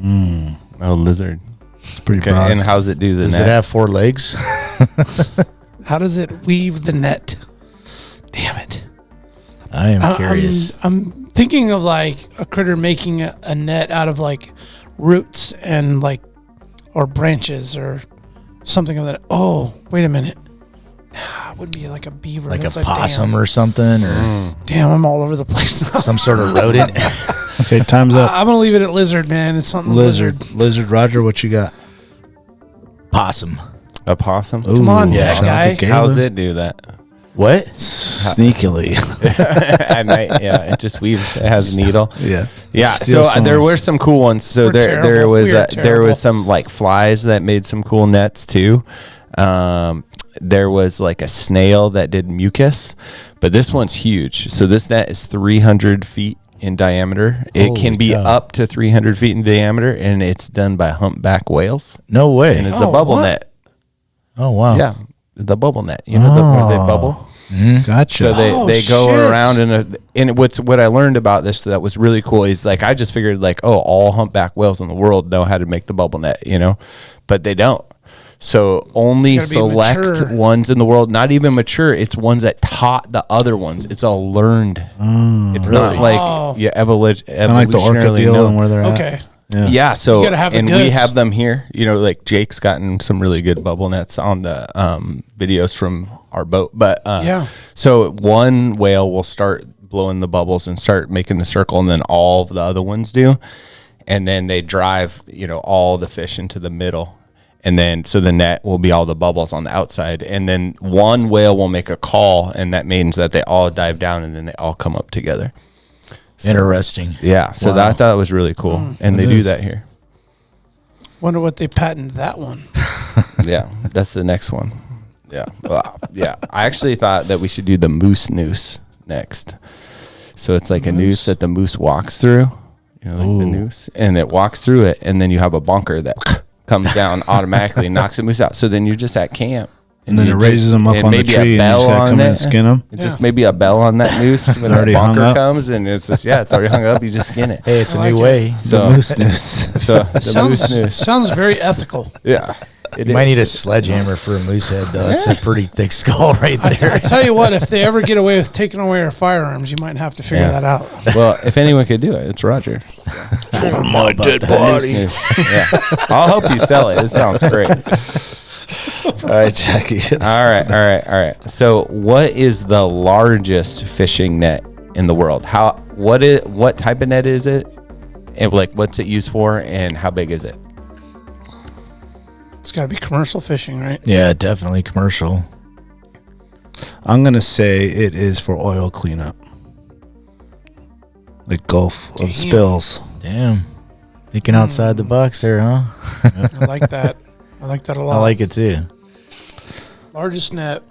F: Oh, lizard.
B: It's pretty
F: Okay,
B: broad.
F: and how's it do the
E: Does
F: net?
E: it have 4 legs?
C: How does it weave the net? Damn it!
E: I am curious.
C: I'm thinking of like a critter making a net out of like roots and like or branches or something of that. Oh, wait a minute. Nah, it would be like a beaver.
E: Like
C: That's
E: a possum or something, or
C: Damn, I'm all over the place now.
E: some sort of rodent.
B: Okay, time's up.
C: I'm gonna leave it at lizard, man. It's something
B: Lizard. Roger, what you got?
E: Possum.
F: A possum?
C: Come on,
E: Yeah,
C: that guy.
F: How's it do that?
E: What?
B: Sneakily.
F: At night, yeah, it just weaves. It has a needle.
B: Yeah.
F: Yeah,
B: Steal
F: so there
B: someone's-
F: were some cool ones. So
C: We're
F: there
C: terrible.
F: was
C: We are
F: there
C: terrible.
F: was some like flies that made some cool nets too. There was like a snail that did mucus, but this one's huge. So this net is 300 feet in diameter. It can
E: Holy
F: be
E: cow.
F: up to 300 feet in diameter, and it's done by humpback whales.
E: No way.
F: And it's a
C: Oh,
F: bubble
C: what?
F: net.
E: Oh wow.
F: Yeah, the bubble net. You know where they bubble.
B: Gotcha.
F: So they,
C: Oh,
F: they go
C: shit.
F: around and what I learned about this that was really cool is like I just figured like, oh, all humpback whales in the world know how to make the bubble net, you know, but they don't. So only
C: Gotta be
F: select
C: mature.
F: ones in the world, not even mature. It's ones that taught the other ones. It's all learned. It's not
C: Oh.
F: like yeah,
B: Kind of like the orca
F: evolutionarily
B: deal
F: known.
B: and where they're at.
C: Okay.
F: Yeah, so
C: You gotta have the
F: and we
C: goods.
F: have them here. You know, like Jake's gotten some really good bubble nets on the videos from our boat. But
C: Yeah.
F: so one whale will start blowing the bubbles and start making the circle, and then all of the other ones do, and then they drive all the fish into the middle. And then, so the net will be all the bubbles on the outside. And then one whale will make a call, and that means that they all dive down and then they all come up together. So,
E: Interesting.
F: yeah. So I thought it was really cool. And they do that here.
C: Wonder what they patented that one.
F: Yeah. That's the next one. Yeah. Well, yeah. I actually thought that we should do the moose noose next. So it's like a noose that the moose walks through, you know, like the noose, and it walks through it, and then you have a bunker that comes down automatically and knocks the moose out. So then you're just at camp.
B: And then it raises them up on the tree, and you just got to come in and skin them.
F: It's just maybe a bell on that noose when the bunker comes, and it's just, it's already hung up. You just skin it.
E: Hey, it's a new way.
F: So,
B: the moose noose.
F: So the moose noose.
C: Sounds very ethical.
F: Yeah.
E: You might need a sledgehammer for a moose head, though. That's a pretty thick skull right there.
C: I tell you what, if they ever get away with taking away our firearms, you might have to figure that out.
F: Well, if anyone could do it, it's Roger.
E: For my dead body.
F: Yeah. I'll help you sell it. It sounds great.
B: All right, Jackie.
F: All right. So, what is the largest fishing net in the world? What type of net is it? And like, what's it used for? And how big is it?
C: It's got to be commercial fishing, right?
E: Yeah, definitely commercial.
B: I'm going to say it is for oil cleanup. The Gulf of Spills.
E: Damn. Thinking outside the box there, huh?
C: I like that. I like that a lot.
E: I like it too.
C: Largest net.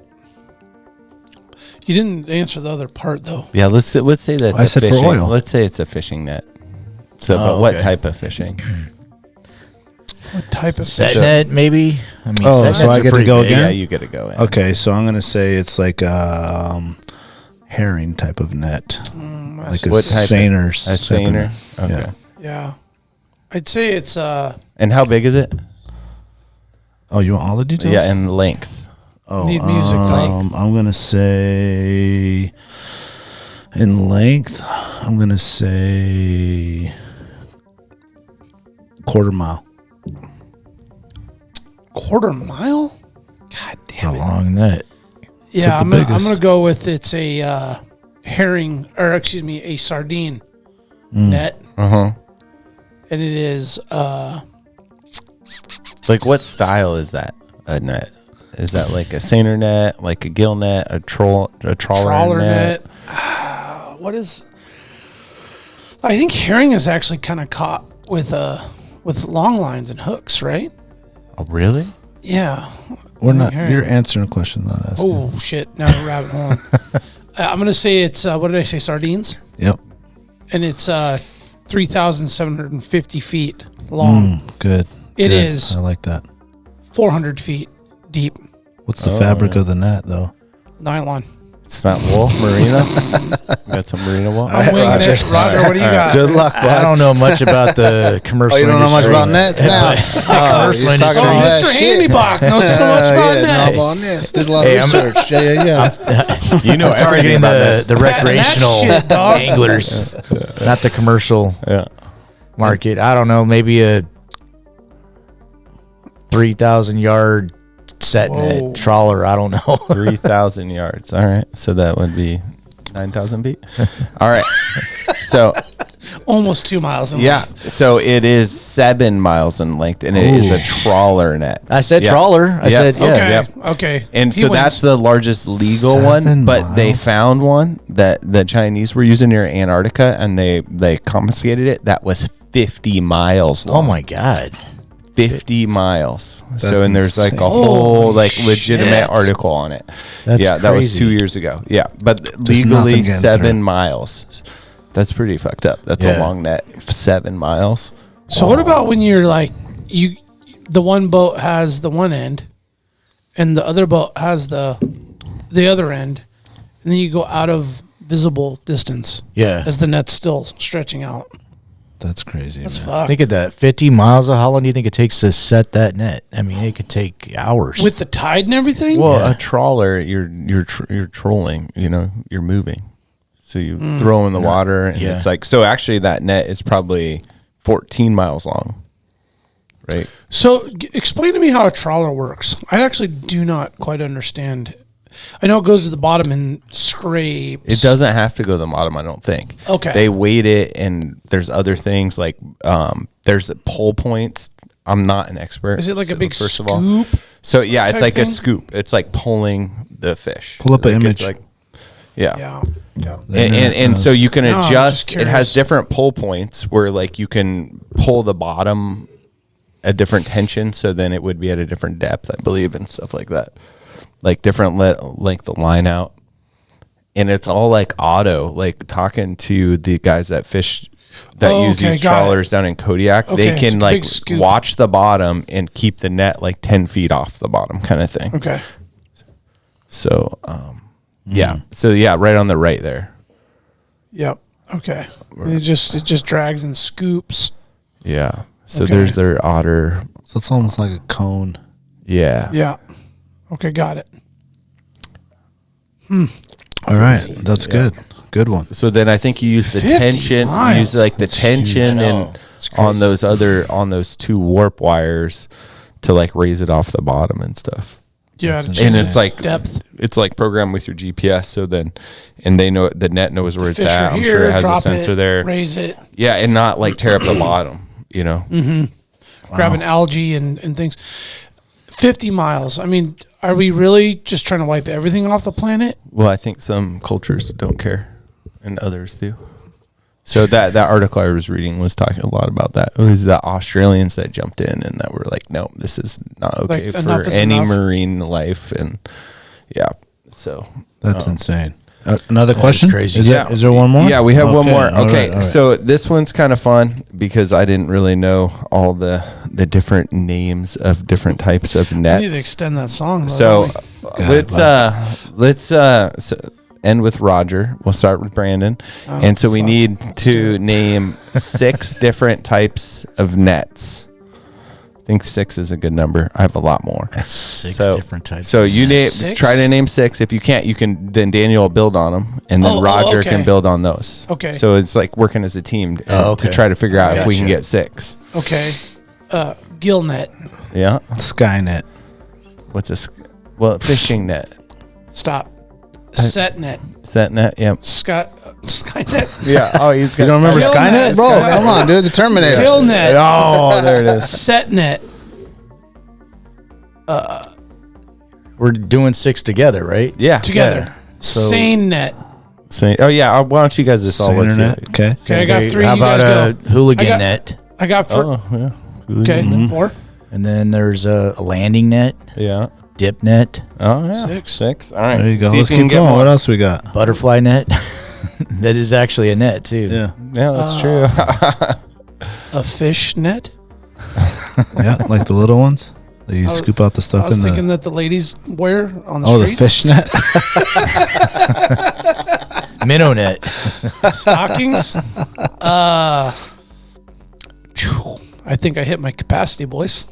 C: You didn't answer the other part though.
F: Yeah, let's say that's
B: I said for
F: fishing.
B: oil.
F: Let's say it's a fishing net. So, but what type of fishing?
C: What type of
E: Set
C: fishing?
E: net, maybe? I mean,
B: Oh,
E: set
B: so
E: nets
B: I
E: are
B: get to
E: pretty
B: go
E: big.
B: again?
F: Yeah, you get to go in.
B: Okay, so I'm going to say it's like a herring type of net. Like a
F: What type of-
B: seiner.
F: A seiner. Okay.
B: Yeah.
C: Yeah. I'd say it's
F: And how big is it?
B: Oh, you want all the details?
F: Yeah, and length.
B: Oh,
C: Need music, Mike.
B: I'm going to say in length, I'm going to say quarter mile.
C: quarter mile. God
E: It's a
C: damn it.
E: long net.
C: Yeah,
B: the
C: I'm
B: biggest.
C: gonna go with it's a herring, or excuse me, a sardine net,
F: Uh-huh.
C: and it is
F: Like, what style is that? A net? Is that like a seiner net, like a gill net, a trawler net?
C: What is? I think herring is actually kind of caught with long lines and hooks, right?
F: Oh, really?
C: Yeah.
B: We're not.
C: Herring.
B: You're answering a question, not asking.
C: Oh shit! Now we're rabbit hole. I'm gonna say it's what did I say? Sardines,
B: Yep.
C: and it's 3,750 feet long.
B: Good.
C: It
B: Good.
C: is.
B: I like that.
C: 400 feet deep.
B: What's the fabric of the net, though?
C: Nylon.
F: It's not wool, merino? Got some merino wool?
C: I'm winging
B: Roger.
C: it. Roger, what do you got?
B: Good luck, bud.
E: I don't know much about the commercial
B: Oh, you don't know much
E: industry.
B: about nets now?
E: commercial
B: he's talking
E: industry.
C: Oh,
B: that
C: Mr.
B: shit.
C: Handy Bonk knows so much about nets.
B: about nets. Did a lot
E: Hey,
B: of research. Yeah.
F: You know
E: I'm targeting the recreational
C: shit, dog.
E: anglers, not the commercial
F: Yeah.
E: market. I don't know, maybe a 3,000 yard set
C: Whoa.
E: net trawler. I don't know.
F: 3,000 yards. All right. So that would be 9,000 feet. All right. So,
C: Almost 2 miles in
F: yeah.
C: length.
F: So it is 7 miles in length, and it is a trawler net.
E: I said
F: Yeah.
E: trawler. I
F: Yeah.
E: said, yeah.
C: Okay.
F: Yep.
C: Okay.
F: And
C: He
F: so
C: wins.
F: that's the largest legal one,
B: 7
F: but they
B: miles.
F: found one that the Chinese were using near Antarctica, and they confiscated it. That was 50 miles long.
E: Oh my God.
F: 50 miles. So,
B: That's
F: and there's like a
B: insane.
F: whole
C: Holy
F: like legitimate
C: shit.
F: article on it.
E: That's
F: yeah, that was
E: crazy.
F: 2 years ago. Yeah, but
B: nothing
F: legally
B: getting
F: 7
B: through.
F: miles. That's pretty fucked up. That's a
E: Yeah.
F: long net. 7 miles.
C: So what about when you're like the one boat has the one end, and the other boat has the other end, and then you go out of visible distance
E: Yeah.
C: as the net's still stretching out.
B: That's crazy.
C: That's
B: man.
C: fucked.
E: Think of that. 50 miles. How long do you think it takes to set that net? I mean, it could take hours.
C: With the tide and everything.
F: Well,
E: Yeah.
F: a trawler, you're trolling. You know, you're moving. So you throw in the water, and
E: Yeah.
F: it's like so. Actually, that net is probably 14 miles long. Right.
C: So explain to me how a trawler works. I actually do not quite understand. I know it goes to the bottom and scrapes.
F: It doesn't have to go to the bottom, I don't think.
C: Okay.
F: They weight it, and there's other things like there's pole points. I'm not an expert.
C: Is it like a
F: so
C: big
F: first
C: scoop?
F: of all, so yeah, it's
C: type
F: like
C: thing?
F: a scoop. It's like pulling the fish.
B: Pull up an
F: Like,
B: image.
F: It's like, yeah.
C: Yeah. Yeah.
F: And so you can
C: No, I'm just
F: adjust. It has
C: curious.
F: different pull points where like you can pull the bottom a different tension, so then it would be at a different depth, I believe, and stuff like that. Like different length of line out. and it's all like auto. Like talking to the guys that fish that use these trawlers down in Kodiak, they can like watch the bottom and keep the net like 10 feet off the bottom, kind of thing.
C: Okay.
F: So, yeah. So yeah, right on the right there.
C: Yep. Okay. It just drags and scoops.
F: Yeah. So there's their otter.
B: So it's almost like a cone.
F: Yeah.
C: Yeah. Okay, got it.
B: All right, that's good. Good one.
F: So then I think you use the
C: 50
F: tension.
C: miles.
F: You use like the tension and on those two warp wires to like raise it off the bottom and stuff.
C: Yeah,
F: And it's like
C: depth.
F: It's like programmed with your GPS. So then, and they know the net knows where it's
C: Fisher
F: at. I'm
C: here,
F: sure it has a
C: drop
F: sensor
C: it,
F: there.
C: Raise it.
F: Yeah, and not like tear up the bottom. You know.
C: Grabbing algae and things. 50 miles. I mean, are we really just trying to wipe everything off the planet?
F: Well, I think some cultures don't care, and others do. So that article I was reading was talking a lot about that. It was the Australians that jumped in and that were like, no, this is not okay
C: Like,
F: for any
C: enough.
F: marine life. And yeah, so
B: That's insane. Another question?
E: crazy.
B: Is there one more?
F: Yeah, we have one more.
B: all
F: Okay,
B: right.
F: so this one's kind of fun because I didn't really know all the different names of different types of
C: I
F: nets.
C: need to extend that song. Though,
F: So
C: don't
F: let's end with Roger. We'll start with Brandon, and so we need to name 6 different types of nets. I think 6 is a good number. I have a lot more.
E: 6 different types.
F: So you name,
C: 6?
F: try to name 6. If you can't, you can. Then Daniel will build on them, and then Roger
C: okay.
F: can build on those.
C: Okay.
F: So it's like working as a team to
E: okay.
F: try to figure out if we can
E: Gotcha.
F: get 6.
C: Okay. Gill net.
F: Yeah.
B: Skynet.
F: What's a fishing net?
C: Stop. Set net.
F: Set net. Yep.
C: Skynet.
F: Yeah. Oh, he's got.
B: You don't remember
C: Gill
B: Skynet?
C: net.
B: Bro,
C: Skynet.
B: come on, dude. The Terminator.
C: Gill net.
F: Oh, there it is.
C: Set net.
E: We're doing 6 together, right?
F: Yeah.
C: Together.
E: So-
C: Sane net.
F: Say, oh yeah. Why don't you guys just all work
B: Internet.
F: together?
B: Okay.
C: Okay, I got 3.
E: How
C: you
E: about
C: guys
E: a
C: go.
E: hooligan
C: I got-
E: net?
C: I got 4.
F: Oh yeah.
C: Okay. 4.
E: And then there's a landing net,
F: Yeah.
E: dip net,
F: Oh yeah.
C: 6.
F: 6. All right.
B: There you go.
F: See if
B: Let's
F: you can
B: keep
F: get
B: going.
F: more.
B: What else we got?
E: butterfly net. That is actually a net too.
B: Yeah.
F: Yeah, that's true.
C: A fish net.
B: Yeah, like the little ones that you scoop out the
C: I
B: stuff
C: was
B: in
C: thinking
B: the.
C: that the ladies wear on the
B: Oh, the
C: streets.
B: fish net.
E: Minnow net.
C: Stockings. I think I hit my capacity, boys.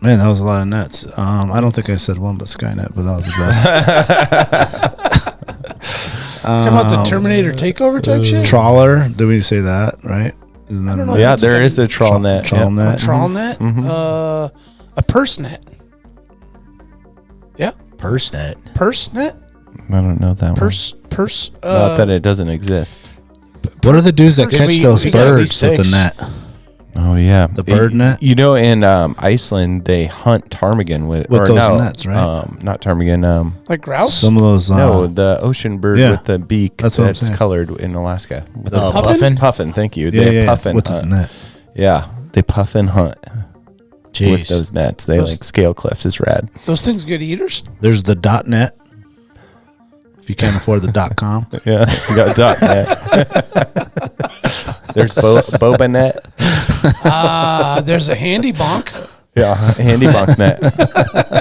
B: Man, that was a lot of nets. I don't think I said one, but Skynet, but that was the best.
C: Talking about the Terminator takeover type shit.
B: Trawler. Did we say that right? Isn't that
C: don't know.
B: another-
F: Yeah, there is a trawl net.
B: Trawl
F: yeah.
B: net.
C: Trawl net. A purse net. Yeah,
E: Purse net.
C: purse net.
F: I don't know that
C: Purse.
F: Not that it doesn't exist.
B: What are the dudes that
C: Did
B: catch
E: we-
B: those
E: we got at
B: birds
E: least
B: with the
E: 6.
B: net?
F: Oh yeah,
B: The bird net?
F: You know, in Iceland they hunt ptarmigan with
B: With those nets, right?
F: Not ptarmigan.
C: like grouse.
B: Some of those.
F: No, the ocean bird
B: yeah.
F: with the beak
B: That's what I'm
F: that's
B: saying.
F: colored in Alaska. With
E: The
C: puffin?
E: puffin.
F: puffin. Thank you.
B: Yeah,
F: They
B: yeah,
F: puffin
B: with the
F: hunt.
B: net.
F: Yeah, they puffin hunt with
E: Jeez.
F: those nets. They
C: Those-
F: like scale cliffs. Is rad.
C: Those things good eaters.
B: There's the .net. If you can't afford the .com.
F: Yeah, we got dot net. There's boba net.
C: There's a handy bonk.
F: Yeah, handy bonk net.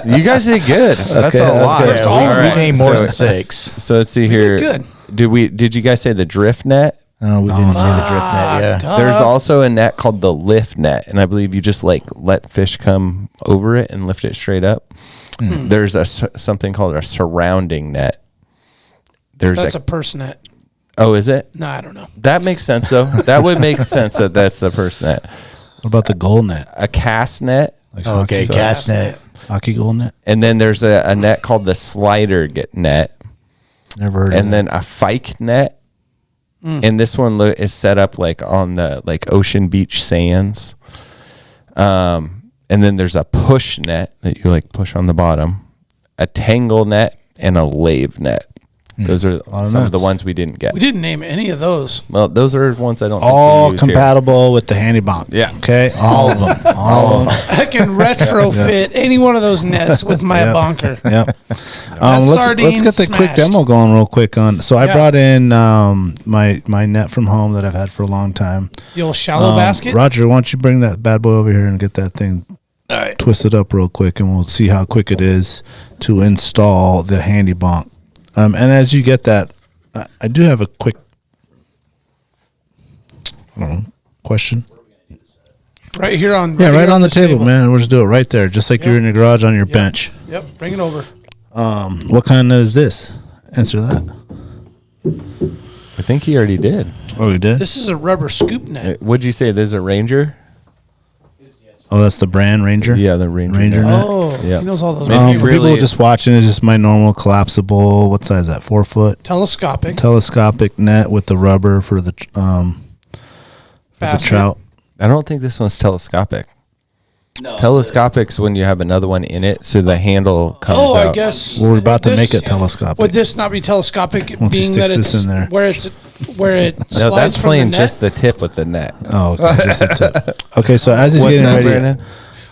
F: You guys did good. That's
B: Okay,
F: a
B: that's
F: lot.
B: good.
E: Yeah,
C: All
E: we
C: right.
E: named more
F: So-
E: than 6.
F: So let's see here.
C: good.
F: Did you guys say the drift net?
E: Oh, we didn't see the drift net. Yeah.
F: There's also a net called the lift net, and I believe you just like let fish come over it and lift it straight up. There's something called a surrounding net.
C: That's a purse net.
F: Oh, is it?
C: No, I don't know.
F: That makes sense though. That would make sense that that's the purse net.
B: What about the goal net?
F: A cast net,
B: Like
E: Oh, okay,
B: hockey,
E: cast net.
B: hockey goal net?
F: and then there's a net called the slider net,
E: Never heard of
F: and then a fike net. And this one is set up like on the like ocean beach sands. And then there's a push net that you like push on the bottom, a tangle net, and a lave net. Those are some of the
B: nets.
F: ones we didn't get.
C: We didn't name any of those.
F: Well, those are ones I don't
B: All
F: think we use here.
B: compatible with the Handy Bonk.
F: Yeah.
B: Okay. All of them. All of them.
C: I can retrofit any one of those nets with my
B: Yep.
C: bonker.
B: Yep. Let's get the quick demo going real quick on. So I brought in my net from home that I've had for a long time.
C: The old shallow basket.
B: Roger, why don't you bring that bad boy over here and get that thing twisted up real quick, and we'll see how quick it is to install the Handy Bonk. And as you get that, I do have a quick question.
C: Right here on
B: right on the table, man. We'll just do it right there, just like you're in your garage on your bench.
C: Yep, bring it over.
B: What kind is this? Answer that.
F: I think he already did.
B: Oh, he did?
C: This is a rubber scoop net.
F: Would you say there's a Ranger?
B: Oh, that's the brand Ranger?
F: Yeah, the Ranger
B: net.
C: Oh,
F: Yeah.
C: he knows all those.
B: For people just watching, it's just my normal collapsible, what size is that, 4 foot? Telescopic net with the rubber for the trout.
F: I don't think this one's telescopic. No, telescopic's when you have another one in it, so the handle comes out.
C: I guess.
B: We're about to make it telescopic.
C: Would this not be telescopic?
B: Once he
C: being
B: sticks
C: that
B: this
C: it's
B: in there.
C: where it slides
F: No, that's
C: from
F: playing
C: the net?
F: just the tip with the net.
B: Oh, okay, just the tip. Okay, so as he's getting ready,
F: Brandon?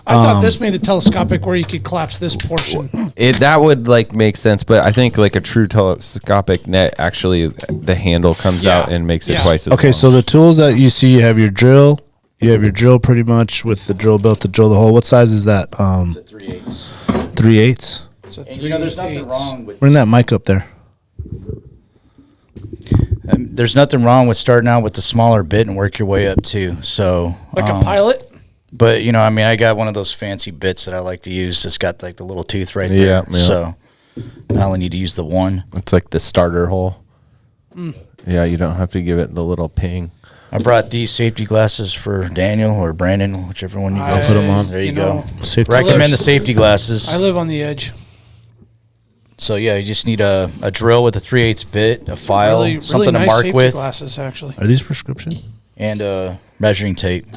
C: I thought this made it telescopic where you could collapse this portion.
F: That would make sense, but I think like a true telescopic net, actually the handle comes out and makes it twice as long.
B: So the tools that you see, you have your drill. You have your drill pretty much with the drill belt to drill the hole. What size is that?
E: It's a 3/8.
B: 3/8?
E: And there's nothing wrong with...
B: Bring that mic up there.
E: There's nothing wrong with starting out with the smaller bit and work your way up too. So
C: Like a pilot?
E: But, I got one of those fancy bits that I like to use. It's got like the little tooth right there.
F: Yeah.
E: So I only need to use the one.
F: It's like the starter hole. Yeah, you don't have to give it the little ping.
E: I brought these safety glasses for Daniel or Brandon, whichever one you guys
B: put them on.
E: There you go.
B: Safety
E: Recommend the safety glasses.
C: I live on the edge.
E: So you just need a drill with a 3/8 bit, a file,
C: Really
E: something
C: nice
E: to mark
C: safety
E: with,
C: glasses, actually.
B: Are these prescription?
E: and measuring tape.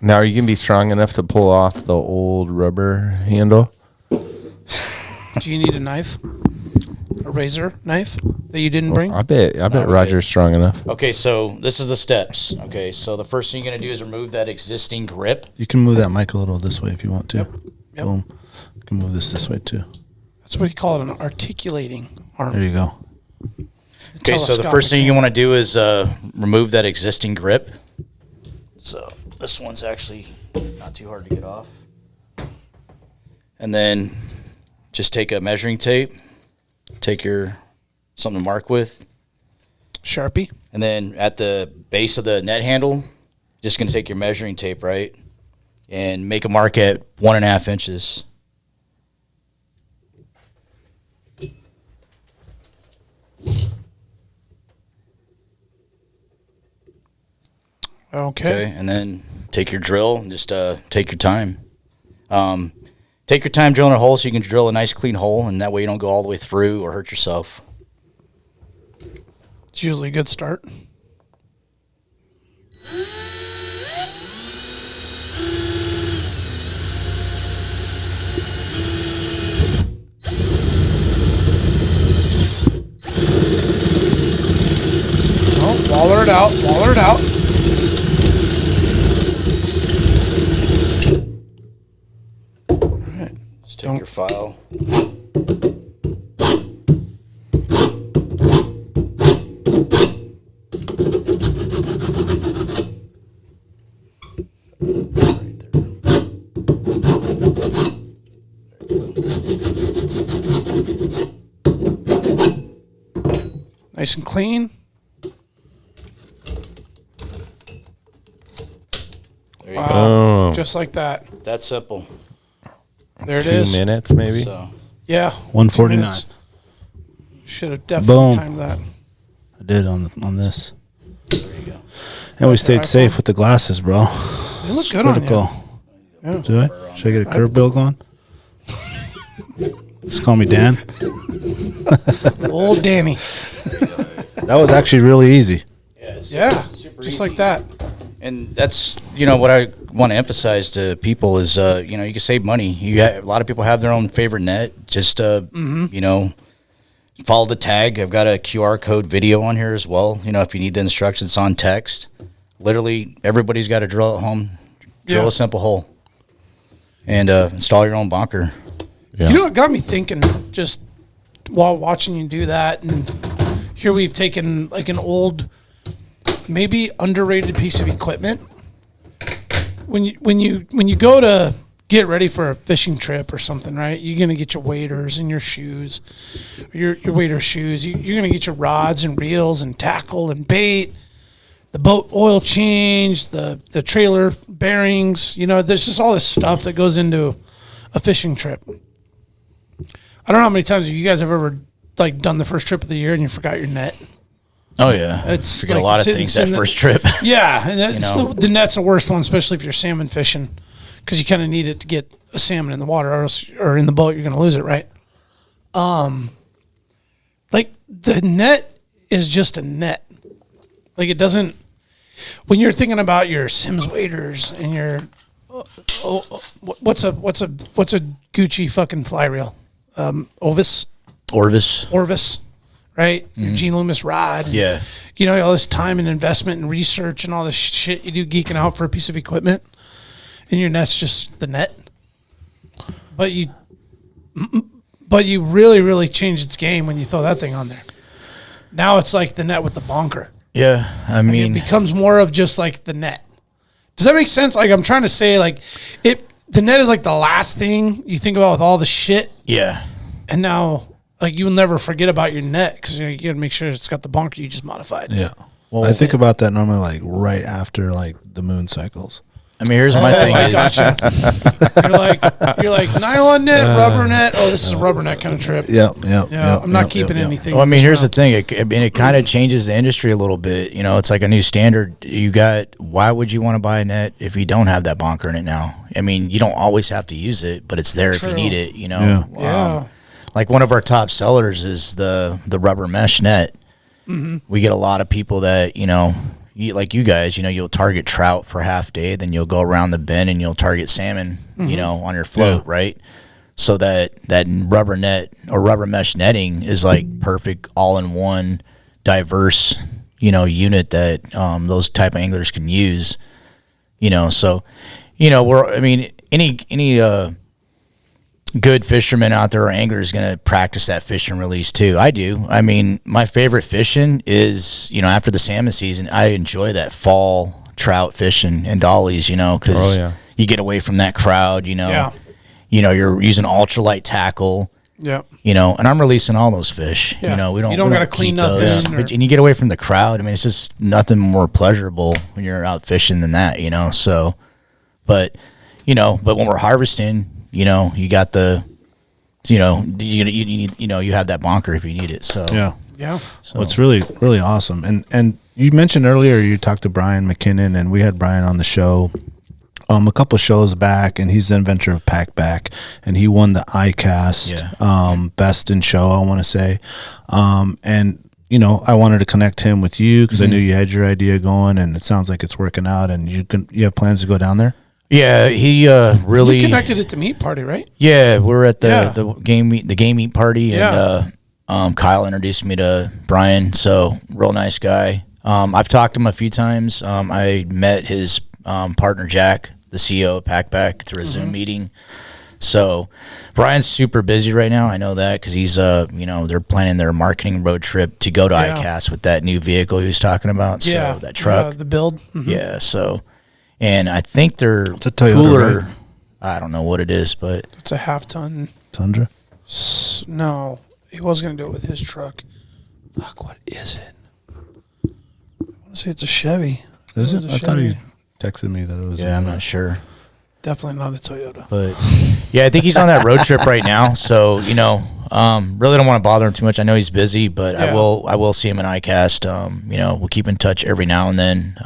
F: Now, are you going to be strong enough to pull off the old rubber handle?
C: Do you need a knife? A razor knife that you didn't bring?
F: I bet Roger's strong enough.
E: Okay, so this is the steps. Okay, so the first thing you're going to do is remove that existing grip.
B: You can move that mic a little this way if you want to.
C: Yep.
B: Boom. You can move this way too.
C: That's what you call it, an articulating arm.
B: There you go.
E: Okay, so the first thing you want to do is remove that existing grip. So this one's actually not too hard to get off. And then just take a measuring tape, take your something to mark with.
C: Sharpie.
E: And then at the base of the net handle, just going to take your measuring tape, right, and make a mark at 1.5 inches.
C: Okay.
E: And then take your drill and just take your time. Take your time drilling a hole so you can drill a nice clean hole, and that way you don't go all the way through or hurt yourself.
C: It's usually a good start. Oh, waller it out, waller it out.
E: Just take your file.
C: Nice and clean.
E: There you
C: Wow.
F: Oh.
C: Just like that.
E: go. That's simple.
C: There it
F: 2
C: is.
F: minutes, maybe.
E: So
C: Yeah.
B: 149.
C: 2 minutes. Should have definitely
B: Boom.
C: timed that.
B: I did on this.
E: there you go.
B: And we stayed
C: iPhone.
B: safe with the glasses, bro.
C: They look
B: It's
C: good on
B: critical.
C: you. Yeah.
B: Do I? Should I get a curb bill going? Just call me Dan.
C: Old Danny.
B: That was actually really easy.
C: Yeah.
E: Super
C: Just
E: easy.
C: like that.
E: And that's, what I want to emphasize to people is, you can save money. A lot of people have their own favorite net. Just, follow the tag. I've got a QR code video on here as well. If you need the instructions, it's on text. Literally, everybody's got a drill at home. Drill
C: Yeah.
E: a simple hole. And install your own bonker.
F: Yeah.
C: You know, it got me thinking just while watching you do that, and here we've taken like an old, maybe underrated piece of equipment. When you go to get ready for a fishing trip or something, right? You're gonna get your waders and your shoes, your wader shoes. You're gonna get your rods and reels and tackle and bait, the boat oil change, the trailer bearings. You know, there's just all this stuff that goes into a fishing trip. I don't know how many times you guys have ever like done the first trip of the year and you forgot your net.
E: Oh yeah,
C: It's
E: forget
C: like
E: a lot of
C: it's-
E: things
C: it's
E: that
C: in
E: first trip.
C: Yeah, and that's
E: know?
C: the net's the worst one, especially if you're salmon fishing, because you kind of need it to get a salmon in the water, or in the boat, you're going to lose it, right? Like the net is just a net. Like it doesn't. When you're thinking about your Sims waders and your what's a Gucci fucking fly reel, Orvis, right? Your Gene Loomis rod.
E: Yeah.
C: You know, all this time and investment and research and all this shit you do geeking out for a piece of equipment, and your net's just the net. But you really, really changed its game when you throw that thing on there. Now it's like the net with the bonker.
E: Yeah, I mean,
C: It becomes more of just like the net. Does that make sense? Like I'm trying to say, like the net is like the last thing you think about with all the shit,
E: yeah,
C: and now like you'll never forget about your net because you got to make sure it's got the bonker you just modified.
B: Yeah. Well, I think about that normally like right after like the moon cycles.
E: I mean, here's my thing
C: I
E: is,
C: gotcha. you're like nylon net, rubber net. Oh, this is a rubber net kind of trip.
B: Yeah.
C: I'm not keeping anything.
E: well, I mean, here's the thing. It kind of changes the industry a little bit. You know, it's like a new standard. Why would you want to buy a net if you don't have that bonker in it now? I mean, you don't always have to use it, but it's there if you need it, you know?
C: Yeah.
E: Like one of our top sellers is the rubber mesh net. Mm-hmm. We get a lot of people that, you know, like you guys, you know, you'll target trout for half day, then you'll go around the bend and you'll target salmon, you know, on your float, right? So that rubber net or rubber mesh netting is like perfect all-in-one diverse, you know, unit that those type of anglers can use, you know. So, you know, any good fisherman out there or angler is going to practice that fish and release too. I do. I mean, my favorite fishing is, you know, after the salmon season, I enjoy that fall trout fishing and dollies, you know, because you get away from that crowd, you know.
C: Yeah.
E: You know, you're using ultralight tackle.
C: Yeah.
E: You know, and I'm releasing all those fish.
C: Yeah.
E: You know, we don't
C: gotta
E: keep
C: clean
E: those.
C: nothing.
E: And you get away from the crowd. I mean, it's just nothing more pleasurable when you're out fishing than that, you know. So, but when we're harvesting, you know, you got the, you know, you need, you know, you have that bonker if you need it. So
C: Yeah.
E: So,
B: Well, it's really, really awesome. And you mentioned earlier you talked to Brian McKinnon, and we had Brian on the show a couple shows back, and he's the inventor of Packback, and he won the ICAST best in show, I want to say. And you know, I wanted to connect him with you because I knew you had your idea going, and it sounds like it's working out. And you have plans to go down there?
E: yeah, he really
C: You connected at the meat party, right?
E: Yeah, we're at the game meet party, and Kyle introduced me to Brian. So real nice guy. I've talked to him a few times. I met his partner Jack, the CEO of Packback, through a Zoom meeting. So Brian's super busy right now. I know that because he's you know, they're planning their marketing road trip to go to ICAST with that new vehicle he was talking about. So that truck,
C: the build.
E: yeah. So, and I think they're
B: It's a Toyota,
E: cooler.
B: right?
E: I don't know what it is, but
C: It's a half-ton.
B: Tundra?
C: No, he was going to do it with his truck. Fuck, what is it? I want to say it's a Chevy.
B: Is
C: It
B: it?
C: was a
B: I thought he
C: Chevy.
B: texted me that it was.
E: yeah, I'm not sure.
C: Definitely not a Toyota.
E: But yeah, I think he's on that road trip right now. So, you know, really don't want to bother him too much. I know he's busy, but I will see him in ICAST. You know, we'll keep in touch every now and then.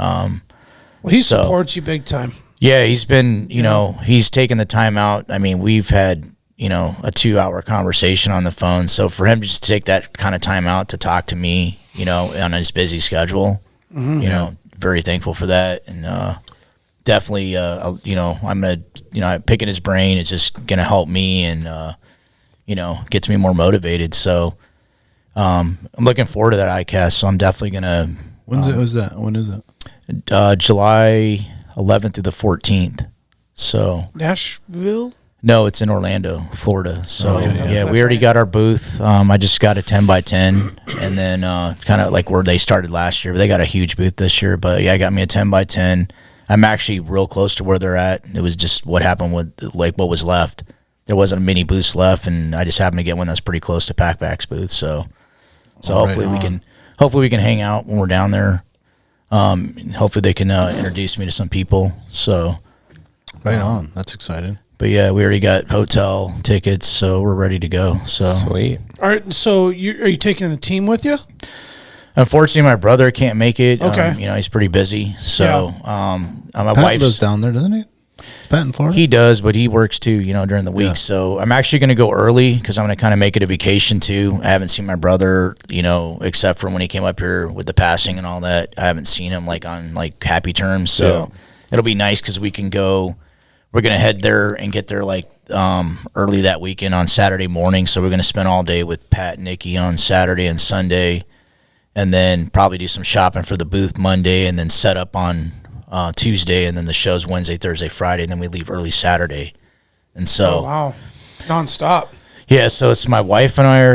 C: Well, he supports you big time.
E: Yeah, he's been, you know, he's taken the time out. I mean, we've had, you know, a 2-hour conversation on the phone. So for him to just take that kind of time out to talk to me, you know, on his busy schedule, you know, very thankful for that. And definitely, you know, I'm going to, you know, picking his brain is just going to help me and, you know, gets me more motivated. So I'm looking forward to that ICAST. So I'm definitely going to.
B: When is it?
E: July 11th through the 14th. So
C: Nashville?
E: No, it's in Orlando, Florida. So
C: Okay,
E: we already got our booth. I just got a 10x10, and then kind of like where they started last year. They got a huge booth this year, but yeah, I got me a 10x10. I'm actually real close to where they're at. It was just what happened with like what was left. There wasn't a mini booth left, and I just happened to get one that's pretty close to Packback's booth. So hopefully we can hang out when we're down there. Hopefully they can introduce me to some people. So
B: Right on. That's exciting.
E: but yeah, we already got hotel tickets, so we're ready to go. So
F: Sweet.
C: All right. So are you taking a team with you?
E: unfortunately, my brother can't make it.
C: Okay.
E: He's pretty busy. So my
B: Pat
E: wife's
B: lives down there, doesn't he? Pat in Florida?
E: He does, but he works too, during the week.
B: Yeah.
E: So I'm actually going to go early because I'm going to kind of make it a vacation too. I haven't seen my brother, except for when he came up here with the passing and all that. I haven't seen him like on like happy terms. So it'll be nice because we can go. We're going to head there and get there like early that weekend on Saturday morning. So we're going to spend all day with Pat and Nikki on Saturday and Sunday, and then probably do some shopping for the booth Monday, and then set up on Tuesday, and then the show's Wednesday, Thursday, Friday, and then we leave early Saturday. And so,
C: Oh, wow. Nonstop.
E: yeah, so it's my wife and I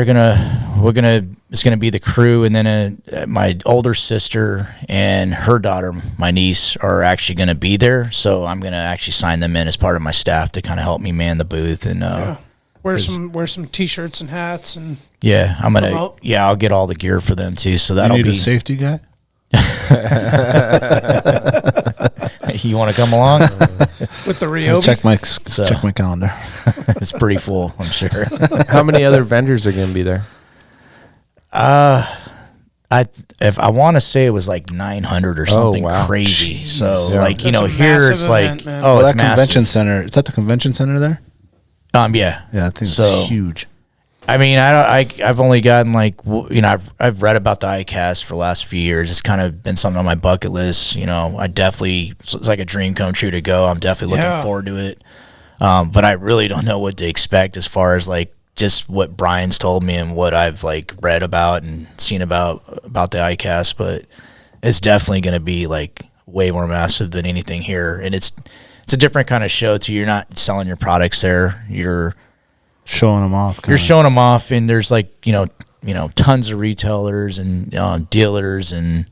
E: it's gonna be the crew, and then my older sister and her daughter, my niece, are actually gonna be there. So I'm gonna actually sign them in as part of my staff to kind of help me man the booth and
C: Wear some t-shirts and hats and
E: I'm gonna
C: Promote.
E: I'll get all the gear for them too. So
B: You
E: that'll
B: need
E: be
B: a safety guy?
E: You want to come along?
C: with the Ryobi.
B: Check my calendar.
E: It's pretty full, I'm sure.
F: How many other vendors are going to be there?
E: If I want to say it was like 900 or something
F: wow.
E: crazy. So
F: Yeah.
E: like
C: That's a
E: here
C: massive
E: it's like
C: event, man.
E: oh,
B: Well,
E: it's
B: that convention
E: massive.
B: center, is that the convention center there?
E: Yeah.
B: Yeah, I think
E: So-
B: it's huge.
E: I mean, I've only gotten like I've read about the ICAST for the last few years. It's kind of been something on my bucket list. I definitely it's like a dream come true to go. I'm definitely looking
C: Yeah.
E: forward to it. But I really don't know what to expect as far as like just what Brian's told me and what I've like read about and seen about the ICAST. But it's definitely going to be like way more massive than anything here, and it's a different kind of show too. You're not selling your products there. You're
B: Showing them off.
E: You're showing them off, and there's like tons of retailers and dealers and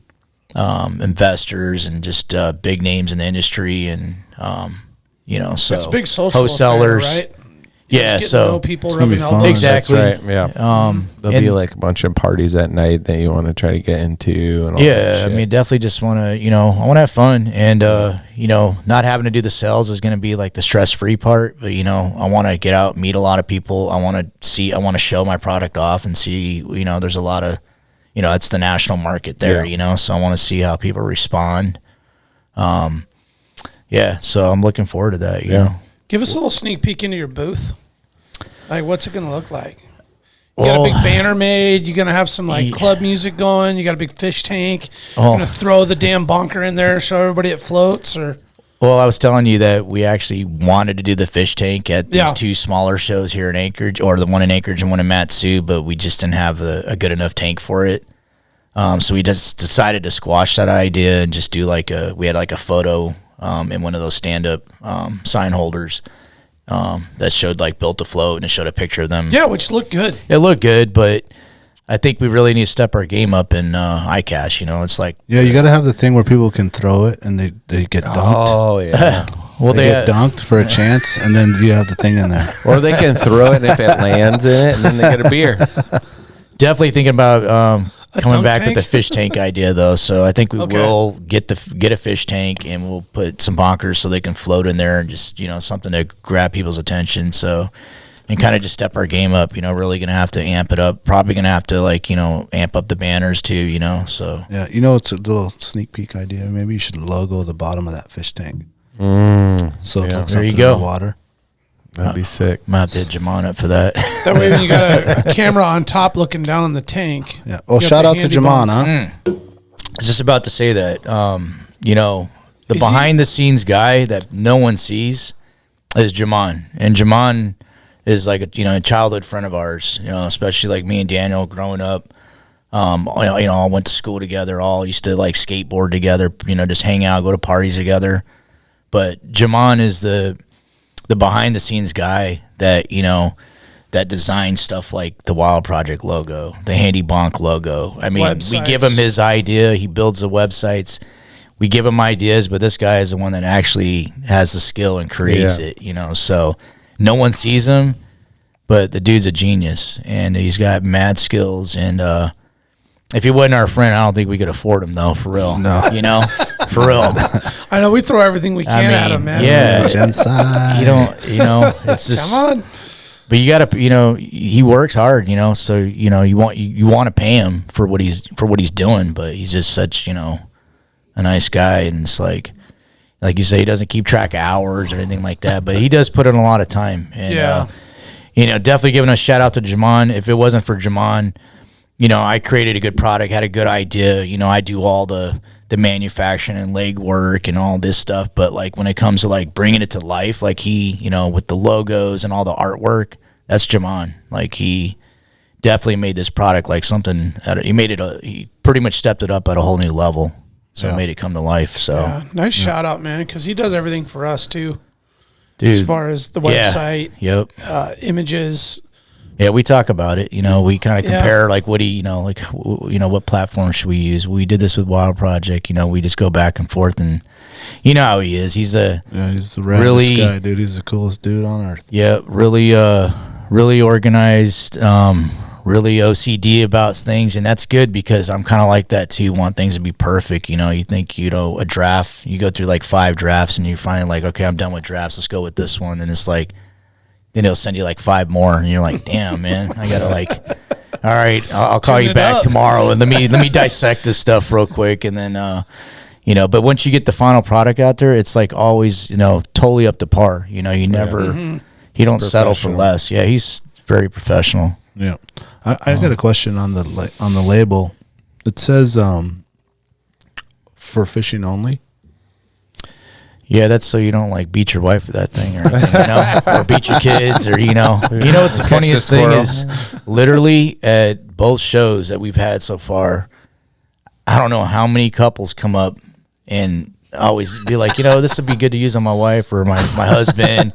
E: investors and just big names in the industry, and so
C: It's a big social
E: wholesalers.
C: affair, right?
E: Yeah,
C: Just getting to
E: so
C: know people,
B: gonna be
C: rubbing
B: fun.
C: elbows.
E: exactly.
F: That's right. Yeah. There'll be
E: and-
F: like a bunch of parties at night that you want to try to get into. And all that
E: Yeah, I
F: shit.
E: mean, definitely just want to, I want to have fun, and not having to do the sales is going to be like the stress-free part. But I want to get out, meet a lot of people. I want to show my product off and see, there's a lot of, it's the national market there, so I want to see how people respond. So I'm looking forward to that. You know.
C: Give us a little sneak peek into your booth. Like, what's it going to look like? You got a big banner made. You're going to have some, like, club music going. You got a big fish tank. You're going to throw the damn bunker in there, show everybody it floats, or...
E: Well, I was telling you that we actually wanted to do the fish tank at these
C: Yeah.
E: two smaller shows here in Anchorage, or the one in Anchorage and one in Matsu, but we just didn't have a good enough tank for it. So we just decided to squash that idea and just do we had a photo in one of those stand-up sign holders that showed like built to float, and it showed a picture of them.
C: Yeah, which looked good.
E: It looked good, but I think we really need to step our game up in ICAST. It's like
B: Yeah, you got to have the thing where people can throw it and they get dunked.
F: Oh, yeah.
E: well,
B: They get dunked for a chance, and then you have the thing in there.
F: Or they can throw it, and if it lands in it, and then they get a beer.
E: definitely thinking about coming
C: dunk
E: back
C: tank?
E: with the fish tank idea though. So I think we
C: Okay.
E: will get a fish tank, and we'll put some bonkers so they can float in there, and just something to grab people's attention. So and kind of just step our game up. Really gonna have to amp it up. Probably gonna have to amp up the banners too. So
B: Yeah, it's a little sneak peek idea. Maybe you should logo the bottom of that fish tank. So it looks
E: There
B: up
E: you
B: to
E: go.
B: the water.
F: That'd be sick.
E: I'm gonna have to hit Jamonn up for that.
C: That way when you got a camera on top looking down in the tank.
B: Yeah. Well,
C: you got
B: shout
C: the
B: out to
C: Handy
B: Jamonn,
C: Bonk.
B: huh?
E: I was just about to say that. The
C: Is he-
E: behind the scenes guy that no one sees is Jamonn, and Jamonn is like a childhood friend of ours. Especially like me and Daniel growing up. All went to school together. All used to like skateboard together. Just hang out, go to parties together. But Jamonn is the behind the scenes guy that, you know, that designed stuff like the Wild Project logo, the Handy Bonk logo. I mean, we give him his idea. He builds the websites. We give him ideas, but this guy is the one that actually has the skill and creates it, you know. So no one sees him, but the dude's a genius, and he's got mad skills. And if he wasn't our friend, I don't think we could afford him, though, for real. No. You know, for real.
C: I know we throw everything we can at him, man.
E: Yeah.
B: Genocide.
E: You don't, you know, it's just.
C: Jamonn.
E: But you got to, you know, he works hard, you know, so, you know, you want to pay him for what he's doing, but he's just such, you know, a nice guy. And it's like you say, he doesn't keep track of hours or anything like that, but he does put in a lot of time. And, you know, definitely giving a shout out to Jamonn. If it wasn't for Jamonn, you know, I created a good product, had a good idea. You know, I do all the manufacturing and leg work and all this stuff, but like when it comes to like bringing it to life, like he, you know, with the logos and all the artwork, that's Jamonn. Like he definitely made this product like something. He pretty much stepped it up at a whole new level, so it made it come to life. So
C: nice shout out, man, because he does everything for us too,
E: dude.
C: as far as the website, images.
E: Yeah, we talk about it. You know, we kind of compare like what what platform should we use? We did this with Wild Project. You know, we just go back and forth, and you know how he is. He's the
B: really guy, dude. He's the coolest dude on earth.
E: Yeah, really organized, really OCD about things, and that's good because I'm kind of like that too. Want things to be perfect. You know, you think, you know, a draft, you go through like 5 drafts, and you're finally like, okay, I'm done with drafts. Let's go with this one, and it's like. Then he'll send you like 5 more, and you're like, "Damn, man, I gotta like, all right, I'll call you back tomorrow, and let me dissect this stuff real quick." And then, you know, but once you get the final product out there, it's like always, you know, totally up to par. You know, you never, he don't settle for less. Yeah, he's very professional.
B: Yeah, I got a question on the label. It says for fishing only.
E: Yeah, that's so you don't like beat your wife with that thing, or anything, you know, or beat your kids, or you know what's the funniest thing is, literally at both shows that we've had so far, I don't know how many couples come up and always be like, you know, this would be good to use on my wife or my husband,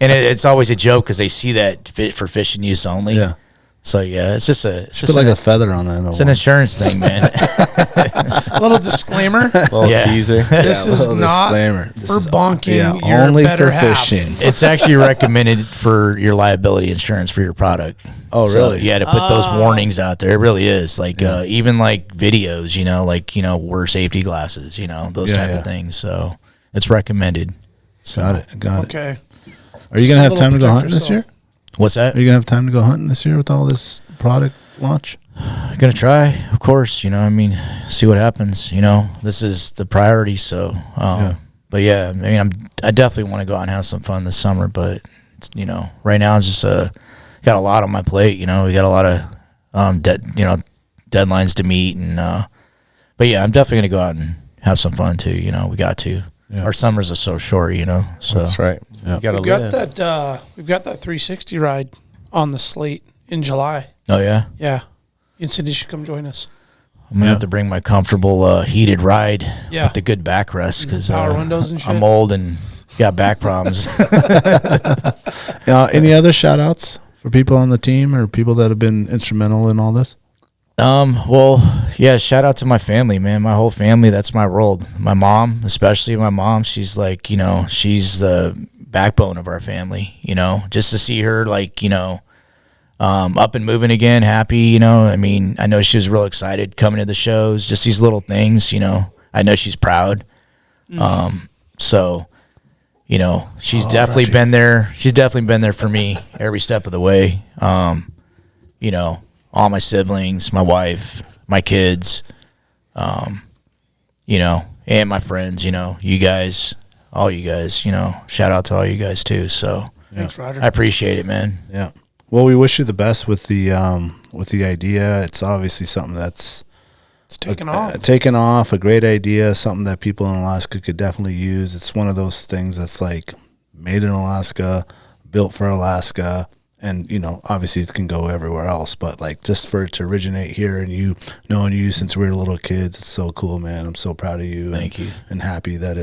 E: and it's always a joke because they see that fit for fishing use only. Yeah. So yeah, it's just
B: like a feather on that.
E: It's an insurance thing, man.
C: A little disclaimer.
F: Little teaser.
C: This is not for bonking.
B: Yeah, only for fishing.
E: It's actually recommended for your liability insurance for your product.
B: Oh,
E: so
B: really?
E: Yeah, to put those warnings out there. It really is. Like even like videos, you know, like, you know, wear safety glasses, you know, those type of things. So it's recommended. So.
B: Got it.
C: Okay.
B: Are you gonna have time to go hunting this year?
E: What's that?
B: Are you gonna have time to go hunting this year with all this product launch?
E: Gonna try, of course. You know, I mean, see what happens. You know, this is the priority. So, but yeah, I mean, I definitely want to go out and have some fun this summer. But you know, right now it's just got a lot on my plate. You know, we got a lot of deadlines to meet, and but yeah, I'm definitely gonna go out and have some fun too. You know, we got to. Yeah. Our summers are so short. You know, so
F: that's right.
C: Yeah. We've got that 360 ride on the slate in July.
E: Oh yeah.
C: Yeah. You and Cindy should come join us.
E: I'm gonna have to bring my comfortable heated ride with the good backrest because
C: power windows and shit.
E: I'm old and got back problems.
B: Any other shout outs for people on the team or people that have been instrumental in all this?
E: Well, yeah, shout out to my family, man. My whole family, that's my world. My mom, especially my mom, she's like, you know, she's the backbone of our family, you know, just to see her like, you know, up and moving again, happy, you know. I mean, I know she was real excited coming to the shows, just these little things, you know. I know she's proud. So, you know, she's definitely been there. She's definitely been there for me every step of the way. You know, all my siblings, my wife, my kids, you know, and my friends, you know, you guys, all you guys, you know, shout out to all you guys too. So
C: thanks, Roger.
E: I appreciate it, man.
B: Yeah. Well, we wish you the best with the idea. It's obviously something that's taken off, a great idea, something that people in Alaska could definitely use. It's one of those things that's like made in Alaska, built for Alaska. And, you know, obviously it can go everywhere else, but like just for it to originate here and you knowing you since we were little kids, it's so cool, man. I'm so proud of you.
E: Thank you.
B: And happy that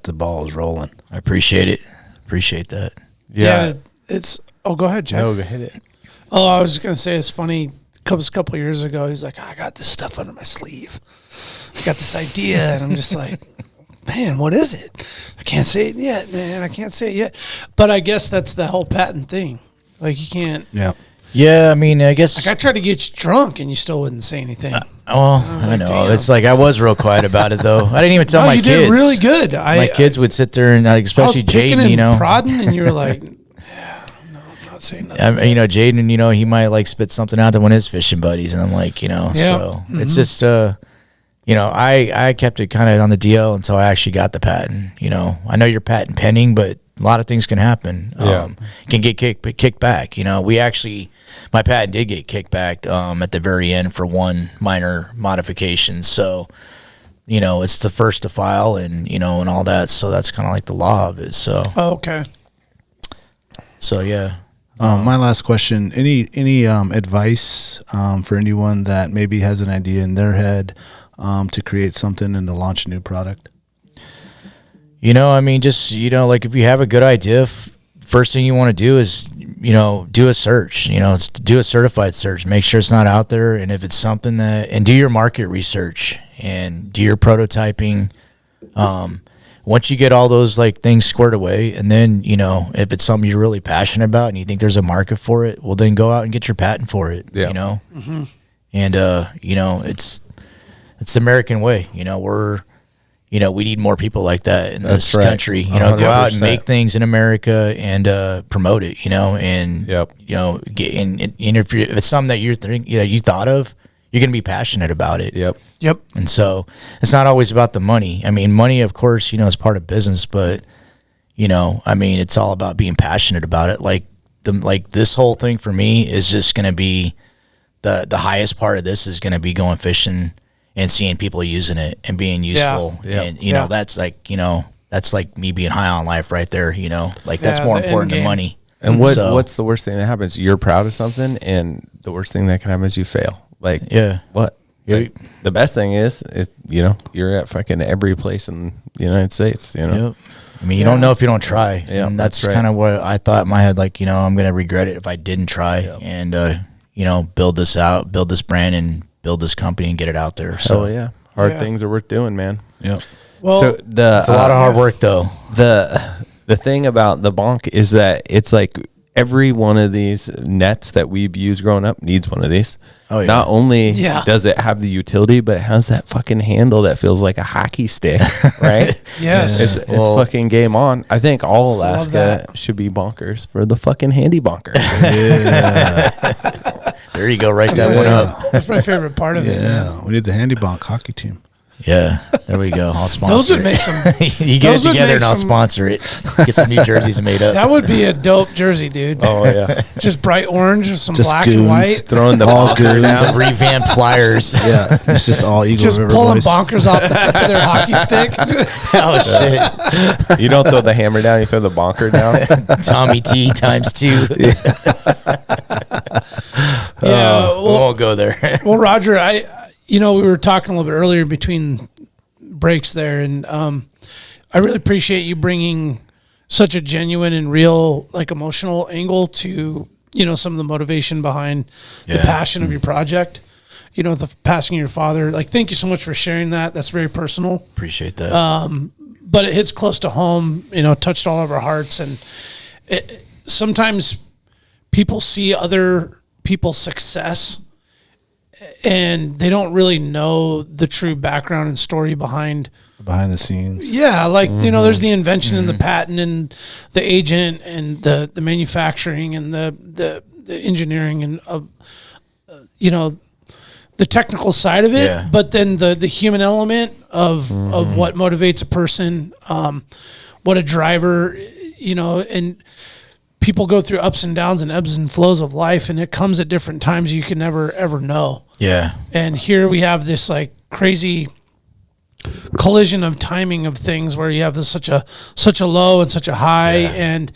B: the ball is rolling.
E: I appreciate it. Appreciate that.
C: Yeah, it's. Oh, go ahead, Jack.
F: No, go hit it.
C: Oh, I was just gonna say it's funny. A couple of years ago, he's like, "I got this stuff under my sleeve. I got this idea," and I'm just like, "Man, what is it? I can't say it yet, man. I can't say it yet." But I guess that's the whole patent thing. Like, you can't.
B: Yeah.
E: Yeah, I mean, I guess.
C: Like, I tried to get you drunk, and you still wouldn't say anything.
E: I know.
C: damn.
E: It's like I was real quiet about it, though. I didn't even tell
C: No,
E: my
C: you
E: kids.
C: did really good.
E: My kids would sit there and, like, especially
C: I was picking
E: Jaiden,
C: and prodding, and you were like, "Yeah, no, I'm not saying nothing."
E: Jaiden, he might like spit something out to one of his fishing buddies, and I'm like, so it's just, I kept it kind of on the DL until I actually got the patent. I know you're patent pending, but a lot of things can happen. Can get kicked back. My patent did get kicked back at the very end for one minor modification. So, it's the first to file and all that. So that's kind of like the law of it. So,
C: okay.
E: So yeah.
B: My last question: any advice for anyone that maybe has an idea in their head to create something and to launch a new product?
E: Just like if you have a good idea, first thing you want to do is do a search. Do a certified search. Make sure it's not out there, and if it's something and do your market research and do your prototyping. Once you get all those like things squared away, and then if it's something you're really passionate about and you think there's a market for it, well then go out and get your patent for it.
C: Mm-hmm.
E: And it's the American way. We need more people like that in this country. Go out and make things in America and promote it. And get in. And if it's something that you thought of, you're gonna be passionate about it.
C: Yep.
E: And so it's not always about the money. I mean, money, of course, is part of business, but it's all about being passionate about it. Like this whole thing for me is just gonna be the highest part of this is gonna be going fishing and seeing people using it and being useful.
F: Yeah.
E: And that's like me being high on life right there. That's more important than money.
F: And what's the worst thing that happens? You're proud of something, and the worst thing that can happen is you fail. What? Like, the best thing is you're at fucking every place in the United States.
E: Yep. I mean, you don't know if you don't try.
F: Yeah,
E: and that's
F: right.
E: kind of what I thought in my head. Like, I'm gonna regret it if I didn't try and build this out, build this brand, and build this company and get it out there. So
F: hard things are worth doing, man.
B: Yep.
C: Well,
F: So
E: it's a lot of hard work, though.
F: The thing about the bonk is that it's like every one of these nets that we've used growing up needs one of these.
E: Oh, yeah.
F: Not only does it have the utility, but it has that fucking handle that feels like a hockey stick, right?
C: Yes.
F: It's fucking game on. I think all Alaska should be bonkers for the fucking Handy Bonker.
B: Yeah.
E: There you go. Write that one up.
C: That's my favorite part of it.
B: Yeah. We need the Handy Bonk hockey team.
E: Yeah, there we go. I'll sponsor
C: Those would
E: it.
C: make some.
E: You get it together and I'll sponsor it. Get some new jerseys made up.
C: That would be a dope jersey, dude.
E: Oh yeah,
C: Just bright orange with some
B: Just
C: black
B: goons.
C: and white.
F: Throwing the
B: All
F: bonker
B: goons.
F: down.
E: the revamped flyers.
B: Yeah. It's just all Eagle
C: Just
B: River
C: pulling
B: boys.
C: bonkers off the tip of their hockey stick.
E: Oh shit!
F: You don't throw the hammer down, you throw the bonker down.
E: Tommy T times 2.
C: Yeah,
E: we won't go there.
C: Well, Roger, we were talking a little bit earlier between breaks there, and I really appreciate you bringing such a genuine and real, like, emotional angle to some of the motivation behind the passion of your project. The passing of your father. Like, thank you so much for sharing that. That's very personal.
E: Appreciate that.
C: But it hits close to home. Touched all of our hearts, and sometimes people see other people's success and they don't really know the true background and story behind
B: Behind the scenes.
C: Yeah, like, there's the invention and the patent and the agent and the manufacturing and the engineering and the technical side of it,
E: Yeah.
C: but then the human element of what motivates a person, what a driver, and people go through ups and downs and ebbs and flows of life, and it comes at different times you can never ever know.
E: Yeah.
C: And here we have this like crazy collision of timing of things where you have this such a low and such a high. And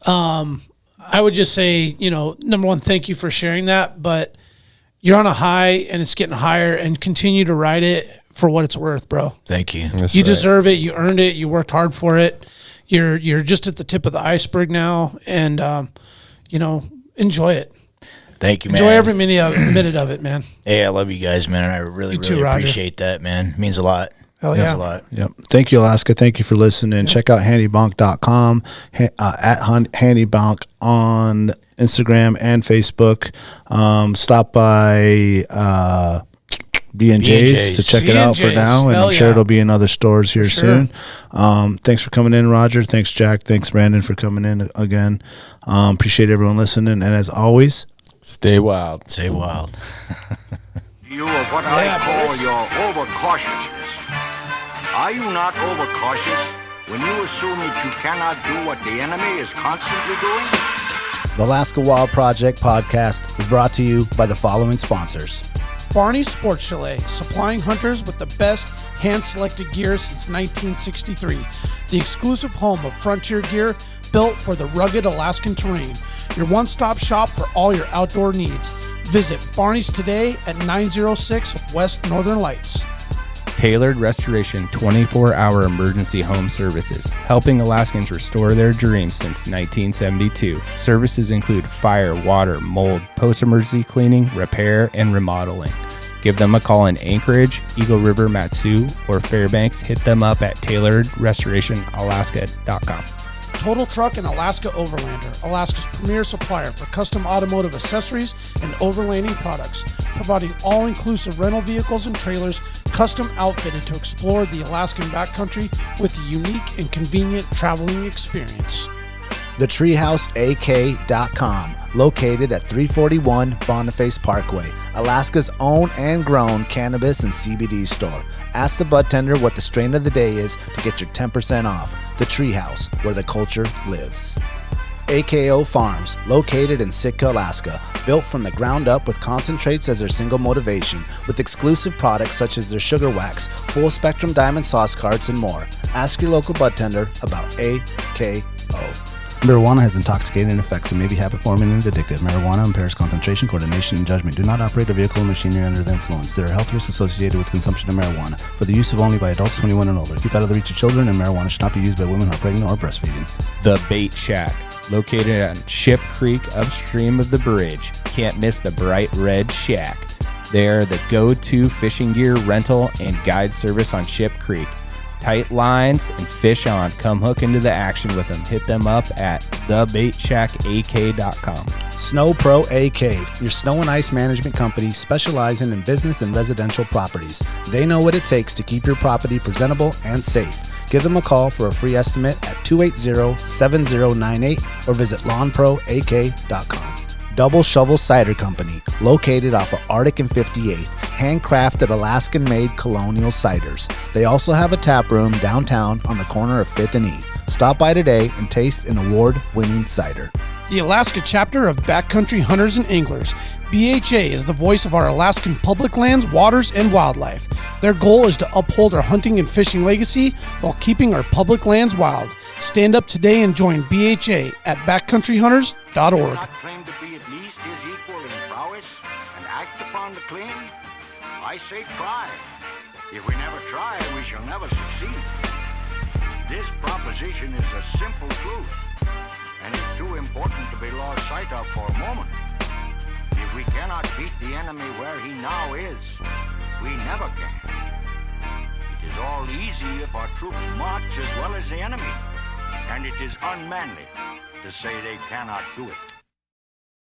C: I would just say, number one, thank you for sharing that, but you're on a high and it's getting higher, and continue to ride it for what it's worth, bro.
E: Thank you.
F: That's
C: You
F: right.
C: deserve it. You earned it. You worked hard for it. you're just at the tip of the iceberg now, and enjoy it.
E: Thank you, man.
C: Enjoy every minute of it, man.
E: Hey, I love you guys, man. I really appreciate that, man. It means a lot.
C: Hell
E: Means
C: yeah.
E: a lot.
B: Yep. Thank you, Alaska. Thank you for listening. Check out handybonk.com, at Handy Bonk on Instagram and Facebook. Stop by B&J's to check it out for now, and I'm sure it'll be in other stores here soon. Thanks for coming in, Roger. Thanks, Jack. Thanks, Brandon, for coming in again. Appreciate everyone listening, and as always,
F: stay wild.
E: Stay wild.
G: You are what I call your overcautiousness. Are you not overcautious when you assume that you cannot do what the enemy is constantly doing?
B: the Alaska Wild Project podcast is brought to you by the following sponsors.
C: Barney's Sports Chalet, supplying hunters with the best hand-selected gear since 1963. The exclusive home of frontier gear built for the rugged Alaskan terrain. Your one-stop shop for all your outdoor needs. Visit Barney's today at 906 West Northern Lights.
D: Tailored Restoration 24-hour emergency home services, helping Alaskans restore their dreams since 1972. Services include fire, water, mold, post-emergency cleaning, repair, and remodeling. Give them a call in Anchorage, Eagle River, Matsu, or Fairbanks. Hit them up at tailoredrestorationalaska.com.
C: Total Truck and Alaska Overlander, Alaska's premier supplier for custom automotive accessories and overlanding products, providing all-inclusive rental vehicles and trailers custom outfitted to explore the Alaskan backcountry with a unique and convenient traveling experience.
B: TheTreehouseAK.com, located at 341 Boniface Parkway, Alaska's own and grown cannabis and CBD store. Ask the bud tender what the strain of the day is to get your 10% off. The Treehouse, where the culture lives. AKO Farms, located in Sitka, Alaska, built from the ground up with concentrates as their single motivation, with exclusive products such as their sugar wax, full spectrum diamond sauce carts, and more. Ask your local bud tender about AKO. Marijuana has intoxicating effects and may be habit-forming and addictive. Marijuana impairs concentration, coordination, and judgment. Do not operate a vehicle or machinery under the influence. There are health risks associated with consumption of marijuana. For the use of only by adults 21 and older. Keep out of the reach of children, and marijuana should not be used by women who are pregnant or breastfeeding.
D: The Bait Shack, located on Ship Creek upstream of the bridge. Can't miss the bright red shack. They are the go-to fishing gear rental and guide service on Ship Creek. Tight lines and fish on. Come hook into the action with them. Hit them up at thebaitshackak.com.
B: Snow Pro AK, your snow and ice management company specializing in business and residential properties. They know what it takes to keep your property presentable and safe. Give them a call for a free estimate at 280-7098 or visit lawnproak.com. Double Shovel Cider Company, located off of Arctic and 58th, handcrafted Alaskan-made colonial ciders. They also have a tap room downtown on the corner of 5th and E. Stop by today and taste an award-winning cider.
C: The Alaska chapter of Backcountry Hunters and Anglers. BHA is the voice of our Alaskan public lands, waters, and wildlife. Their goal is to uphold our hunting and fishing legacy while keeping our public lands wild. Stand up today and join BHA at backcountryhunters.org.
G: Not claim to be at least his equal in prowess and act upon the claim? I say try. If we never try, we shall never succeed. This proposition is a simple truth, and it's too important to be lost sight of for a moment. If we cannot beat the enemy where he now is, we never can. It is all easy if our troops march as well as the enemy, and it is unmanly to say they cannot do it.